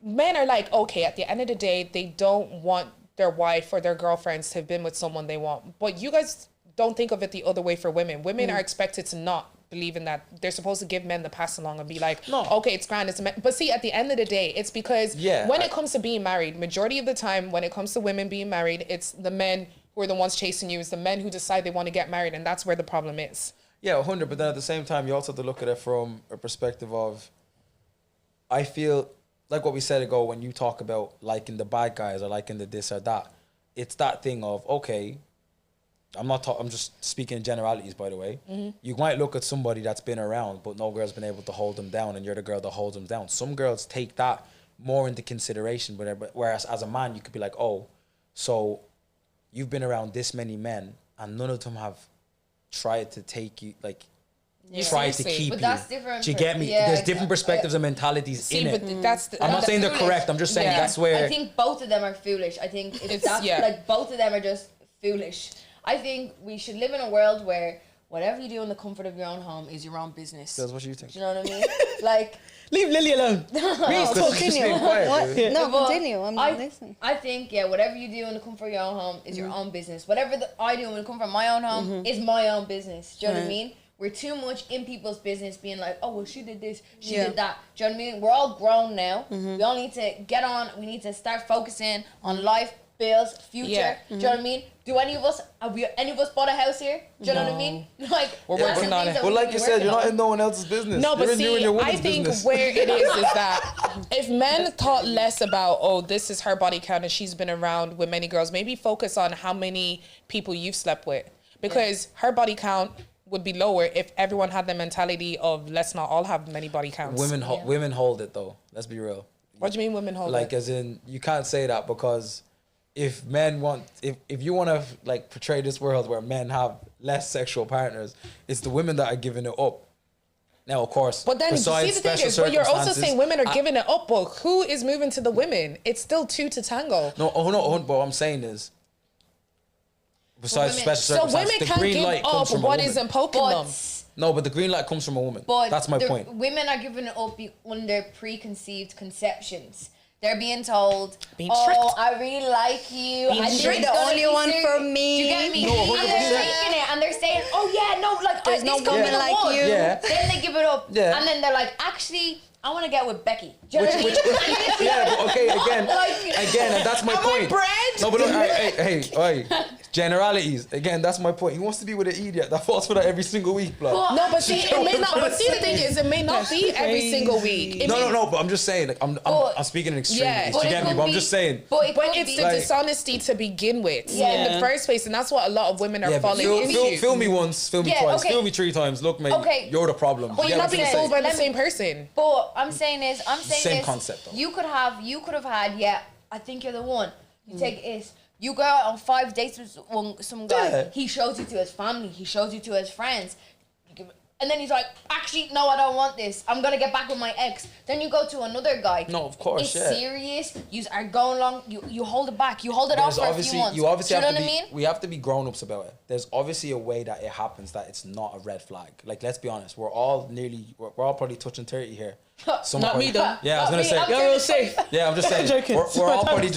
men are like, okay, at the end of the day, they don't want their wife or their girlfriends to have been with someone they want. But you guys don't think of it the other way for women. Women are expected to not believe in that. They're supposed to give men the pass along and be like, No. okay, it's grand. It's a man. But see, at the end of the day, it's because when it comes to being married, majority of the time, when it comes to women being married, it's the men who are the ones chasing you. It's the men who decide they want to get married. And that's where the problem is. Yeah, 100. But then at the same time, you also have to look at it from a perspective of, I feel like what we said ago, when you talk about liking the bad guys or liking the this or that, it's that thing of, okay, I'm just speaking in generalities, by the way. You might look at somebody that's been around, but no girl's been able to hold them down, and you're the girl that holds them down. Some girls take that more into consideration, but whereas as a man, you could be like, oh, so you've been around this many men, and none of them have tried to take you, like, try to keep but you. that's different. Do you get me? There's different perspectives and mentalities in it. I'm not saying they're correct. I'm just saying that's where... I think both of them are foolish. I think it's that, like, both of them are just foolish. I think we should live in a world where whatever you do in the comfort of your own home is your own business. That's what you think. Do you know what I mean? Like, leave Lily alone. Continue. Quiet, No, continue. I'm not listening. I think, whatever you do in the comfort of your own home is your own business. Whatever I do in the comfort of my own home is my own business. Do you know what I mean? We're too much in people's business being like, oh, well, she did this, she did that. Do you know what I mean? We're all grown now. We all need to get on. We need to start focusing on life, bills, future. Do you know what I mean? Have any of us bought a house here? Do you know what I mean? Like, we're working on it. Well, like you said, you're not in no one else's business. No, but you're in you and see, your I woman's think business. where it is that if men thought less about, oh, this is her body count and she's been around with many girls, maybe focus on how many people you've slept with. Because her body count would be lower if everyone had the mentality of let's not all have many body counts. Women hold it, though. Let's be real. What do you mean women hold like, it? as in, you can't say that because if men want, if you want to like portray this world where men have less sexual partners, it's the women that are giving it up. Now, of course, But then, see, the thing is, but you're also saying women are giving it up, but who is moving to the women? It's still two to tango. No, but what I'm saying is, besides women- special So circumstances, women the can't green give light comes up from a what woman. isn't poking them. No, but the green light comes from a woman. But That's my point. Women are giving it up under preconceived conceptions. They're being told, Being oh, tricked. I really like you. Being I think tricked. it's The gonna only be one serious." for me. Do you get me? No, And 100%. they're taking it and they're saying, oh yeah, no, like There's no this could be woman the like one. you. Yeah. Then they give it up. Yeah. And then they're like, actually, I want to get with Becky. Do you know what I mean? Yeah, but okay, again, and that's my Am I point. bread? No, but look, hey, generalities. Again, that's my point. He wants to be with an idiot that falls for that every single week, blood. No, but see, it may not. But see, the thing is, it may not be every single week. It may- No, but I'm just saying, like, I'm speaking in extremes. Yeah. Do But you it get me? could But I'm be- just saying. But it But could it's be. the Like- dishonesty to begin with in Yeah. the first place, and that's what a lot of women are Yeah, but falling into. fill me once, fill me Yeah, twice, okay. fill me 3 times. Look, mate, Okay. you're the problem. But You you're get not what being I'm fooled by saying? the same person. But what I'm saying is, Same concept, though. you could have had, I think you're the one. You take it. You go out on 5 dates with some guy. Yeah. He shows you to his family. He shows you to his friends. And then he's like, actually, no, I don't want this. I'm going to get back with my ex. Then you go to another guy. No, of course, it's yeah. serious. You are going along. You hold it back. You hold it off There's for a few months. you obviously Do you know have to what be, I mean? we have to be grown-ups about it. There's obviously a way that it happens that it's not a red flag. Like, let's be honest, we're all probably touching 30 here. Not me though. Yeah, I was Not gonna me, say. I'm You're all safe. Yeah, I'm just saying. joking. We're all probably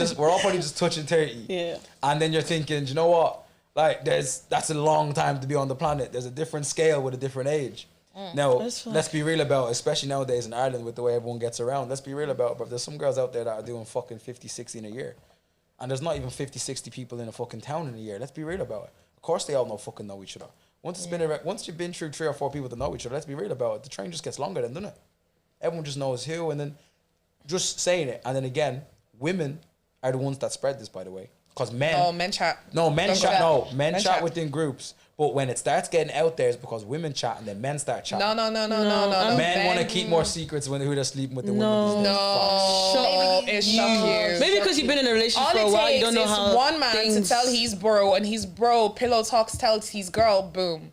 just touching 30. Yeah. And then you're thinking, do you know what? Like, that's a long time to be on the planet. There's a different scale with a different age. Now, That's fine. let's be real about it, especially nowadays in Ireland with the way everyone gets around. Let's be real about it, but there's some girls out there that are doing fucking 50, 60 in a year. And there's not even 50, 60 people in a fucking town in a year. Let's be real about it. Of course they all know each other. Once you've been through 3 or 4 people that know each other, let's be real about it. The train just gets longer then, doesn't it? Everyone just knows who, and then just saying it. And then again, women are the ones that spread this, by the way. Because men... Oh, men chat. No, men Don't chat. chat. No, men Men chat chat. within groups. But when it starts getting out there, it's because women chat and then men start chatting. No. Men want to keep more secrets when who they're sleeping with the women. these days. No, it's shock you. Maybe because you've been in a relationship All for a it while, you takes don't know is how one man things... to tell he's bro, and he's bro. Pillow talks tells he's girl. Boom.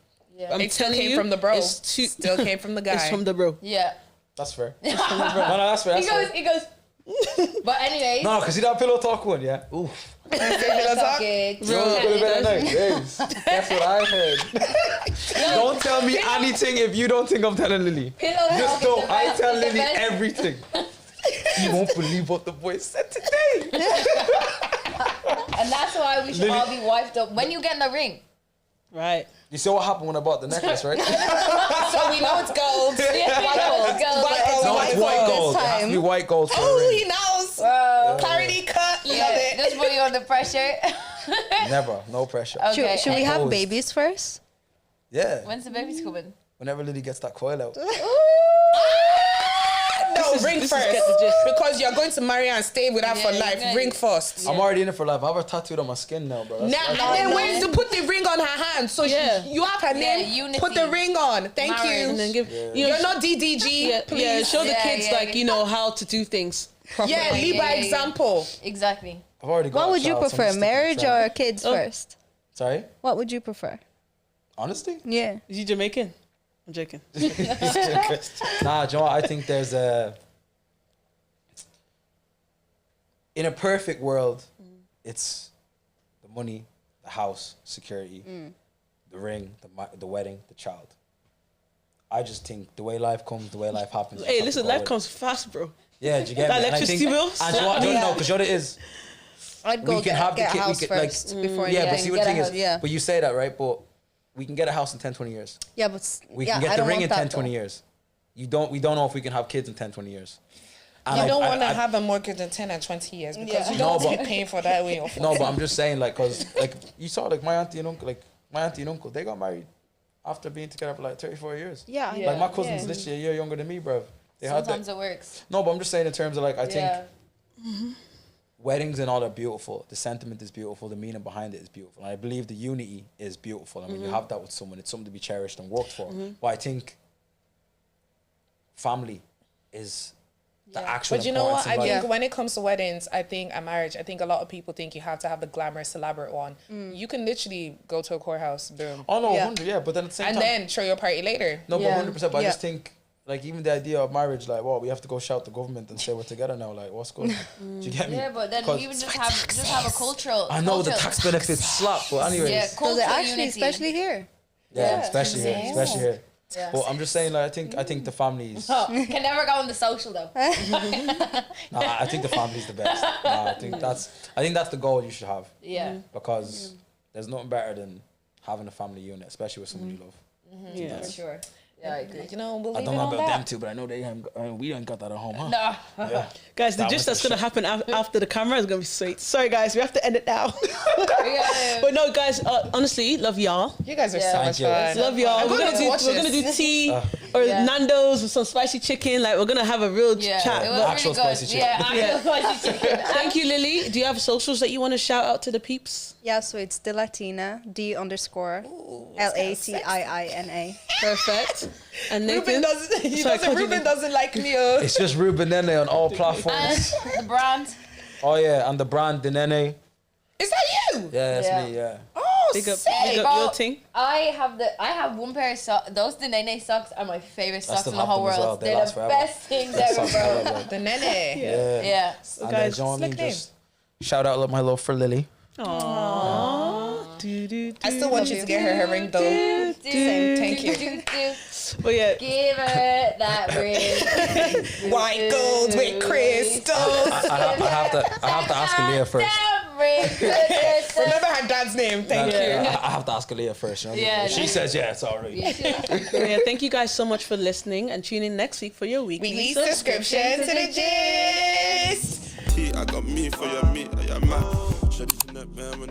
I'm It still telling came you, from the bro. it's too- Still came from the guy. It's from the bro. Yeah. That's fair. No, that's fair. That's fair. He goes. But anyways. No, because see that pillow talk one, yeah? Oof. Pillow talk. Okay. You know what's gonna be at night? Yes. That's what I heard. Don't tell me anything if you don't think I'm telling Lily. Pillow Just talk know is the I best- tell is the Lily best. everything. You won't believe what the boy said today. And that's why we should Lily- all be wifed up when you get in the ring. Right. You saw what happened when I bought the necklace, right? So we know it's gold. White gold, gold. White gold. No, it's white gold. It has to be white gold for a Oh, ring. he knows. Bro. Clarity cut. Love Yeah, it. just put you under pressure. Never. No pressure. Okay. Should we have Opposed. babies first? Yeah. When's the baby's coming? Whenever Lily gets that coil out. No, No, ring this first. is get the gist. Because you're going to marry and stay with her for Yeah, life. yeah. Ring first. I'm already in it for life. I have her tattooed on my skin now, bro. Now, and then wait to put the ring on her hand. So you have her name, unity. put the ring on. Thank Marriage. you. And then give You're not DDG, please. show the Yeah, kids yeah, like yeah. you know how to do things properly. Yeah, lead by yeah. example. Exactly. I've already got What a would you child, so I'm prefer, just sticking marriage to or kids first? Sorry? What would you prefer? Honesty? Yeah. Is he Jamaican? I'm joking. Nah, do you know what? I think there's in a perfect world, it's the money, the house, security, the ring, the wedding, the child. I just think the way life comes, the way life happens. Hey, you have listen, to go life with it. comes fast, bro. Yeah, do you get That me? And I electricity think- bills? And do you know what? No, because you know what it is. I'd We go can get, have the get kid- a we house could, like, first before Yeah, but anything. see what the thing is. Yeah. But you say that, right? But we can get a house in 10, 20 years. Yeah, but We yeah, can I get the don't ring want in that 10, 20 though. years. We don't know if we can have kids in 10, 20 years. And You don't I- want to I- have a mortgage in 10 and 20 years because Yeah. you No, don't want to but- be paying for that way. No, but I'm just saying, like, cause like you saw, like my auntie and uncle, they got married after being together for like 34 years. Yeah. Like my cousin's literally a year younger than me, bro. They Sometimes had it works. no, but I'm just saying in terms of like I think Yeah. weddings and all are beautiful. The sentiment is beautiful. The meaning behind it is beautiful. And I believe the unity is beautiful. And when you have that with someone, it's something to be cherished and worked for. But I think family is the actual. But you know what? importance in I life. think when it comes to weddings, I think a marriage, I think a lot of people think you have to have the glamorous, elaborate one. You can literally go to a courthouse, boom. Oh no, Yeah. 100, yeah. But then at the same And time, then throw your party later. no, but Yeah. 100%. But I Yeah. just think, like, even the idea of marriage, like, well, we have to go shout the government and say we're together now. Like, what's going on? Do you get me? Yeah, but then 'Cause even just have a cultural. I know the cultural- tax benefits slap, but anyways. Yeah, Does cultural it actually, unity. especially here? Yeah, especially here, especially here. Yeah. But I'm just saying, like, I think the families. Oh, can never go on the social though. Nah, I think the family's the best. Nah, I think that's the goal you should have Yeah. because there's nothing better than having a family unit, especially with someone you love. Yeah. For sure. Yeah, I agree. You know, we'll I leave don't it know on about that. them too, but I know they haven't. We ain't got that at home, huh? No. Yeah. Guys, the That gist was that's the gonna happen after the camera is gonna be sweet. Sorry, guys, we have to end it now. Yeah. But no, guys, honestly, love y'all. You guys are Yeah. so Thank much you. fun. Love y'all. I'm We're gonna gonna do watch this. tea or Yeah. Nando's with some spicy chicken. Like we're gonna have a real Yeah, chat. it was But Actual really good. spicy chicken. Yeah, actual spicy chicken. thank you, Lily. Do you have socials that you want to shout out to the peeps? Yeah, so it's the Latina, D_LATIINA. Perfect. And Ruben Nathan, doesn't. Sorry, Ruben doesn't like me. It's just Ruben Nene on all And platforms. the brand. Oh yeah, and the brand the Nene. Is that you? Yeah, that's Yeah. me. Yeah. Oh, big up, sick. big up your thing. I have one pair of socks. Those Denene socks are my favorite socks still in the whole have them as well. world. They They're last the forever. best things ever, bro. The nene. Yeah. Yeah. And guys, do you know what I mean? slick name. Just shout out my love for Lily. Aww. I still want you to get her ring though. Thank you. But yeah, Give her that ring. White gold with crystals. I have to ask Aaliyah first. Remember her dad's name. Thank you. I have to ask Aaliyah first. You know? Yeah. If she says yeah, it's alright. but yeah, thank you guys so much for listening and tune in next week for your weekly Weekly subscription to the gist. I got me for your meat, I am mad. Shawty from that band when